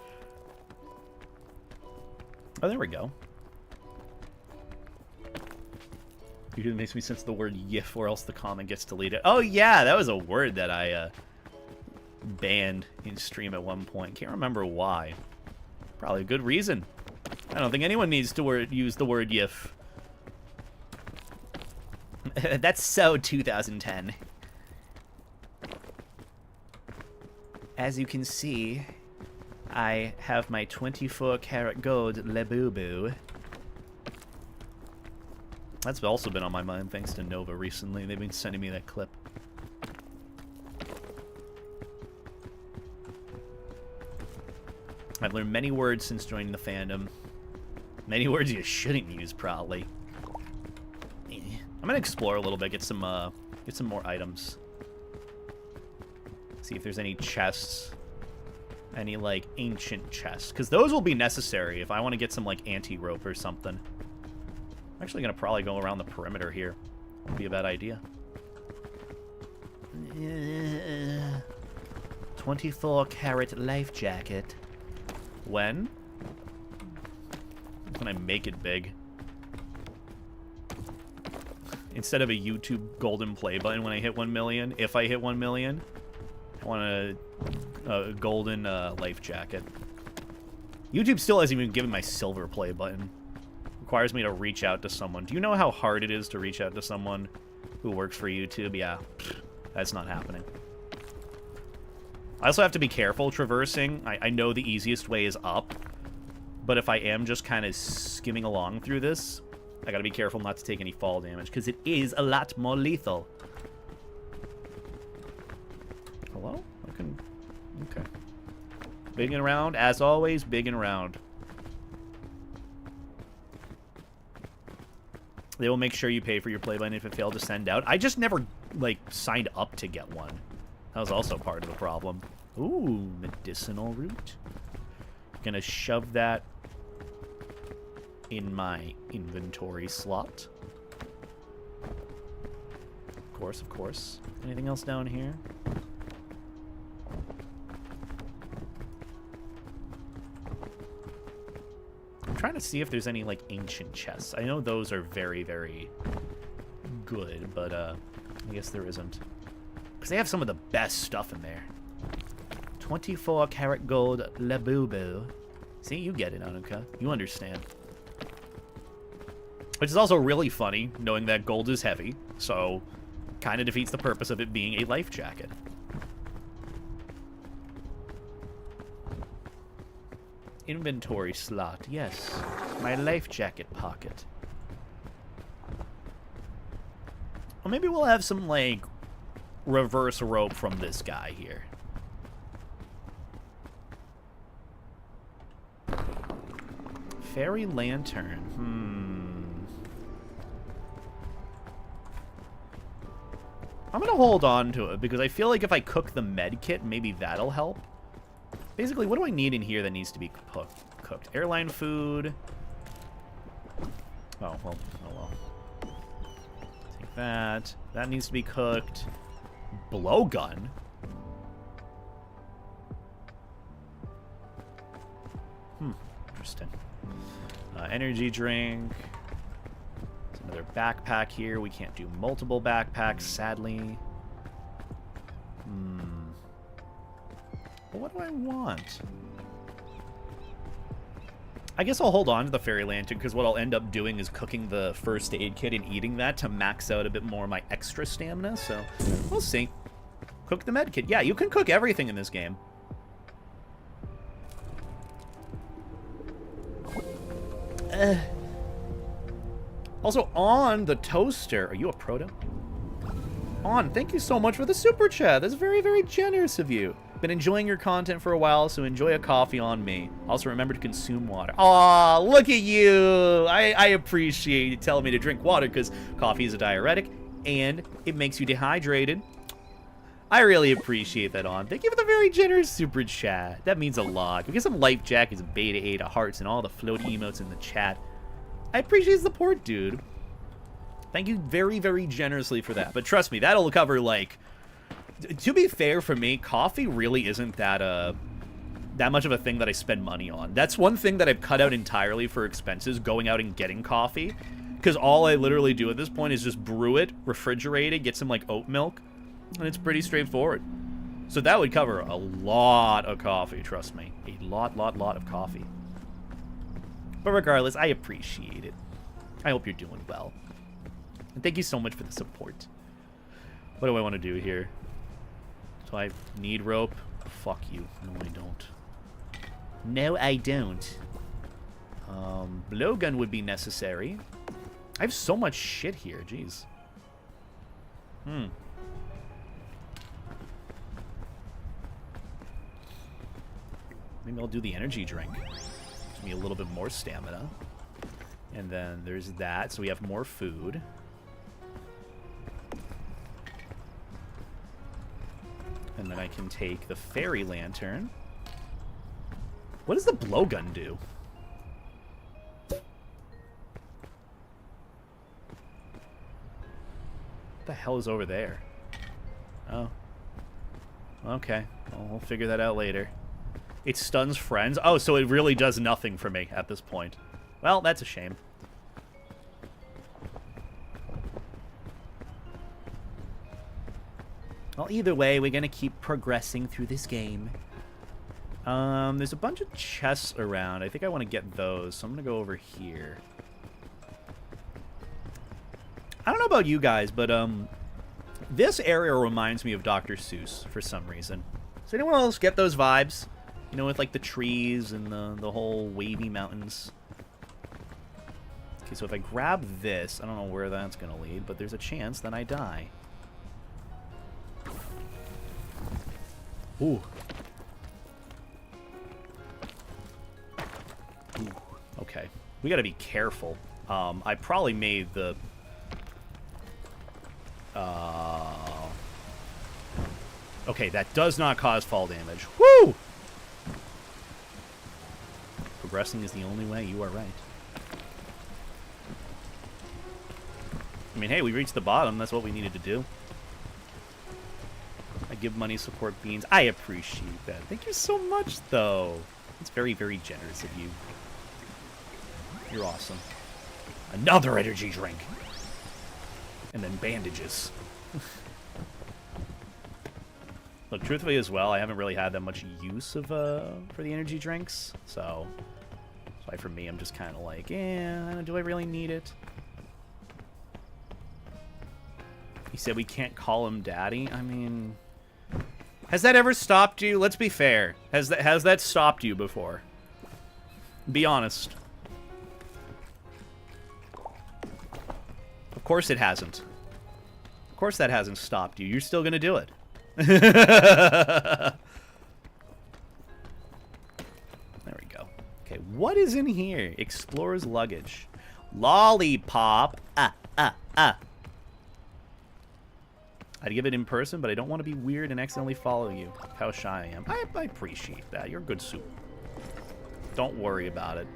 Oh, there we go. It makes me sense the word yif or else the comment gets deleted. Oh yeah, that was a word that I banned in stream at one point. Can't remember why. Probably a good reason. I don't think anyone needs to use the word yif. That's so 2010. As you can see, I have my 24-karat gold Labubu. That's also been on my mind thanks to Nova recently. They've been sending me that clip. I've learned many words since joining the fandom. Many words you shouldn't use, probably. I'm gonna explore a little bit, get some more items. See if there's any chests. Any, like, ancient chests. Because those will be necessary if I want to get some, like, anti-rope or something. I'm actually going to probably go around the perimeter here. Wouldn't be a bad idea. 24-karat life jacket. When? When I make it big. Instead of a YouTube golden play button when I hit 1 million, if I hit 1 million, I want a golden life jacket. YouTube still hasn't even given my silver play button. Requires me to reach out to someone. Do you know how hard it is to reach out to someone who works for YouTube? Yeah, that's not happening. I also have to be careful traversing. I know the easiest way is up, but if I am just kind of skimming along through this, I gotta be careful not to take any fall damage, because it is a lot more lethal. Hello? Okay. Big and round, as always, big and round. They will make sure you pay for your play button if it failed to send out. I just never, like, signed up to get one. That was also part of the problem. Ooh, medicinal root. Gonna shove that in my inventory slot. Of course, of course. Anything else down here? trying to see if there's any, like, ancient chests. I know those are very, very good, but, I guess there isn't. Because they have some of the best stuff in there. 24 karat gold Labubu. See, you get it, Anuka. You understand. Which is also really funny, knowing that gold is heavy, so kind of defeats the purpose of it being a life jacket. Inventory slot, yes. My life jacket pocket. Well, maybe we'll have some, like, reverse rope from this guy here. Fairy lantern. I'm gonna hold on to it because I feel like if I cook the med kit, maybe that'll help. Basically, what do I need in here that needs to be cooked? Airline food. Oh, well. Oh, well. Take that. That needs to be cooked. Blowgun? Interesting. Energy drink. There's another backpack here. We can't do multiple backpacks, sadly. But what do I want? I guess I'll hold on to the fairy lantern, because what I'll end up doing is cooking the first aid kit and eating that to max out a bit more of my extra stamina, so we'll see. Cook the med kit. Yeah, you can cook everything in this game. Also, on the toaster. Are you a proto? On, thank you so much for the super chat. That's very, very generous of you. Been enjoying your content for a while, so enjoy a coffee on me. Also, remember to consume water. Aw, look at you. I appreciate you telling me to drink water because coffee is a diuretic and it makes you dehydrated. I really appreciate that, On. Thank you for the very generous super chat. That means a lot. We get some life jackets, beta 8 hearts, and all the floaty emotes in the chat. I appreciate the support, dude. Thank you very, very generously for that. But trust me, that'll cover, like... To be fair, for me, coffee really isn't that much of a thing that I spend money on. That's one thing that I've cut out entirely for expenses, going out and getting coffee. Because all I literally do at this point is just brew it, refrigerate it, get some, like, oat milk, and it's pretty straightforward. So that would cover a lot of coffee, trust me. A lot of coffee. But regardless, I appreciate it. I hope you're doing well. And thank you so much for the support. What do I want to do here? Do I need rope? Fuck you. No, I don't. No, I don't. Blowgun would be necessary. I have so much shit here. Jeez. Maybe I'll do the energy drink. Gives me a little bit more stamina. And then there's that, so we have more food. And then I can take the fairy lantern. What does the blowgun do? What the hell is over there? Oh. Okay. Well, we'll figure that out later. It stuns friends? Oh, so it really does nothing for me at this point. Well, that's a shame. Well, either way, we're going to keep progressing through this game. There's a bunch of chests around. I think I want to get those, so I'm going to go over here. I don't know about you guys, but this area reminds me of Dr. Seuss for some reason. Does anyone else get those vibes? You know, with like the trees and the whole wavy mountains. Okay, so if I grab this, I don't know where that's going to lead, but there's a chance that I die. Ooh. Ooh. Okay. We gotta be careful. I probably made the... Okay, that does not cause fall damage. Woo! Progressing is the only way. You are right. I mean, hey, we reached the bottom. That's what we needed to do. I give money, support beans. I appreciate that. Thank you so much, though. It's very, very generous of you. You're awesome. Another energy drink. And then bandages. Look, truthfully as well, I haven't really had that much use of for the energy drinks, so that's why for me I'm just kind of like, do I really need it? He said we can't call him daddy. I mean, has that ever stopped you? Let's be fair. Has that stopped you before? Be honest. Of course it hasn't. Of course that hasn't stopped you. You're still gonna do it. There we go. Okay, what is in here? Explorer's luggage. Lollipop. I'd give it in person, but I don't want to be weird and accidentally follow you. How shy I am. I appreciate that. You're a good soup. Don't worry about it.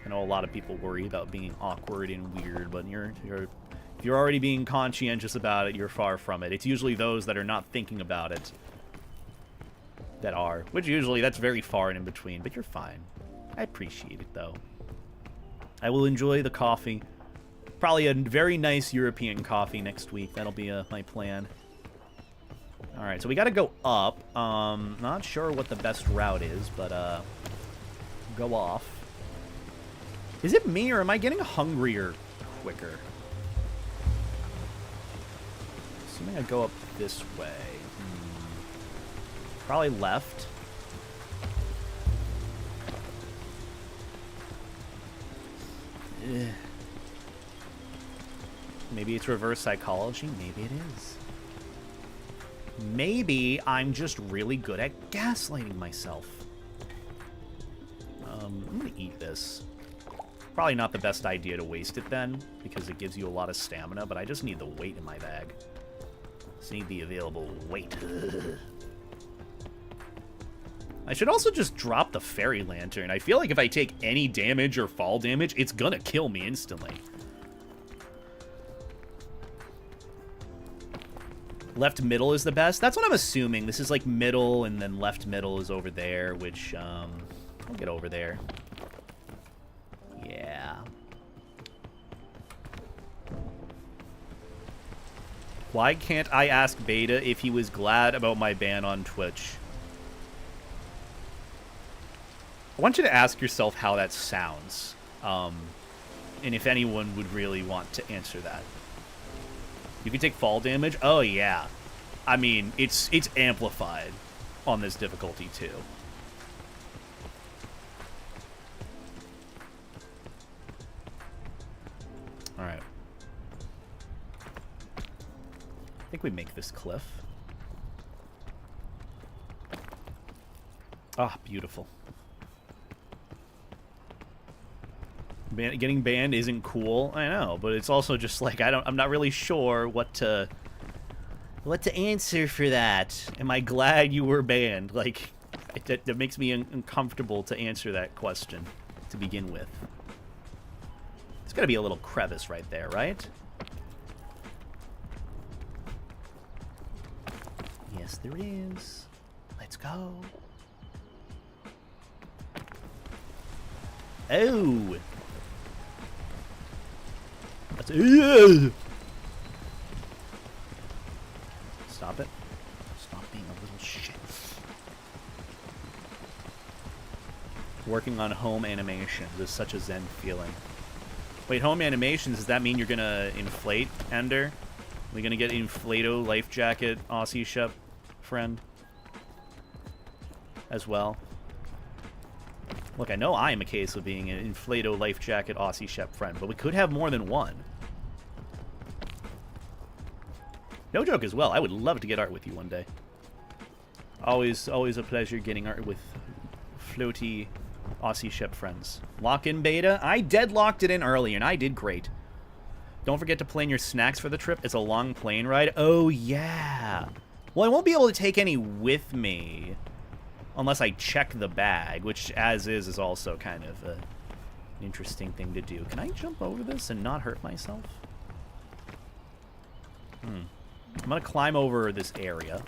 I know a lot of people worry about being awkward and weird, but if you're already being conscientious about it, you're far from it. It's usually those that are not thinking about it that are. Which usually, that's very far and in between, but you're fine. I appreciate it, though. I will enjoy the coffee. Probably a very nice European coffee next week. That'll be my plan. Alright, so we gotta go up. Not sure what the best route is, but, go off. Is it me, or am I getting hungrier quicker? Assuming I go up this way. Probably left. Ugh. Maybe it's reverse psychology. Maybe it is. Maybe I'm just really good at gaslighting myself. I'm gonna eat this. Probably not the best idea to waste it then, because it gives you a lot of stamina, but I just need the weight in my bag. Just need the available weight. I should also just drop the fairy lantern. I feel like if I take any damage or fall damage, it's gonna kill me instantly. Left middle is the best? That's what I'm assuming. This is like middle, and then left middle is over there, which, I'll get over there. Yeah. Why can't I ask Beta if he was glad about my ban on Twitch? I want you to ask yourself how that sounds. And if anyone would really want to answer that. You can take fall damage? Oh, yeah. I mean, it's amplified on this difficulty, too. Alright. I think we make this cliff. Ah, beautiful. Getting banned isn't cool, I know, but it's also just like I'm not really sure what to answer for that. Am I glad you were banned? Like, that makes me uncomfortable to answer that question to begin with. There's gotta be a little crevice right there, right? Yes, there is. Let's go. Oh! That's Stop it. Stop being a little shit. Working on home animations is such a zen feeling. Wait, home animations, does that mean you're gonna inflate Ender? Are we gonna get Inflato life jacket Aussie shep friend as well? Look, I know I am a case of being an Inflato life jacket Aussie shep friend, but we could have more than one. No joke as well. I would love to get art with you one day. Always a pleasure getting art with floaty Aussie ship friends. Lock in beta. I deadlocked it in earlier, and I did great. Don't forget to plan your snacks for the trip. It's a long plane ride. Oh, yeah. Well, I won't be able to take any with me unless I check the bag, which, as is also kind of an interesting thing to do. Can I jump over this and not hurt myself? I'm going to climb over this area.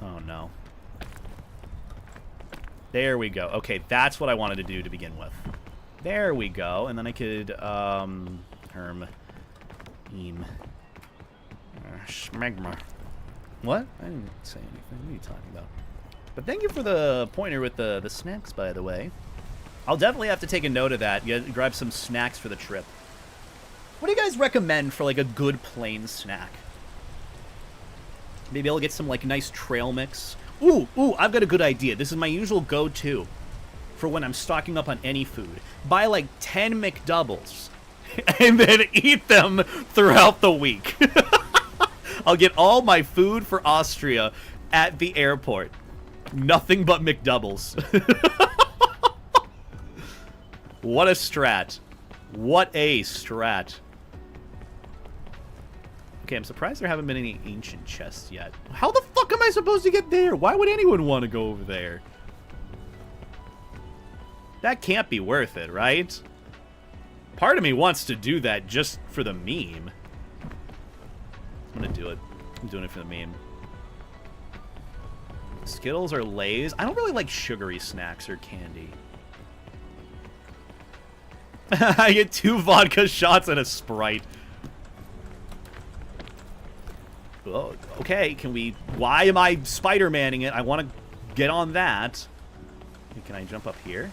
Oh, no. There we go. Okay, that's what I wanted to do to begin with. There we go. And then I could, Schmegma. What? I didn't say anything. What are you talking about? But thank you for the pointer with the snacks, by the way. I'll definitely have to take a note of that. Grab some snacks for the trip. What do you guys recommend for, like, a good plain snack? Maybe I'll get some, like, nice trail mix. Ooh, I've got a good idea. This is my usual go-to for when I'm stocking up on any food. Buy, like, 10 McDoubles and then eat them throughout the week. I'll get all my food for Austria at the airport. Nothing but McDoubles. What a strat. What a strat. Okay, I'm surprised there haven't been any ancient chests yet. How the fuck am I supposed to get there? Why would anyone want to go over there? That can't be worth it, right? Part of me wants to do that just for the meme. I'm gonna do it. I'm doing it for the meme. Skittles or Lay's? I don't really like sugary snacks or candy. I get 2 vodka shots and a Sprite. Oh, okay, can we... Why am I Spider-Manning it? I want to get on that. Can I jump up here?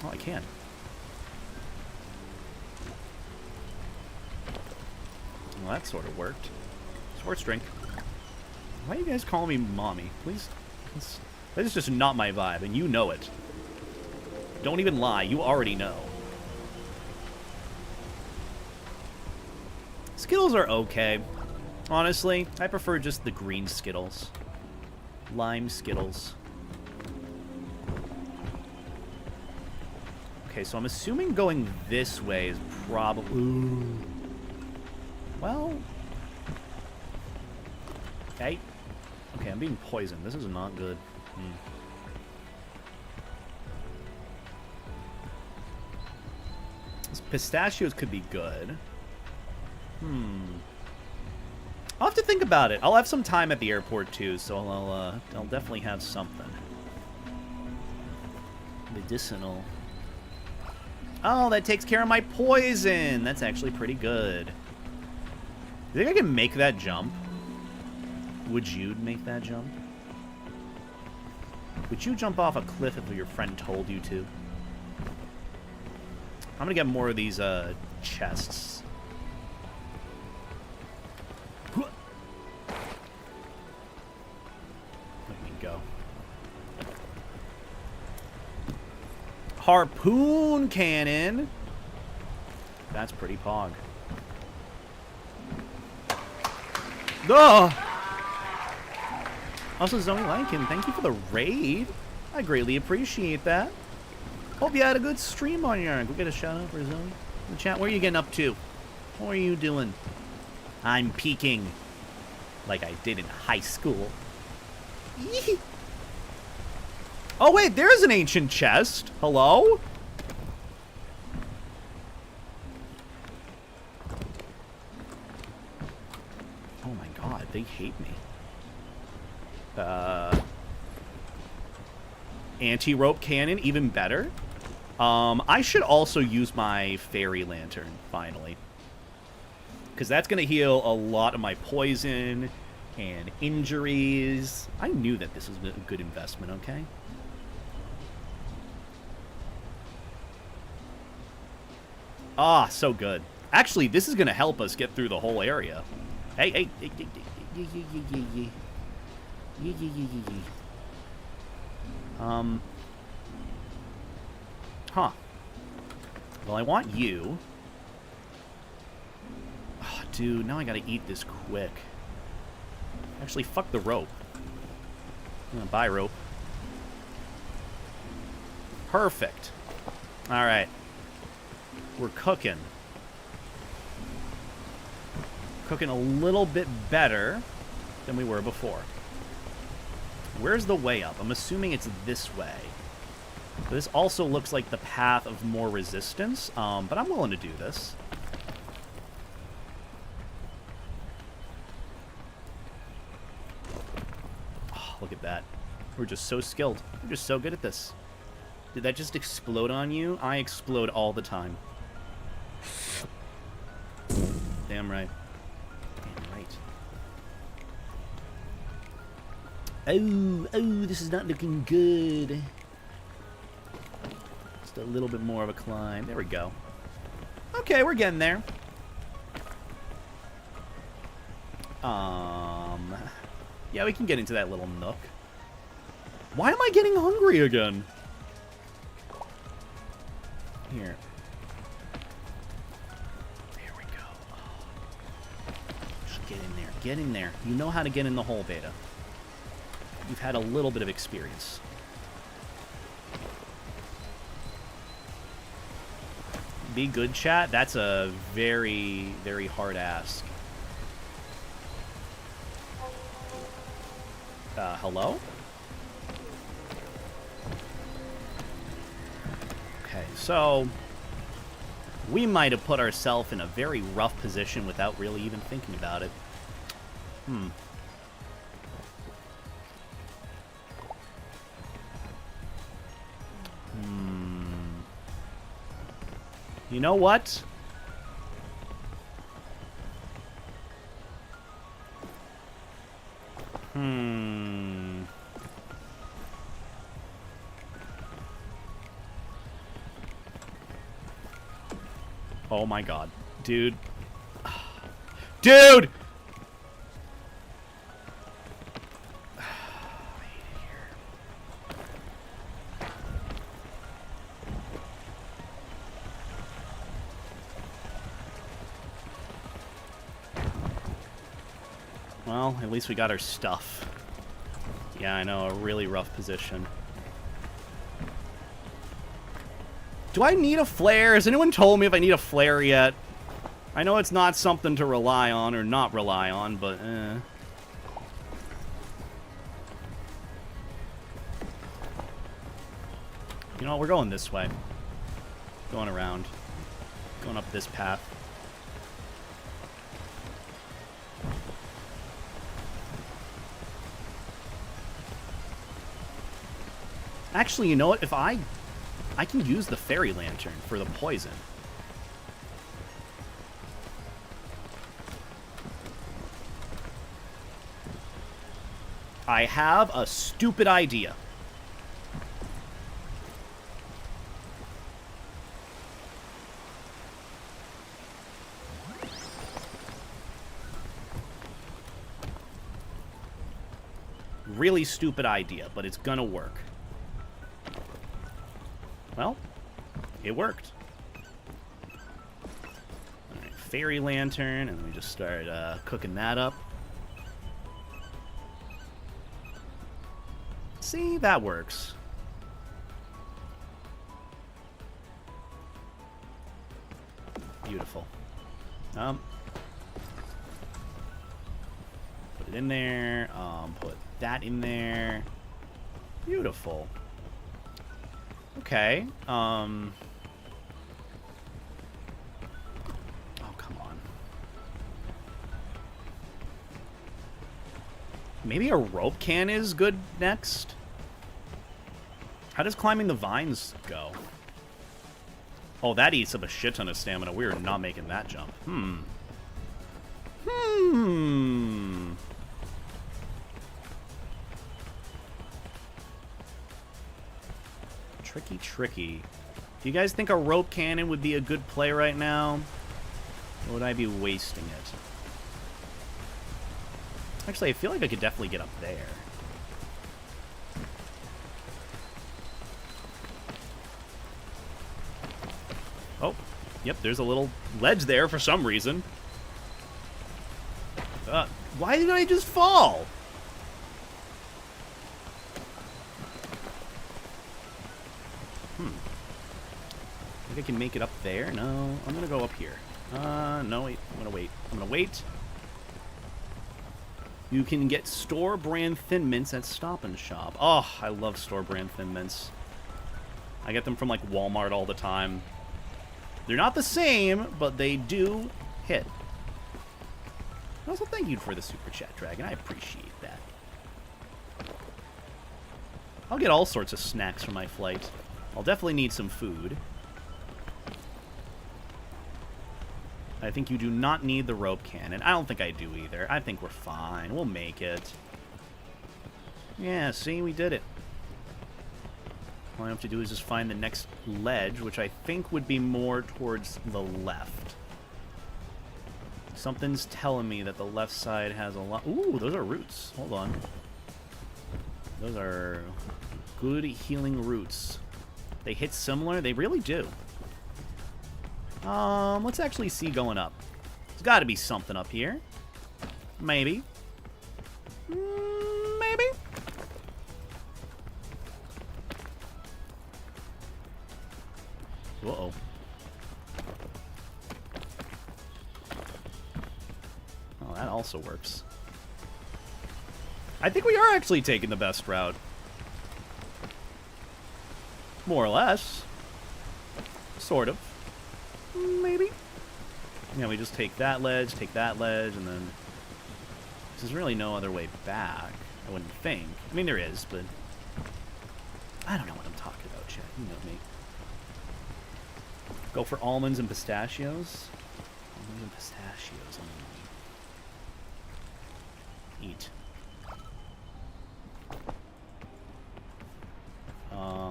Oh, I can. Well, that sort of worked. Sports drink. Why are you guys calling me mommy? Please. This is just not my vibe, and you know it. Don't even lie. You already know. Skittles are okay. Honestly, I prefer just the green Skittles. Lime Skittles. Okay, so I'm assuming going this way is probably... Ooh. Well... Okay. Okay, I'm being poisoned. This is not good. These pistachios could be good. I'll have to think about it. I'll have some time at the airport, too, so I'll definitely have something. Medicinal. Oh, that takes care of my poison! That's actually pretty good. You think I can make that jump? Would you make that jump? Would you jump off a cliff if your friend told you to? I'm gonna get more of these, chests. Let me go. Harpoon cannon! That's pretty pog. Ugh! Also, Zoe Lycan, thank you for the raid. I greatly appreciate that. Hope you had a good stream on your... Go get a shout out for Zoe in the chat. What are you getting up to? What are you doing? I'm peeking. Like I did in high school. Yee. Oh, wait, there's an ancient chest. Hello? Oh my god, they hate me. Anti-rope cannon, even better. I should also use my fairy lantern, finally. Because that's going to heal a lot of my poison and injuries. I knew that this was a good investment, okay? Ah, so good. Actually, this is going to help us get through the whole area. Hey. Huh. Well, I want you. Oh, dude, now I gotta eat this quick. Actually, fuck the rope. I'm gonna buy rope. Perfect. Alright. We're cooking. Cooking a little bit better than we were before. Where's the way up? I'm assuming it's this way. This also looks like the path of more resistance, but I'm willing to do this. Oh, look at that. We're just so skilled. We're just so good at this. Did that just explode on you? I explode all the time. Damn right. Damn right. Oh, this is not looking good. Just a little bit more of a climb. There we go. Okay, we're getting there. Yeah, we can get into that little nook. Why am I getting hungry again? Here. There we go. Oh. Just get in there. Get in there. You know how to get in the hole, Beta. You've had a little bit of experience. Be good, chat? That's a very, very hard ask. Hello? Okay, so we might have put ourselves in a very rough position without really even thinking about it. You know what? Oh my god. Dude. Dude! Well, at least we got our stuff. Yeah, I know, a really rough position. Do I need a flare? Has anyone told me if I need a flare yet? I know it's not something to rely on or not rely on, but You know, we're going this way. Going around. Going up this path. Actually, you know what? If I can use the fairy lantern for the poison. I have a stupid idea. Really stupid idea, but it's gonna work. Well, it worked. Alright, fairy lantern, and we just start cooking that up. See, that works. Beautiful. Put it in there. Put that in there. Beautiful. Okay. Oh, come on. Maybe a rope can is good next? How does climbing the vines go? Oh, that eats up a shit ton of stamina. We are not making that jump. Tricky, tricky. Do you guys think a rope cannon would be a good play right now? Or would I be wasting it? Actually, I feel like I could definitely get up there. Oh, yep, there's a little ledge there for some reason. Why did I just fall? I can make it up there. No, I'm gonna go up here. No, wait. I'm gonna wait. I'm gonna wait. You can get store brand Thin Mints at Stop and Shop. Oh, I love store brand Thin Mints. I get them from like Walmart all the time. They're not the same, but they do hit. Also, thank you for the super chat, Dragon. I appreciate that. I'll get all sorts of snacks for my flight. I'll definitely need some food. I think you do not need the rope cannon. I don't think I do either. I think we're fine. We'll make it. Yeah, see, we did it. All I have to do is just find the next ledge, which I think would be more towards the left. Something's telling me that the left side has a lot... Ooh, those are roots. Hold on. Those are good healing roots. They hit similar? They really do. Let's actually see going up. There's got to be something up here. Maybe. Maybe. Uh-oh. Oh, that also works. I think we are actually taking the best route. More or less. Sort of. Maybe. Yeah, we just take that ledge, and then... There's really no other way back, I wouldn't think. I mean, there is, but... I don't know what I'm talking about, Chad. You know me. Go for almonds and pistachios. Almonds and pistachios. Eat.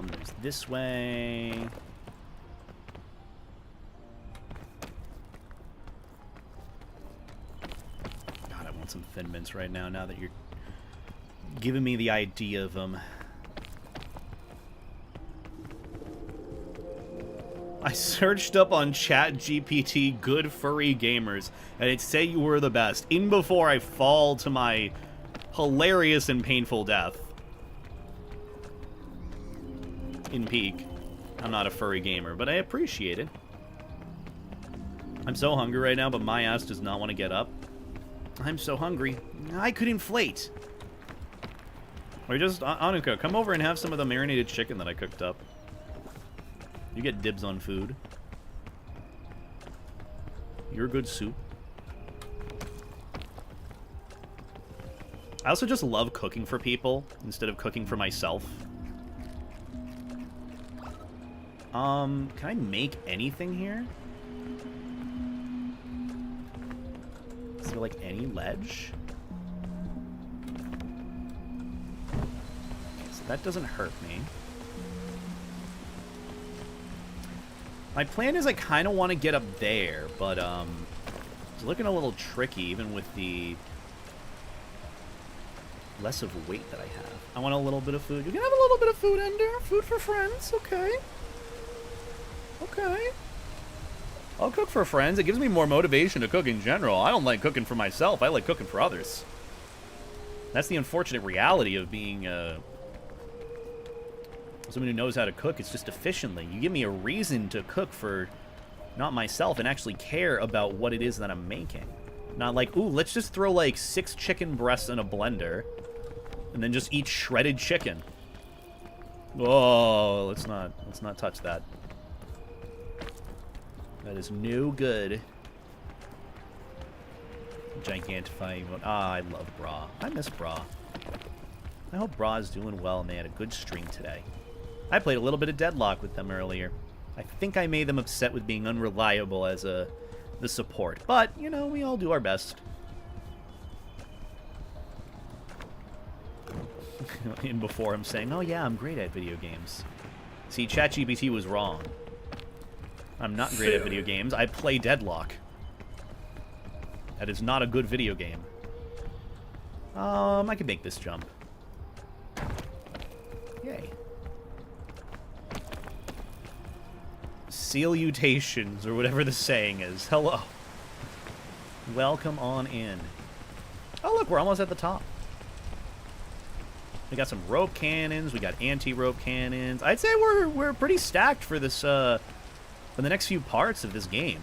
There's this way. God, I want some Thin Mints right now that you're giving me the idea of them. I searched up on ChatGPT good furry gamers, and it said you were the best, even before I fall to my hilarious and painful death. In peak. I'm not a furry gamer, but I appreciate it. I'm so hungry right now, but my ass does not want to get up. I'm so hungry. I could inflate. Or just, Anuka, come over and have some of the marinated chicken that I cooked up. You get dibs on food. You're good soup. I also just love cooking for people instead of cooking for myself. Can I make anything here? Is there, like, any ledge? Okay, so that doesn't hurt me. My plan is I kind of want to get up there, but, it's looking a little tricky, even with the less of weight that I have. I want a little bit of food. You can have a little bit of food, Ender. Food for friends, okay. Okay. I'll cook for friends. It gives me more motivation to cook in general. I don't like cooking for myself. I like cooking for others. That's the unfortunate reality of being someone who knows how to cook. It's just efficiently. You give me a reason to cook for not myself and actually care about what it is that I'm making. Not like, ooh, let's just throw like 6 chicken breasts in a blender and then just eat shredded chicken. Oh, let's not touch that. That is no good. Gigantifying. Ah, I love Bra. I miss Bra. I hope Bra is doing well and they had a good stream today. I played a little bit of Deadlock with them earlier. I think I made them upset with being unreliable as the support. But, you know, we all do our best. And before I'm saying, oh yeah, I'm great at video games. See, ChatGPT was wrong. I'm not great at video games. I play Deadlock. That is not a good video game. I can make this jump. Yay. Salutations, or whatever the saying is. Hello. Welcome on in. Oh, look, we're almost at the top. We got some rope cannons. We got anti-rope cannons. I'd say we're pretty stacked for this, for the next few parts of this game.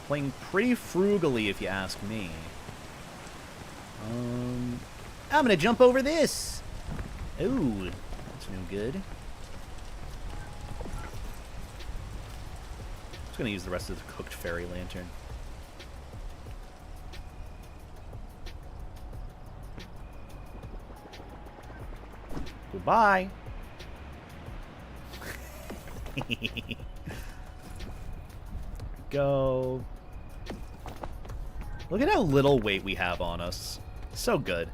Playing pretty frugally, if you ask me. I'm gonna jump over this. Ooh, that's no good. Just gonna use the rest of the cooked fairy lantern. Bye. Go. Look at how little weight we have on us. So good.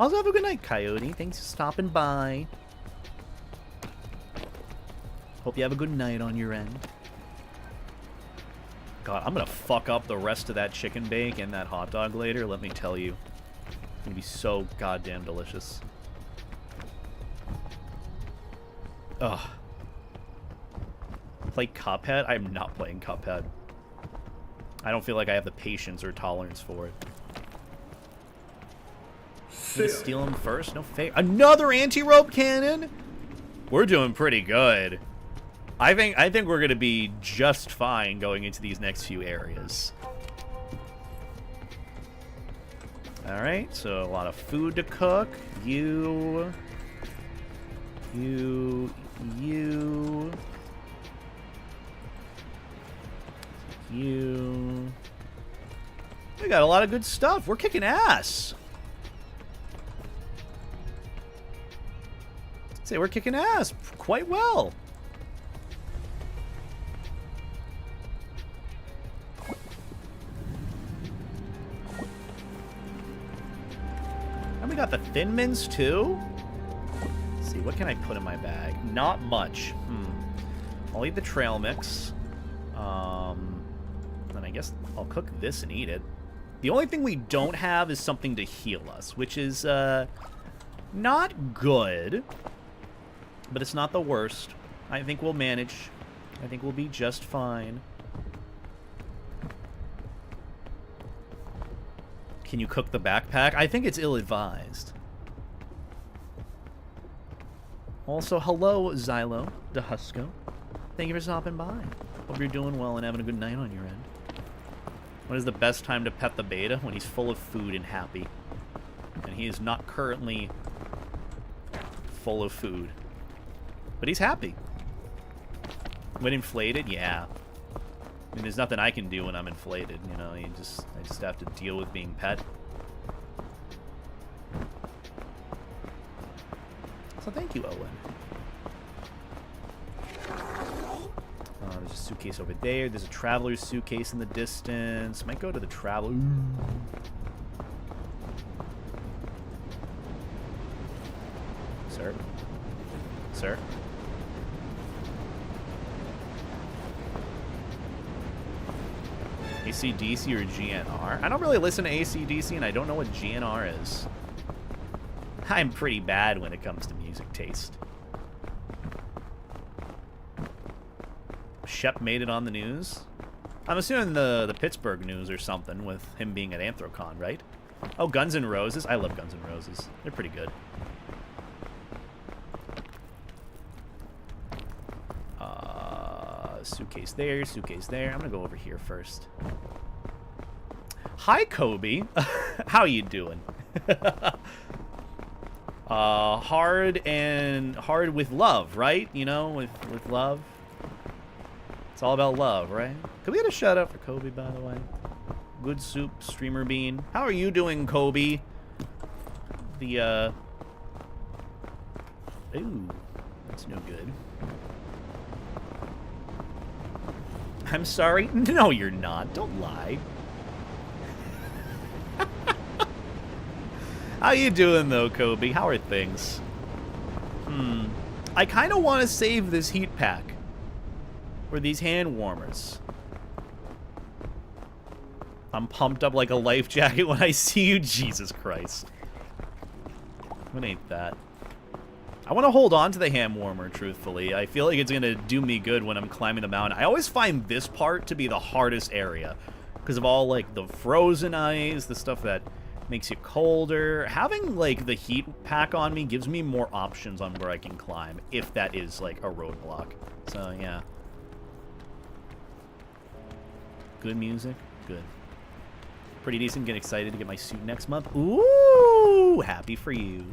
Also, have a good night, Coyote. Thanks for stopping by. Hope you have a good night on your end. God, I'm gonna fuck up the rest of that chicken bake and that hot dog later, let me tell you. It's gonna be so goddamn delicious. Ugh. Play Cuphead? I'm not playing Cuphead. I don't feel like I have the patience or tolerance for it. Need to steal him first? No fair. Another anti-rope cannon? We're doing pretty good. I think we're gonna be just fine going into these next few areas. Alright, so a lot of food to cook. You. We got a lot of good stuff. We're kicking ass. I'd say we're kicking ass quite well. And we got the Thin Mints too. Let's see, what can I put in my bag? Not much. I'll eat the trail mix. Then I guess I'll cook this and eat it. The only thing we don't have is something to heal us, which is not good, but it's not the worst. I think we'll manage. I think we'll be just fine. Can you cook the backpack? I think it's ill-advised. Also, hello, Xylo DeHusco. Thank you for stopping by. Hope you're doing well and having a good night on your end. When is the best time to pet the beta? When he's full of food and happy. And he is not currently full of food. But he's happy. When inflated, yeah. I mean, there's nothing I can do when I'm inflated, you know? I just have to deal with being pet. So thank you, Owen. There's a suitcase over there. There's a traveler's suitcase in the distance. Might go to the traveler. Sir? Sir? AC/DC or GNR? I don't really listen to AC/DC, and I don't know what GNR is. I'm pretty bad when it comes to music taste. Shep made it on the news. I'm assuming the Pittsburgh news or something with him being at Anthrocon, right? Oh, Guns N' Roses. I love Guns N' Roses. They're pretty good. Suitcase there, suitcase there. I'm gonna go over here first. Hi, Kobe. How you doing? Hard with love, right? You know, with love. It's all about love, right? Could we get a shout out for Kobe, by the way? Good soup, streamer bean. How are you doing, Kobe? Ooh, that's no good. I'm sorry? No, you're not. Don't lie. How you doing, though, Kobe? How are things? I kind of want to save this heat pack. Or these hand warmers. I'm pumped up like a life jacket when I see you. Jesus Christ. What ain't that? I want to hold on to the hand warmer, truthfully. I feel like it's going to do me good when I'm climbing the mountain. I always find this part to be the hardest area. Because of all, like, the frozen ice, the stuff that makes you colder. Having, like, the heat pack on me gives me more options on where I can climb. If that is, like, a roadblock. So, yeah. Good music? Good. Pretty decent. Get excited to get my suit next month. Ooh! Happy for you.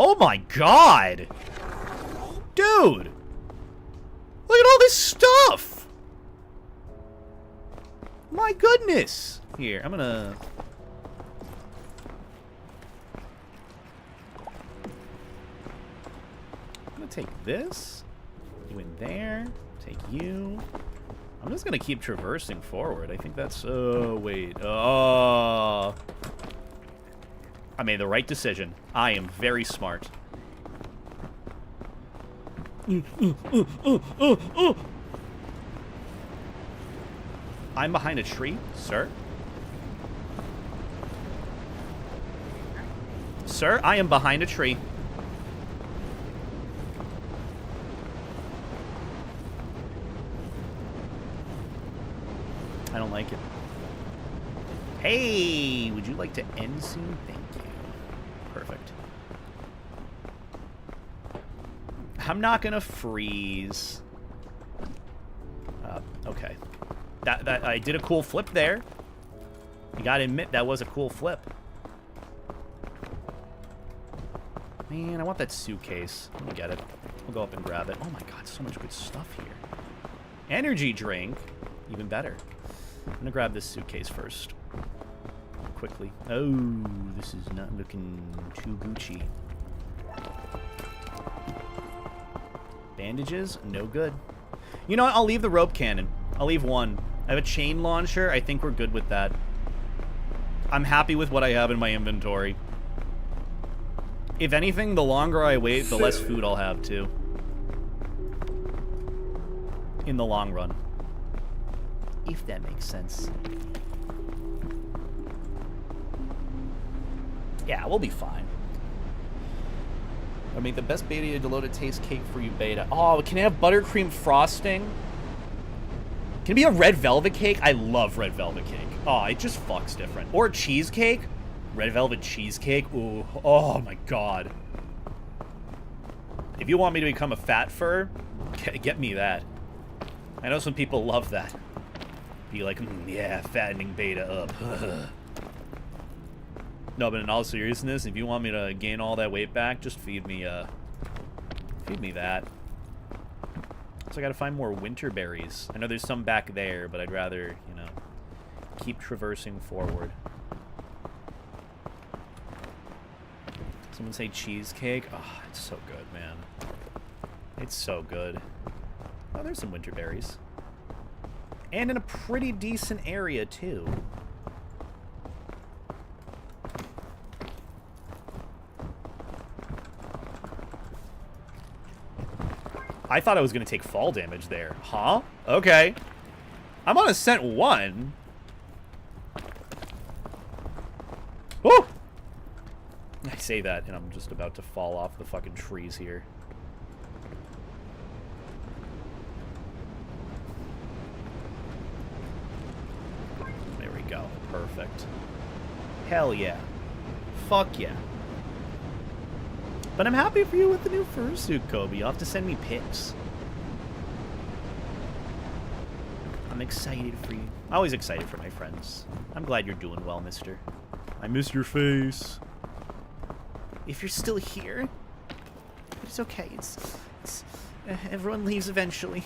Oh my god! Dude! Look at all this stuff! My goodness! Here, I'm gonna... gonna take this. You in there. Take you. I'm just gonna keep traversing forward. I think that's... Oh, wait. Oh. I made the right decision. I am very smart. I'm behind a tree, sir. Sir, I am behind a tree. I don't like it. Hey, would you like to end soon? Thank you. Perfect. I'm not gonna freeze. Okay. That I did a cool flip there. You gotta admit that was a cool flip. Man, I want that suitcase. Let me get it. We'll go up and grab it. Oh my god, so much good stuff here. Energy drink. Even better. I'm gonna grab this suitcase first. Quickly. Oh, this is not looking too Gucci. Bandages? No good. You know what? I'll leave the rope cannon. I'll leave one. I have a chain launcher. I think we're good with that. I'm happy with what I have in my inventory. If anything, the longer I wait, the less food I'll have, too. In the long run. If that makes sense. Yeah, we'll be fine. I make the best beta to load a taste cake for you, beta. Oh, can it have buttercream frosting? Can it be a red velvet cake? I love red velvet cake. Oh, it just fucks different. Or cheesecake? Red velvet cheesecake? Ooh, oh my god. If you want me to become a fat fur, get me that. I know some people love that. Be like, yeah, fattening beta up. No, but in all seriousness, if you want me to gain all that weight back, just feed me that. So I gotta find more winter berries. I know there's some back there, but I'd rather, you know, keep traversing forward. Someone say cheesecake? Oh, it's so good, man. It's so good. Oh, there's some winter berries. And in a pretty decent area, too. I thought I was going to take fall damage there. Huh? Okay. I'm on Ascent 1. Woo! I say that, and I'm just about to fall off the fucking trees here. There we go. Perfect. Hell yeah. Fuck yeah. But I'm happy for you with the new fursuit, Kobe. You'll have to send me pics. I'm excited for you. Always excited for my friends. I'm glad you're doing well, mister. I miss your face. If you're still here, but it's okay. It's everyone leaves eventually.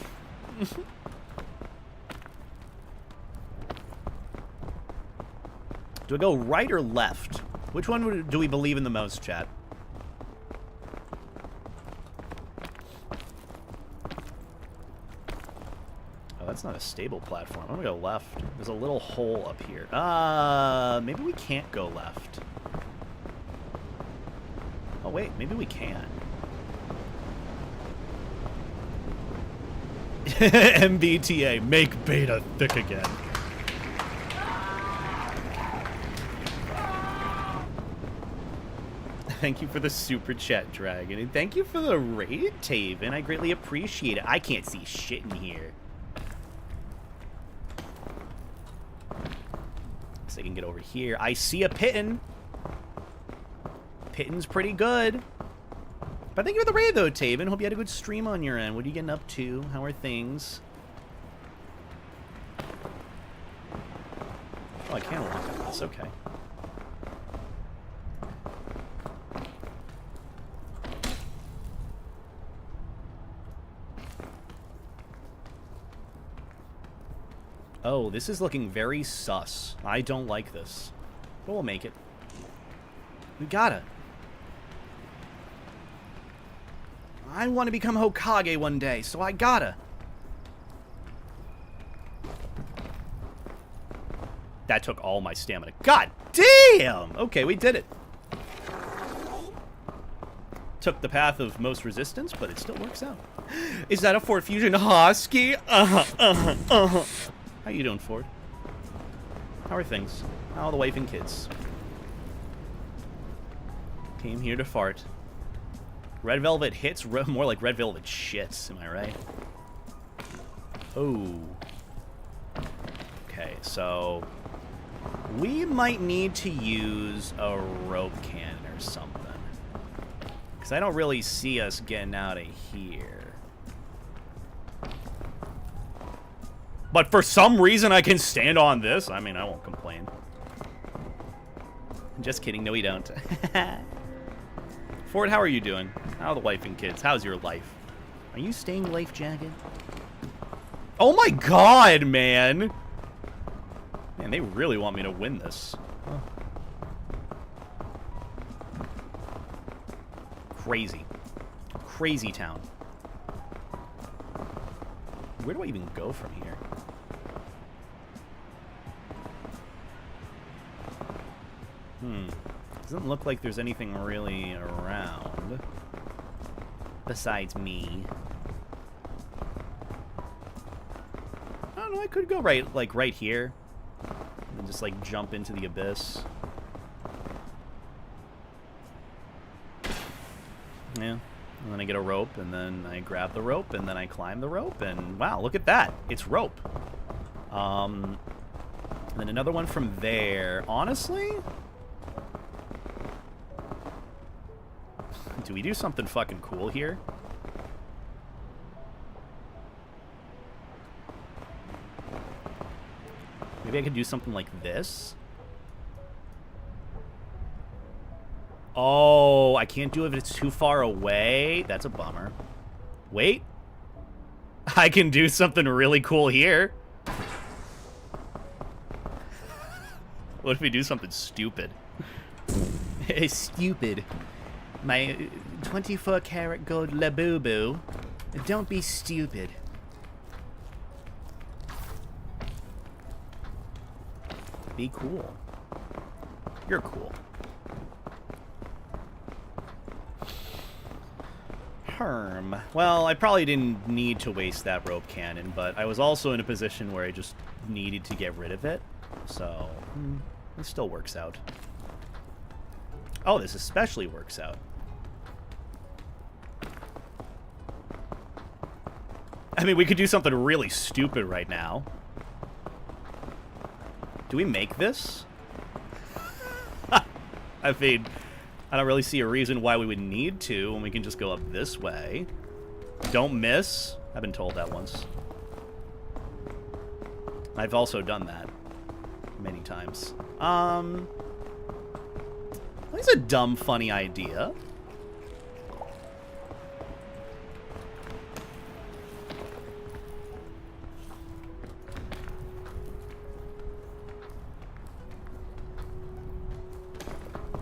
Do I go right or left? Which one do we believe in the most, chat? Oh, that's not a stable platform. I'm gonna go left. There's a little hole up here. Maybe we can't go left. Oh, wait. Maybe we can. MBTA. Make beta thick again. Thank you for the super chat, Dragon. And thank you for the raid, Taven. I greatly appreciate it. I can't see shit in here. So I can get over here. I see a Pitten. Pitten's pretty good. But thank you for the raid, though, Taven. Hope you had a good stream on your end. What are you getting up to? How are things? Oh, I can't walk on this. Okay. Oh, this is looking very sus. I don't like this. But we'll make it. We gotta. I want to become Hokage one day, so I gotta. That took all my stamina. God damn! Okay, we did it. Took the path of most resistance, but it still works out. Is that a Ford Fusion Husky? How you doing, Ford? How are things? How are the wife and kids? Came here to fart. Red Velvet hits more like Red Velvet shits, am I right? Oh. Okay, so we might need to use a rope cannon or something. Because I don't really see us getting out of here. But for some reason I can stand on this. I mean, I won't complain. Just kidding. No, we don't. Ford, how are you doing? How are the wife and kids? How's your life? Are you staying life jacket? Oh my god, man! Man, they really want me to win this. Huh. Crazy. Crazy town. Where do I even go from here? Doesn't look like there's anything really around. Besides me. I don't know, I could go right here. And just, like, jump into the abyss. Yeah. And then I get a rope, and then I grab the rope, and then I climb the rope, and wow, look at that. It's rope. And then another one from there. Honestly? Do we do something fucking cool here? Maybe I could do something like this? Oh, I can't do it if it's too far away. That's a bummer. Wait. I can do something really cool here. What if we do something stupid? Stupid. My 24-karat gold Labubu. Don't be stupid. Be cool. You're cool. Well, I probably didn't need to waste that rope cannon, but I was also in a position where I just needed to get rid of it. So, it still works out. Oh, this especially works out. I mean, we could do something really stupid right now. Do we make this? I mean, I don't really see a reason why we would need to when we can just go up this way. Don't miss. I've been told that once. I've also done that many times. That's a dumb, funny idea.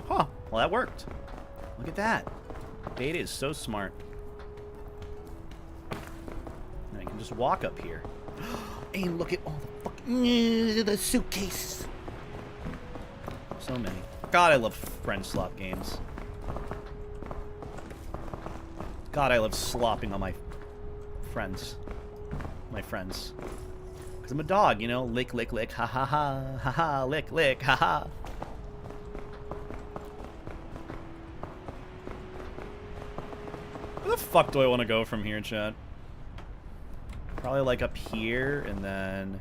Huh. Well, that worked. Look at that. Beta is so smart. And I can just walk up here. And look at all the fucking the suitcases. So many. God, I love friend slop games. God, I love slopping on my friends. My friends. Because I'm a dog, you know? Lick, lick, lick. Ha ha ha. Ha ha. Lick, lick. Ha ha. Where the fuck do I want to go from here, chat? Probably like up here, and then...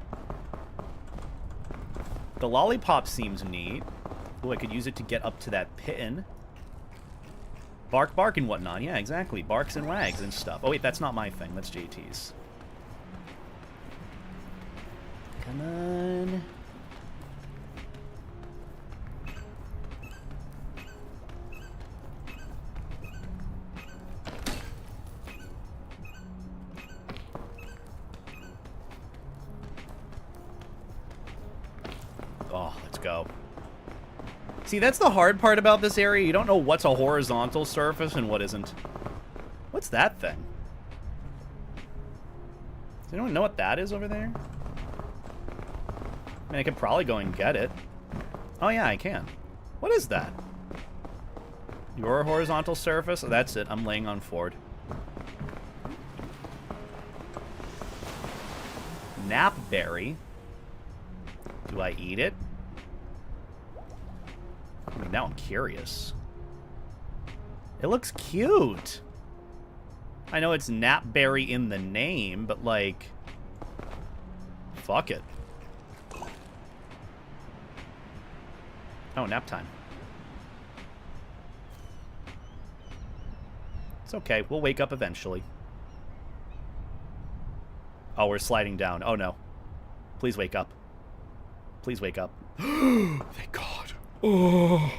The lollipop seems neat. Oh, I could use it to get up to that pin. Bark, bark, and whatnot. Yeah, exactly. Barks and wags and stuff. Oh, wait, that's not my thing. That's JT's. Come on. Oh, let's go. See, that's the hard part about this area. You don't know what's a horizontal surface and what isn't. What's that thing? Does anyone know what that is over there? I mean, I could probably go and get it. Oh yeah, I can. What is that? Your horizontal surface? Oh, that's it. I'm laying on forward. Napberry. Do I eat it? I mean, now I'm curious. It looks cute. I know it's Napberry in the name, but like, fuck it. Oh, nap time. It's okay. We'll wake up eventually. Oh, we're sliding down. Oh, no. Please wake up. Please wake up. Thank God. Oh.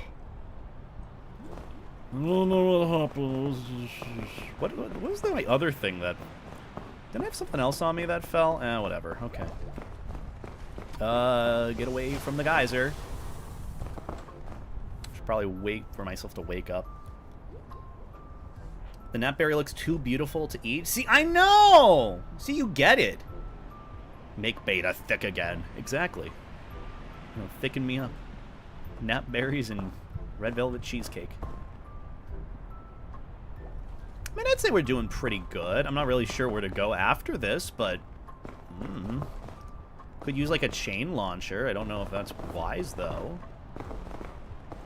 I don't know what happened. What was the other thing that... Didn't I have something else on me that fell? Whatever. Okay. Get away from the geyser. Should probably wait for myself to wake up. The napberry looks too beautiful to eat. See, I know! See, you get it. Make beta thick again. Exactly. You know, thicken me up. Napberries and red velvet cheesecake. I mean, I'd say we're doing pretty good. I'm not really sure where to go after this, but... Could use, like, a chain launcher. I don't know if that's wise, though.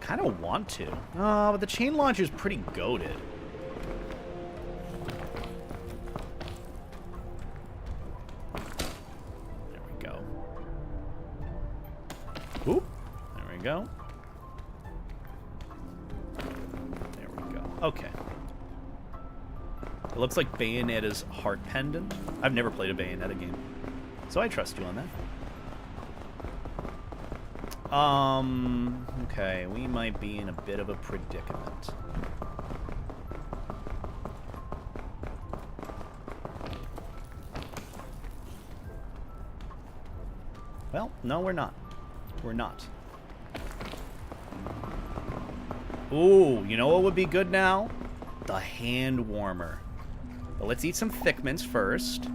Kind of want to. Oh, but the chain launcher's pretty goated. There we go. Oop. There we go. There we go. Okay. It looks like Bayonetta's heart pendant. I've never played a Bayonetta game, so I trust you on that. Okay, we might be in a bit of a predicament. Well, no, we're not. We're not. Ooh, you know what would be good now? The hand warmer. But let's eat some thick mints first.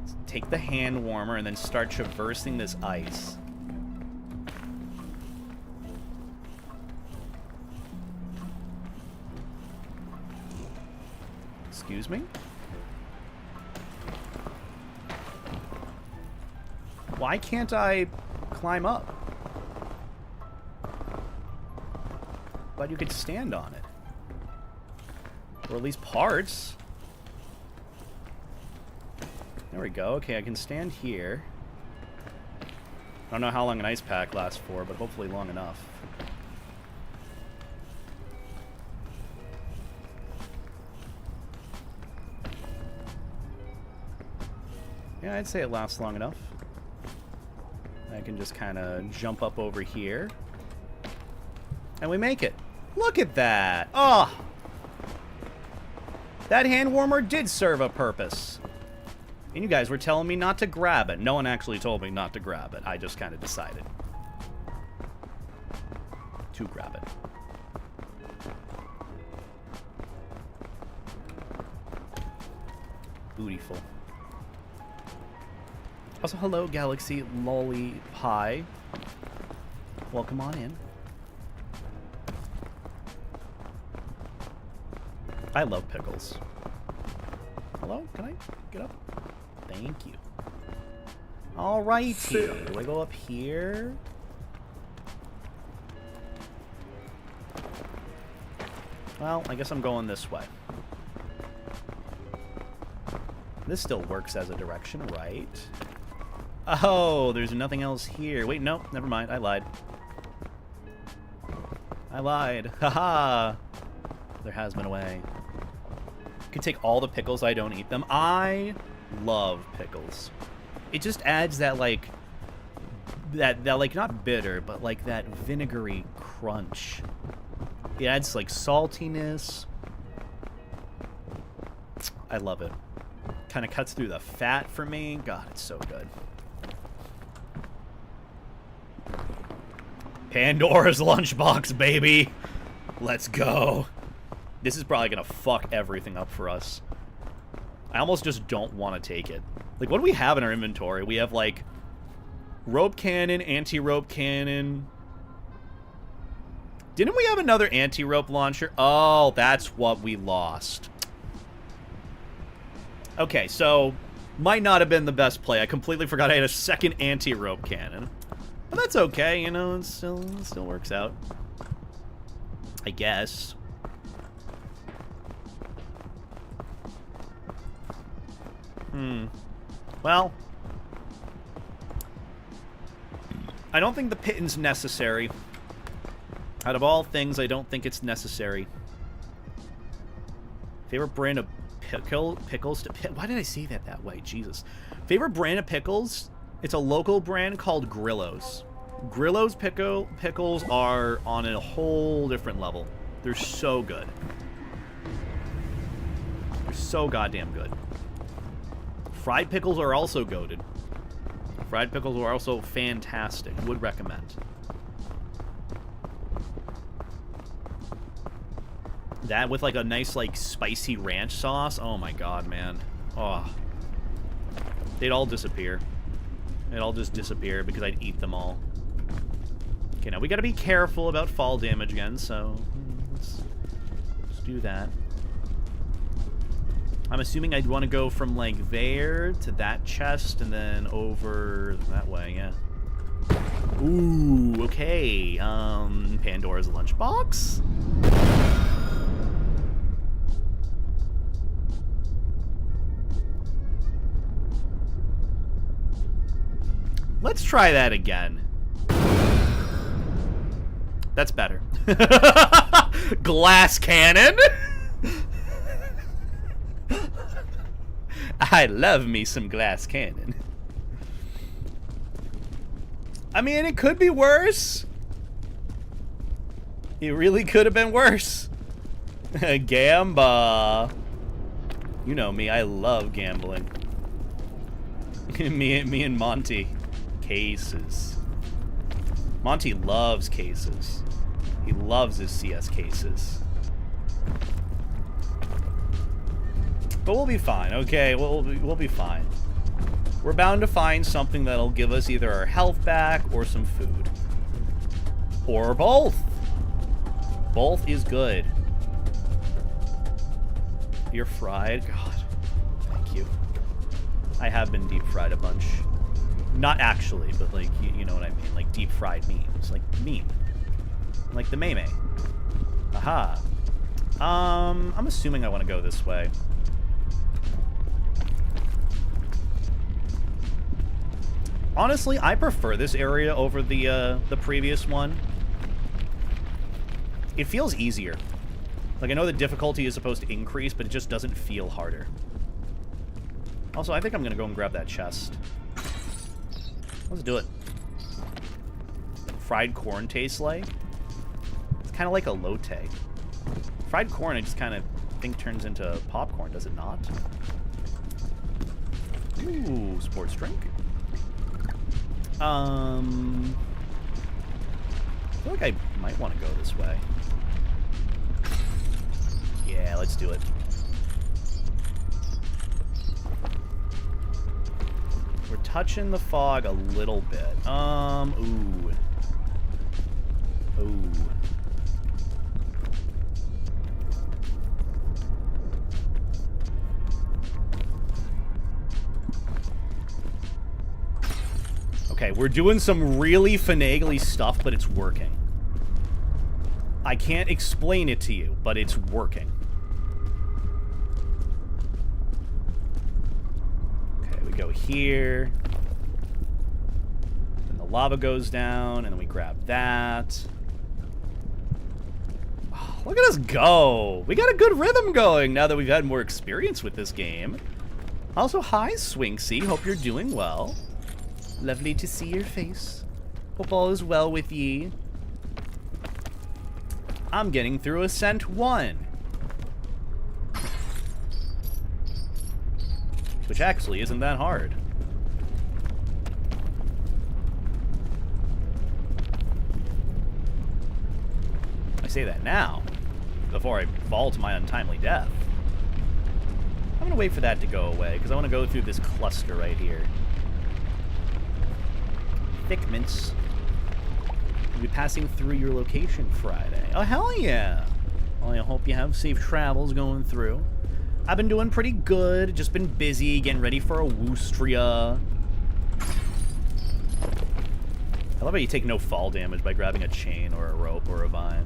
Let's take the hand warmer and then start traversing this ice. Excuse me? Why can't I climb up? But you could stand on it. Or at least parts. There we go. Okay, I can stand here. I don't know how long an ice pack lasts for, but hopefully long enough. Yeah, I'd say it lasts long enough. I can just kind of jump up over here. And we make it. Look at that. Oh! That hand warmer did serve a purpose. And you guys were telling me not to grab it. No one actually told me not to grab it. I just kind of decided to grab it. Bootyful. Also, hello, Galaxy Lolly Pie. Welcome on in. I love pickles. Hello? Can I get up? Thank you. Alrighty. Do I go up here? Well, I guess I'm going this way. This still works as a direction, right? Oh, there's nothing else here. Wait, no, never mind. I lied. I lied. Haha. There has been a way. You can take all the pickles, I don't eat them. I love pickles. It just adds that, like, that like, not bitter, but like that vinegary crunch. It adds, like, saltiness. I love it. Kind of cuts through the fat for me. God, it's so good. Pandora's lunchbox, baby. Let's go. This is probably gonna fuck everything up for us. I almost just don't want to take it. Like, what do we have in our inventory? We have, like, rope cannon, anti-rope cannon. Didn't we have another anti-rope launcher? Oh, that's what we lost. Okay, so might not have been the best play. I completely forgot I had a second anti-rope cannon. But that's okay, you know, it still works out. I guess. Well, I don't think the pitton's necessary. Out of all things, I don't think it's necessary. Favorite brand of pickles to why did I say that way? Jesus. Favorite brand of pickles? It's a local brand called Grillo's. Grillo's pickles are on a whole different level. They're so good. They're so goddamn good. Fried pickles are also goated. Fried pickles are also fantastic. Would recommend. That with like a nice like spicy ranch sauce. Oh my god, man. Oh. They'd all disappear. They'd all just disappear because I'd eat them all. Okay, now we gotta be careful about fall damage again, so let's do that. I'm assuming I'd want to go from, like, there to that chest and then over that way, yeah. Ooh, okay. Pandora's lunchbox? Let's try that again. That's better. Glass cannon? I love me some glass cannon. I mean, it could be worse. It really could have been worse. Gamba. You know me, I love gambling. me and Monty. Cases. Monty loves cases. He loves his CS cases. But we'll be fine, okay? We'll be fine. We're bound to find something that'll give us either our health back or some food. Or both. Both is good. You're fried? God. Thank you. I have been deep fried a bunch. Not actually, but like, you know what I mean. Like deep fried memes. Like meme. Like the meme. Aha. I'm assuming I want to go this way. Honestly, I prefer this area over the previous one. It feels easier. Like, I know the difficulty is supposed to increase, but it just doesn't feel harder. Also, I think I'm gonna go and grab that chest. Let's do it. Fried corn tastes like? It's kind of like a lotte. Fried corn, I just kind of think turns into popcorn, does it not? Ooh, sports drink. I feel like I might want to go this way. Yeah, let's do it. We're touching the fog a little bit. Ooh. Ooh. Okay, we're doing some really finagly stuff, but it's working. I can't explain it to you, but it's working. Okay, we go here. Then the lava goes down, and then we grab that. Oh, look at us go! We got a good rhythm going now that we've had more experience with this game. Also, hi, Swinksy. Hope you're doing well. Lovely to see your face. Hope all is well with ye. I'm getting through Ascent 1. Which actually isn't that hard. I say that now. before I fall to my untimely death. I'm gonna wait for that to go away, because I want to go through this cluster right here. Thickmints. We'll be passing through your location Friday. Oh, hell yeah! Well, I hope you have safe travels going through. I've been doing pretty good. Just been busy getting ready for Austria. I love how you take no fall damage by grabbing a chain or a rope or a vine.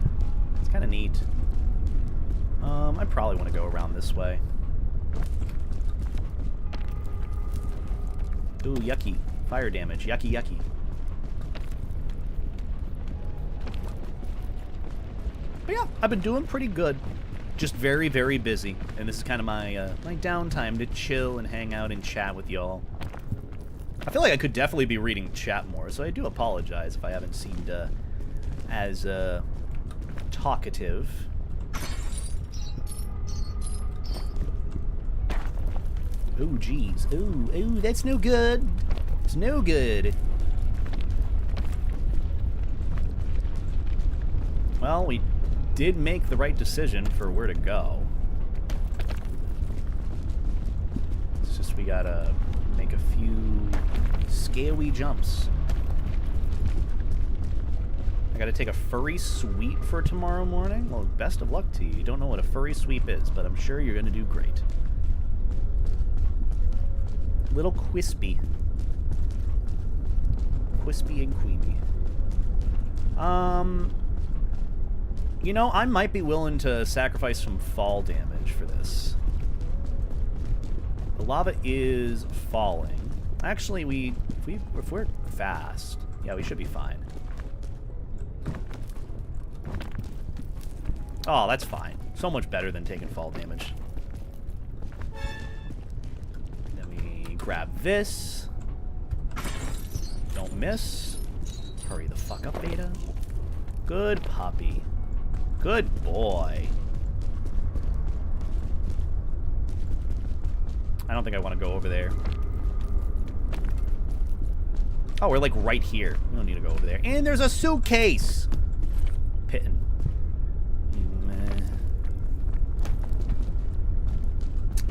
It's kind of neat. I probably want to go around this way. Ooh, yucky. Fire damage. Yucky, yucky. But yeah, I've been doing pretty good. Just very, very busy. And this is kind of my, my downtime to chill and hang out and chat with y'all. I feel like I could definitely be reading chat more, so I do apologize if I haven't seemed as talkative. Ooh, geez. Ooh, that's no good. It's no good. Well, we did make the right decision for where to go. It's just we gotta make a few scary jumps. I gotta take a furry sweep for tomorrow morning? Well, best of luck to you. You don't know what a furry sweep is, but I'm sure you're gonna do great. Little Quispy. Quispy and Queeby. You know, I might be willing to sacrifice some fall damage for this. The lava is falling. Actually, if we're fast, yeah, we should be fine. Oh, that's fine. So much better than taking fall damage. Grab this. Don't miss. Hurry the fuck up, Beta. Good puppy. Good boy. I don't think I want to go over there. Oh, we're like right here. We don't need to go over there. And there's a suitcase. Pitten.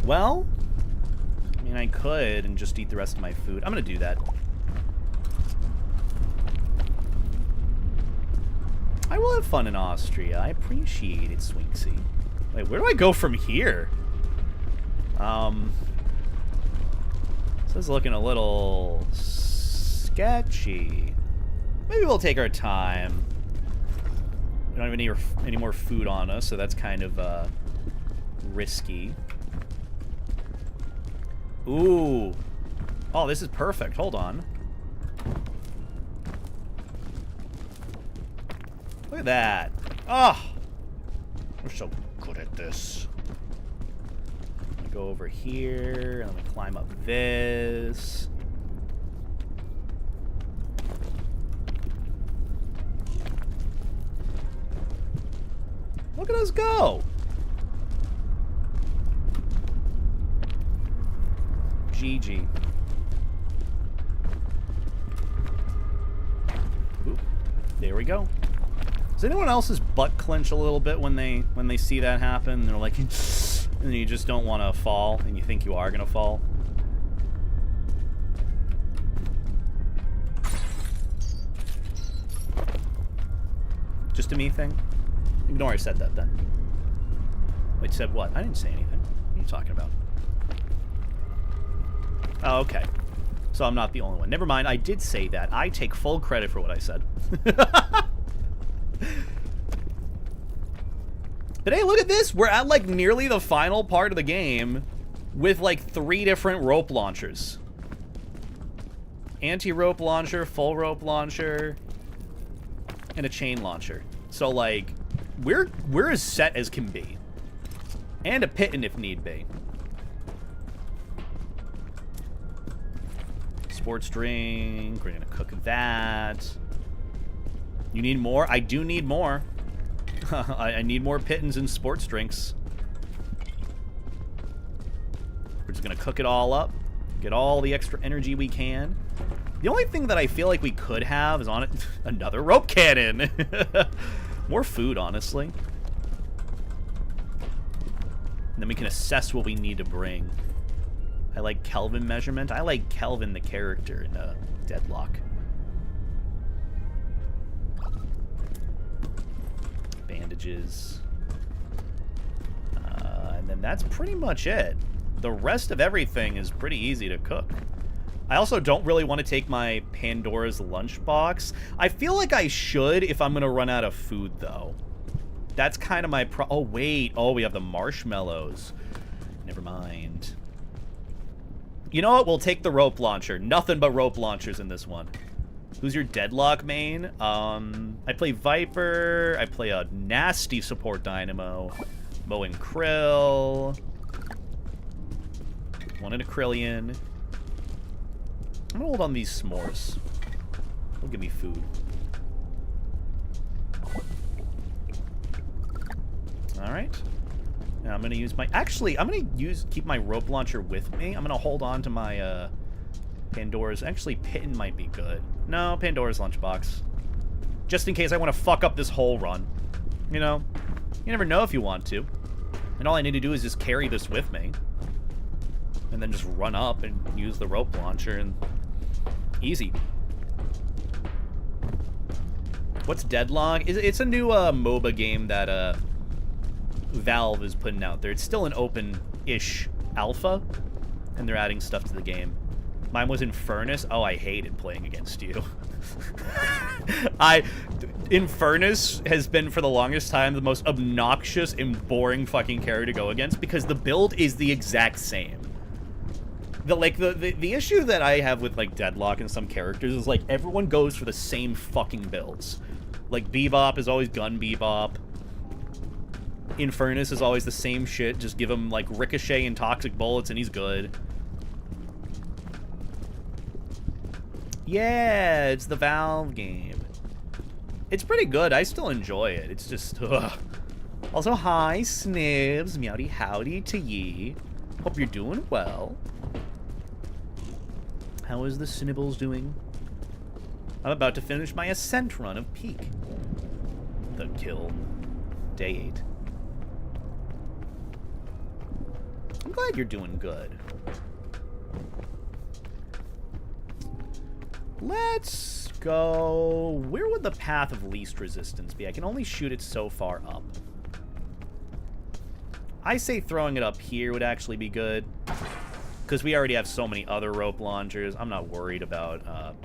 Well, I mean, I could and just eat the rest of my food. I'm gonna do that. I will have fun in Austria. I appreciate it, Swinksy. Wait, where do I go from here? This is looking a little sketchy. Maybe we'll take our time. We don't have any more food on us, so that's kind of risky. Ooh. Oh, this is perfect. Hold on. Look at that. Oh, we're so good at this. Let me go over here. Let me climb up this. Look at us go. GG. Ooh, there we go. Does anyone else's butt clench a little bit when they see that happen? They're like, and you just don't want to fall, and you think you are gonna fall. Just a me thing? Ignore I said that then. Wait, said what? I didn't say anything. What are you talking about? Oh, okay. So I'm not the only one. Never mind, I did say that. I take full credit for what I said. But hey, look at this! We're at, like, nearly the final part of the game with, like, 3 different rope launchers. Anti-rope launcher, full rope launcher, and a chain launcher. So, like, we're as set as can be. And a pitten if need be. Sports drink, we're gonna cook that. You need more? I do need more. I need more pittons and sports drinks. We're just gonna cook it all up, get all the extra energy we can. The only thing that I feel like we could have is on it another rope cannon. More food, honestly. And then we can assess what we need to bring. I like Kelvin measurement. I like Kelvin the character in Deadlock. Bandages. And then that's pretty much it. The rest of everything is pretty easy to cook. I also don't really want to take my Pandora's lunchbox. I feel like I should if I'm going to run out of food, though. That's kind of my oh, wait. Oh, we have the marshmallows. Never mind. You know what? We'll take the rope launcher. Nothing but rope launchers in this one. Who's your Deadlock main? I play Viper. I play a nasty support Dynamo. Mo and Krill. One in a Krillian. I'm gonna hold on these s'mores. They'll give me food. Alright. Now I'm gonna use my... Actually, I'm gonna keep my rope launcher with me. I'm gonna hold on to my Pandora's... Actually, Pitten might be good. No, Pandora's lunchbox. Just in case I want to fuck up this whole run. You know? You never know if you want to. And all I need to do is just carry this with me. And then just run up and use the rope launcher and... Easy. What's Deadlock? It's a new MOBA game that Valve is putting out there. It's still an open-ish alpha, and they're adding stuff to the game. Mine was in Furnace. Oh, I hated playing against you. Furnace has been for the longest time the most obnoxious and boring fucking character to go against because the build is the exact same. The issue that I have with like Deadlock and some characters is like everyone goes for the same fucking builds. Like Bebop is always gun Bebop. Infernus is always the same shit. Just give him like ricochet and toxic bullets and he's good. Yeah, it's the Valve game. It's pretty good. I still enjoy it. It's just ugh. Also, hi Snibs, meowdy howdy to ye. Hope you're doing well. How is the Snibbles doing? I'm about to finish my ascent run of Peak. The kill. Day 8. I'm glad you're doing good. Let's go... Where would the path of least resistance be? I can only shoot it so far up. I say throwing it up here would actually be good. Because we already have so many other rope launchers. I'm not worried about...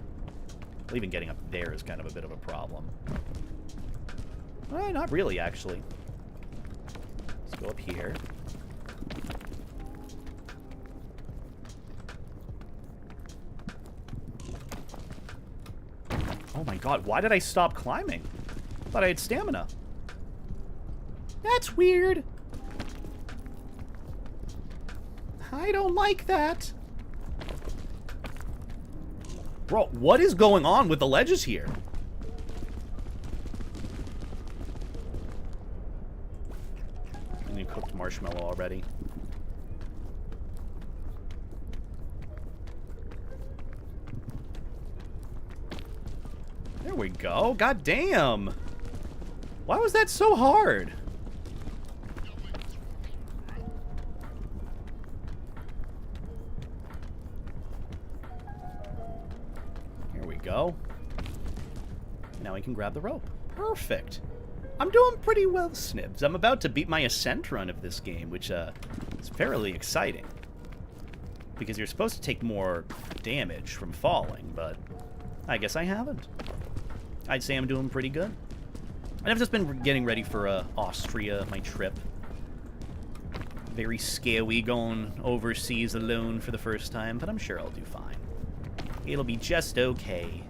even getting up there is kind of a bit of a problem. Not really, actually. Let's go up here. Oh my god, why did I stop climbing? I thought I had stamina. That's weird. I don't like that. Bro, what is going on with the ledges here? And you cooked marshmallow already. There we go. God damn. Why was that so hard? Here we go. Now we can grab the rope. Perfect. I'm doing pretty well, Snibs. I'm about to beat my ascent run of this game, which is fairly exciting. Because you're supposed to take more damage from falling, but I guess I haven't. I'd say I'm doing pretty good. And I've just been getting ready for Austria, my trip. Very scary going overseas alone for the first time, but I'm sure I'll do fine. It'll be just okay.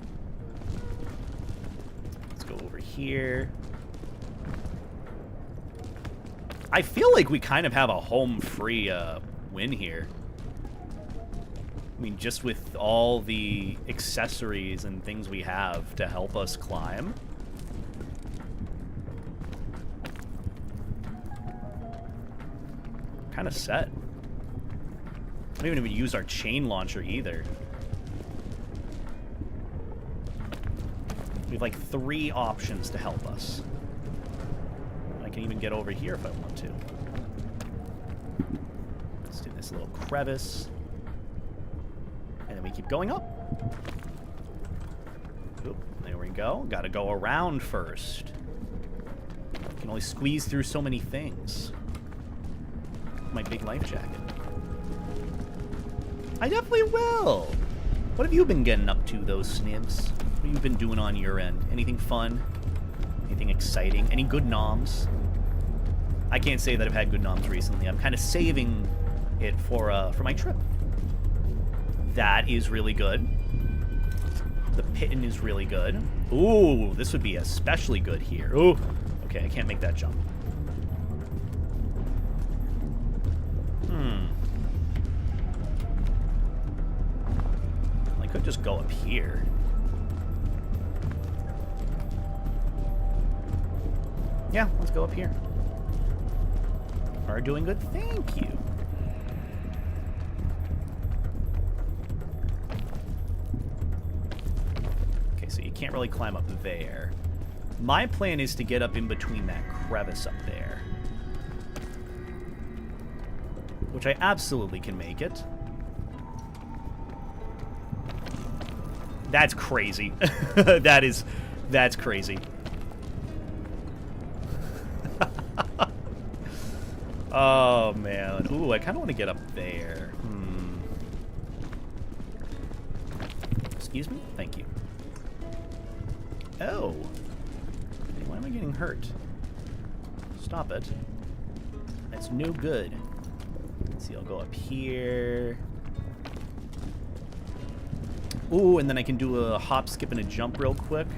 Let's go over here. I feel like we kind of have a home free win here. I mean, just with all the accessories and things we have to help us climb. Kind of set. We haven't even used our chain launcher either. We have like 3 options to help us. I can even get over here if I want to. little crevice. And then we keep going up. Oop, there we go. Gotta go around first. Can only squeeze through so many things. My big life jacket. I definitely will. What have you been getting up to, those Snibs? What have you been doing on your end? Anything fun? Anything exciting? Any good noms? I can't say that I've had good noms recently. I'm kind of saving it for my trip. That is really good. The Pitten is really good. Ooh, this would be especially good here. Ooh. Okay, I can't make that jump. I could just go up here. Yeah, let's go up here. Are doing good. Thank you. Okay, so you can't really climb up there. My plan is to get up in between that crevice up there. Which I absolutely can make it. That's crazy. That's crazy. Oh, man. Ooh, I kind of want to get up there. Excuse me? Thank you. Oh. Why am I getting hurt? Stop it. That's no good. Let's see, I'll go up here. Ooh, and then I can do a hop, skip, and a jump real quick.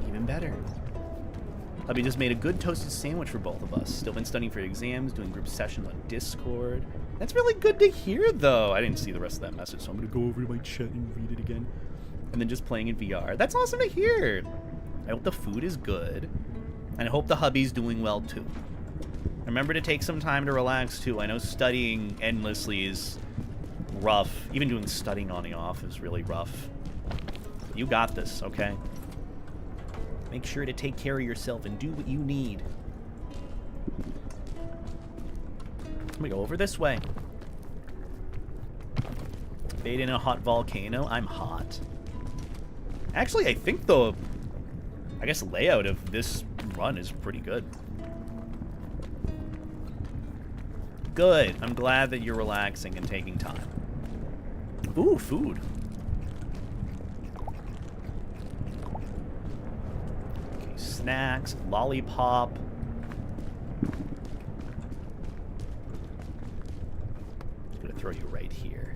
Even better. Hubby just made a good toasted sandwich for both of us. Still been studying for exams, doing group sessions on Discord. That's really good to hear, though. I didn't see the rest of that message, so I'm going to go over to my chat and read it again. And then just playing in VR. That's awesome to hear. I hope the food is good. And I hope the hubby's doing well, too. Remember to take some time to relax, too. I know studying endlessly is rough. Even doing studying on and off is really rough. You got this, okay? Make sure to take care of yourself and do what you need. Let me go over this way. Bait in a hot volcano. I'm hot. Actually, I think the, layout of this run is pretty good. Good. I'm glad that you're relaxing and taking time. Ooh, food. Okay, snacks, lollipop. I'm gonna throw you right here.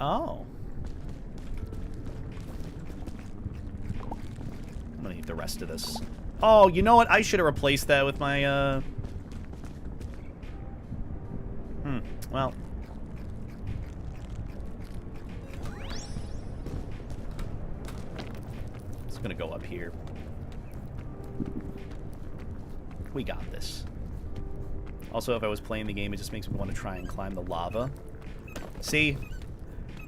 Oh. I'm gonna eat the rest of this. Oh, you know what? I should have replaced that with my, well. It's gonna go up here. We got this. Also, if I was playing the game, it just makes me want to try and climb the lava. See?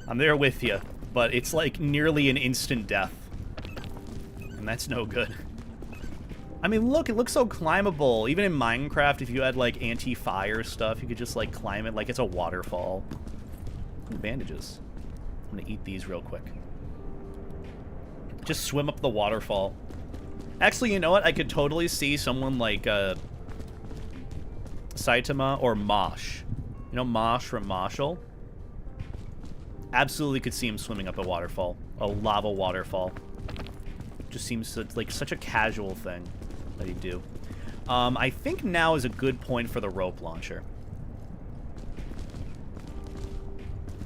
I'm there with you, but it's like nearly an instant death. And that's no good. I mean, look, it looks so climbable. Even in Minecraft, if you had, like, anti-fire stuff, you could just, like, climb it like it's a waterfall. Ooh, bandages. I'm gonna eat these real quick. Just swim up the waterfall. Actually, you know what? I could totally see someone like, Saitama or Mosh. You know Mosh from Moshel? Absolutely could see him swimming up a waterfall. A lava waterfall. Just seems like such a casual thing that he'd do. I think now is a good point for the rope launcher.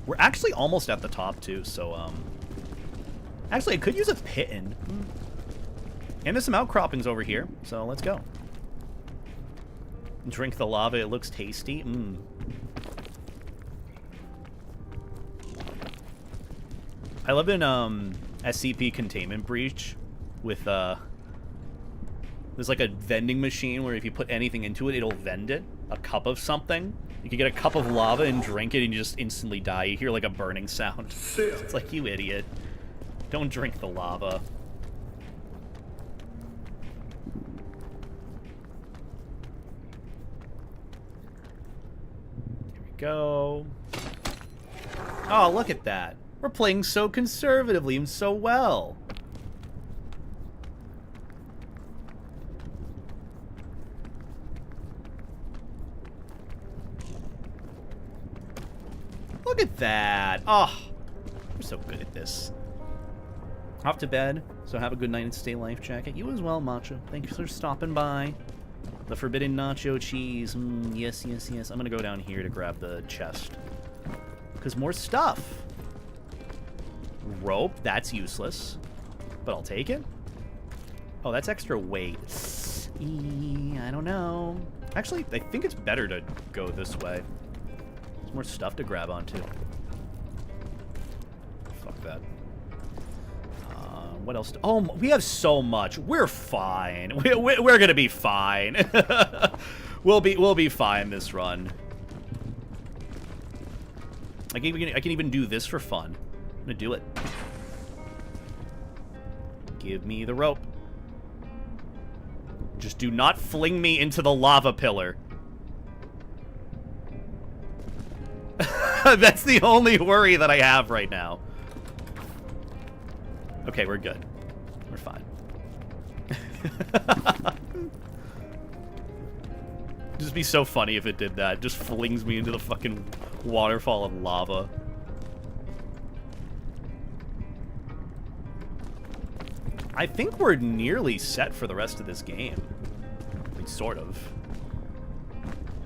We're actually almost at the top, too, so, actually, I could use a Pitten. And there's some outcroppings over here, so let's go. Drink the lava, it looks tasty. I live in, SCP Containment Breach with, there's like a vending machine where if you put anything into it, it'll vend it. A cup of something. You can get a cup of lava and drink it and you just instantly die. You hear like a burning sound. It's like, you idiot. Don't drink the lava. go. Oh, look at that. We're playing so conservatively and so well. Look at that. Oh, we're so good at this. Off to bed, so have a good night and stay life jacket. You as well, Macho. Thank you for stopping by. The forbidden nacho cheese. Yes, yes, yes. I'm gonna go down here to grab the chest. Because more stuff. Rope, that's useless. But I'll take it. Oh, that's extra weight. I don't know. Actually, I think it's better to go this way. There's more stuff to grab onto. Fuck that. What else? Oh, we have so much. We're fine. We're gonna be fine. We'll be fine this run. I can even do this for fun. I'm gonna do it. Give me the rope. Just do not fling me into the lava pillar. That's the only worry that I have right now. Okay, we're good. We're fine. Just be so funny if it did that. Just flings me into the fucking waterfall of lava. I think we're nearly set for the rest of this game. I mean, sort of.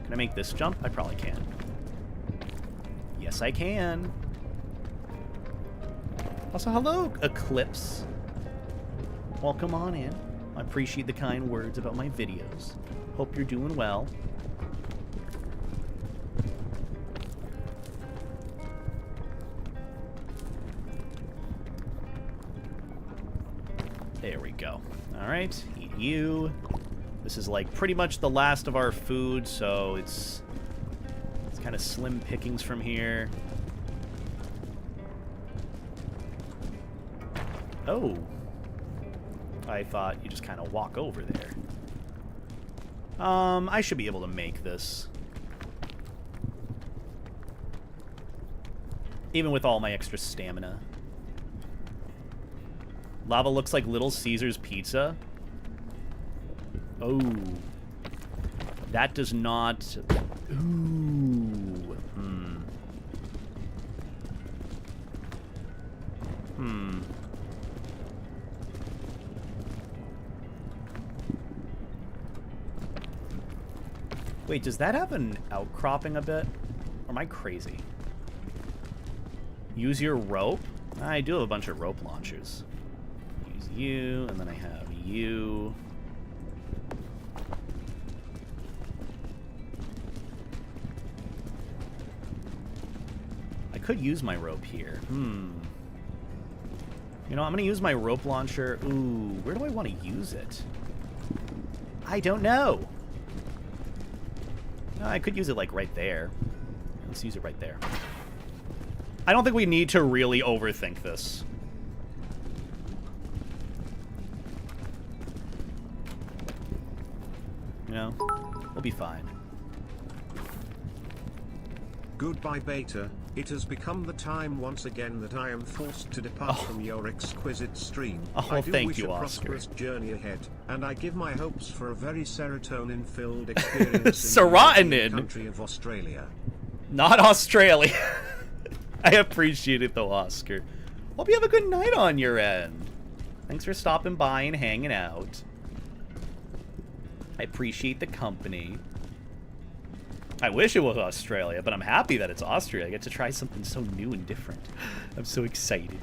Can I make this jump? I probably can. Yes, I can. Also, hello, Eclipse. Welcome on in. I appreciate the kind words about my videos. Hope you're doing well. There we go. Alright, eat you. This is like pretty much the last of our food, so it's kind of slim pickings from here. Oh. I thought you just kind of walk over there. I should be able to make this. Even with all my extra stamina. Lava looks like Little Caesar's pizza. Oh. That does not... Ooh. Wait, does that have an outcropping a bit? Or am I crazy? Use your rope? I do have a bunch of rope launchers. Use you, and then I have you. I could use my rope here. You know, I'm going to use my rope launcher. Ooh, where do I want to use it? I don't know. I could use it, like, right there. Let's use it right there. I don't think we need to really overthink this. You know? We'll be fine. Goodbye, Beta. It has become the time once again that I am forced to depart from your exquisite stream. I do thank wish you, a Oscar. prosperous journey ahead, and I give my hopes for a very serotonin-filled experience Serotonin? in the country of Australia. Not Australia. I appreciate it, though, Oscar. Hope you have a good night on your end. Thanks for stopping by and hanging out. I appreciate the company. I wish it was Australia, but I'm happy that it's Austria. I get to try something so new and different. I'm so excited.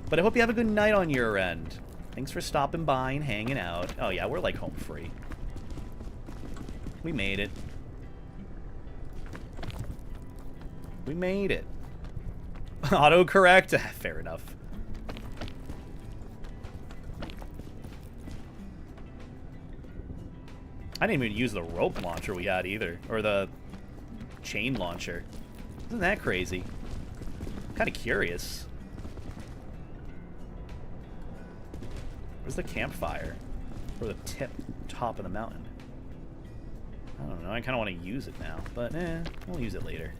But I hope you have a good night on your end. Thanks for stopping by and hanging out. Oh yeah, we're like home free. We made it. We made it. Autocorrect? Fair enough. I didn't even use the rope launcher we had either. Or the chain launcher. Isn't that crazy? I'm kind of curious. Where's the campfire? Or the top of the mountain? I don't know. I kind of want to use it now, but we'll use it later.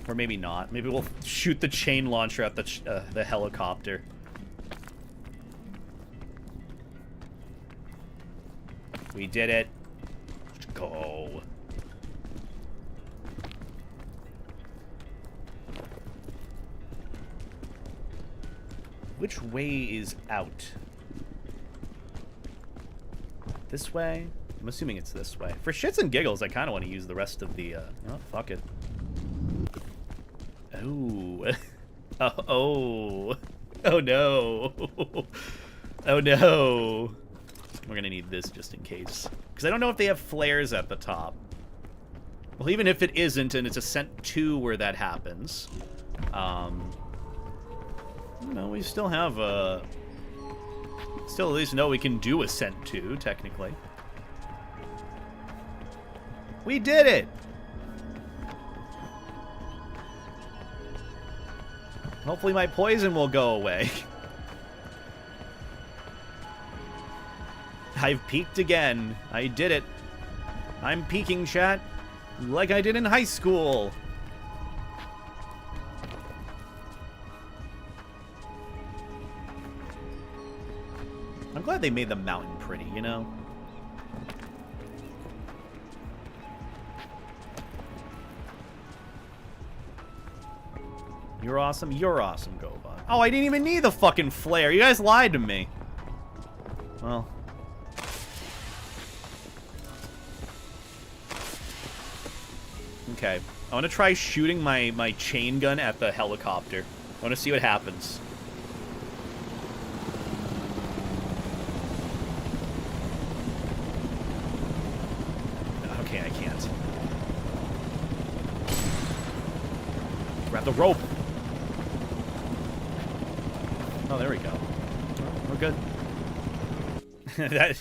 Or maybe not. Maybe we'll shoot the chain launcher at the helicopter. We did it. Let's go. Which way is out? This way? I'm assuming it's this way. For shits and giggles, I kind of want to use the rest of the, oh, fuck it. Oh. Oh. Oh, no. Oh, no. We're gonna need this just in case. Because I don't know if they have flares at the top. Well, even if it isn't, and it's Ascent 2 where that happens, you know, we still have, still at least know we can do Ascent 2, technically. We did it! Hopefully my poison will go away. I've peaked again. I did it. I'm peaking, chat, like I did in high school. I'm glad they made the mountain pretty, you know? You're awesome. You're awesome, Gobot. Oh, I didn't even need the fucking flare. You guys lied to me. Well. Okay. I want to try shooting my chain gun at the helicopter. I want to see what happens. Okay, I can't. Grab the rope. Oh, there we go. We're good. That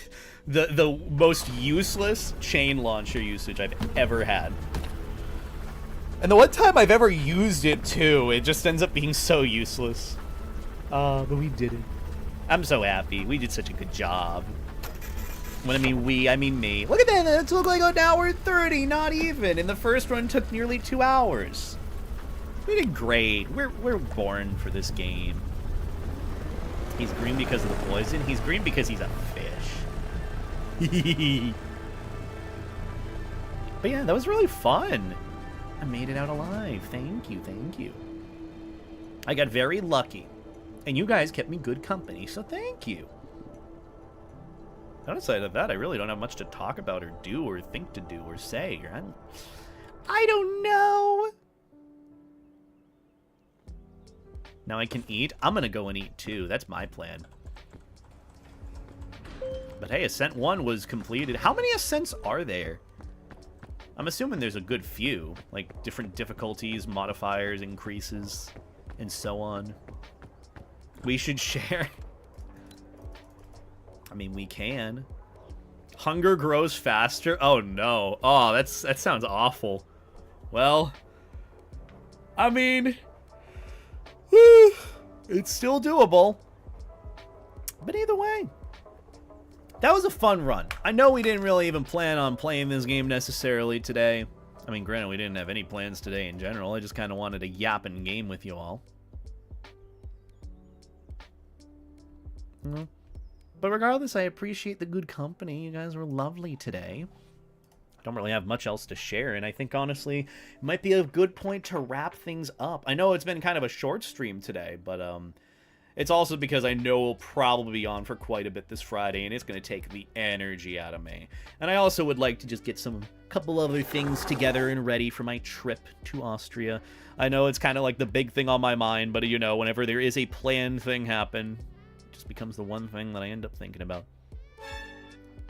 the most useless chain launcher usage I've ever had. And the one time I've ever used it too, it just ends up being so useless. But we did it. I'm so happy. We did such a good job. When I mean we, I mean me. Look at that. It took like an hour 30, not even. And the first run took nearly 2 hours. We did great. We're born for this game. He's green because of the poison. He's green because he's a fish. But yeah, that was really fun. I made it out alive. Thank you, thank you. I got very lucky. And you guys kept me good company, so thank you. Outside of that, I really don't have much to talk about or do or think to do or say. I don't know. Now I can eat. I'm going to go and eat too. That's my plan. But hey, Ascent 1 was completed. How many Ascents are there? I'm assuming there's a good few. Like different difficulties, modifiers, increases, and so on. We should share. I mean, we can. Hunger grows faster. Oh no. Oh, that sounds awful. Well, I mean, it's still doable. But either way, that was a fun run. I know we didn't really even plan on playing this game necessarily today. I mean, granted, we didn't have any plans today in general. I just kind of wanted to yap and game with you all. But regardless, I appreciate the good company. You guys were lovely today. I don't really have much else to share, and I think, honestly, it might be a good point to wrap things up. I know it's been kind of a short stream today, but it's also because I know we'll probably be on for quite a bit this Friday, and it's going to take the energy out of me. And I also would like to just get couple other things together and ready for my trip to Austria. I know it's kind of like the big thing on my mind, but, you know, whenever there is a planned thing happen, just becomes the one thing that I end up thinking about.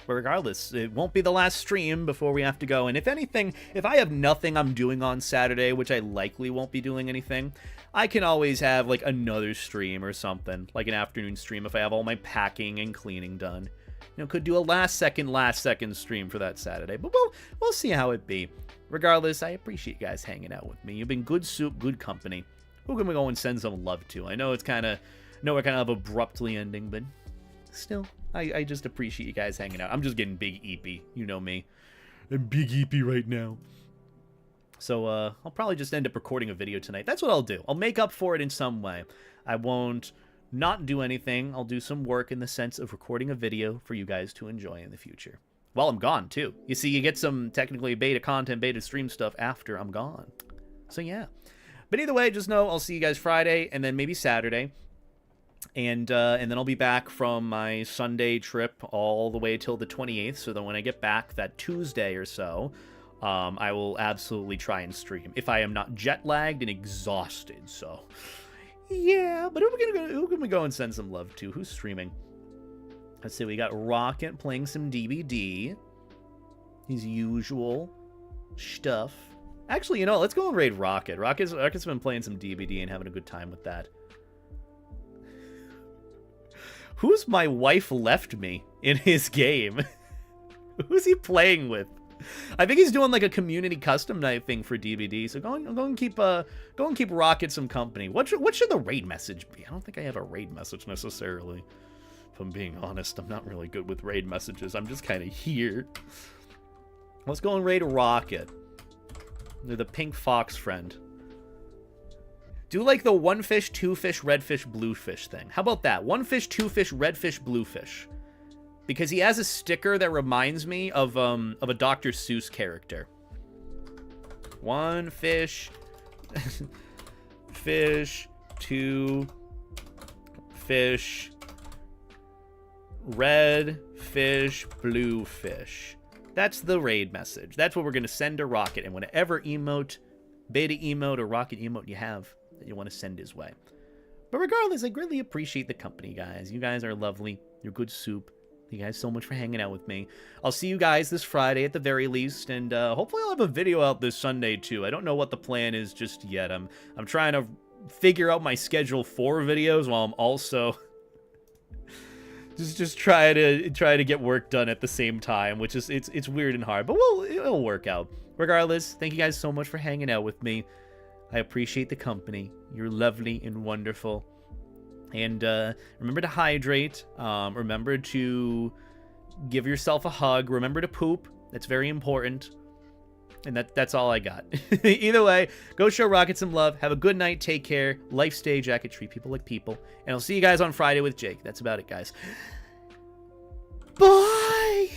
But regardless, it won't be the last stream before we have to go. And if anything, if I have nothing I'm doing on Saturday, which I likely won't be doing anything, I can always have like another stream or something, like an afternoon stream if I have all my packing and cleaning done. You know, could do a last second stream for that Saturday, but we'll see how it be. Regardless, I appreciate you guys hanging out with me. You've been good soup, good company. Who can we go and send some love to? I know it's kind of. No, we're kind of abruptly ending, but still, I just appreciate you guys hanging out. I'm just getting big eepy. You know me. I'm big eepy right now. So, I'll probably just end up recording a video tonight. That's what I'll do. I'll make up for it in some way. I won't not do anything. I'll do some work in the sense of recording a video for you guys to enjoy in the future. While I'm gone, too. You see, you get some technically beta content, beta stream stuff after I'm gone. So, yeah. But either way, just know I'll see you guys Friday and then maybe Saturday. And then I'll be back from my Sunday trip all the way till the 28th. So then when I get back that Tuesday or so, I will absolutely try and stream if I am not jet lagged and exhausted. So, yeah. But who can we go and send some love to? Who's streaming? Let's see. We got Rocket playing some DBD. His usual stuff. Actually, you know, let's go and raid Rocket. Rocket's been playing some DBD and having a good time with that. Who's my wife left me in his game? Who's he playing with? I think he's doing like a community custom night thing for DBD. So go and keep Rocket some company. What should the raid message be? I don't think I have a raid message necessarily. If I'm being honest, I'm not really good with raid messages. I'm just kind of here. Let's go and raid Rocket. They're the pink fox friend. Do like the one fish, two fish, red fish, blue fish thing. How about that? One fish, two fish, red fish, blue fish. Because he has a sticker that reminds me of a Dr. Seuss character. One fish, fish, two fish, red fish, blue fish. That's the raid message. That's what we're going to send to Rocket. And whatever emote, beta emote, or Rocket emote you have that you want to send his way. But regardless, I greatly appreciate the company, guys. You guys are lovely. You're good soup. Thank you guys so much for hanging out with me. I'll see you guys this Friday at the very least. And hopefully I'll have a video out this Sunday, too. I don't know what the plan is just yet. I'm trying to figure out my schedule for videos while I'm also... Just try to get work done at the same time, which is it's weird and hard, but it'll work out. Regardless, thank you guys so much for hanging out with me. I appreciate the company. You're lovely and wonderful. And remember to hydrate. Remember to give yourself a hug. Remember to poop. That's very important. And that's all I got. Either way, go show Rocket some love. Have a good night. Take care. Life stay jacket. Treat people like people. And I'll see you guys on Friday with Jake. That's about it, guys. Bye!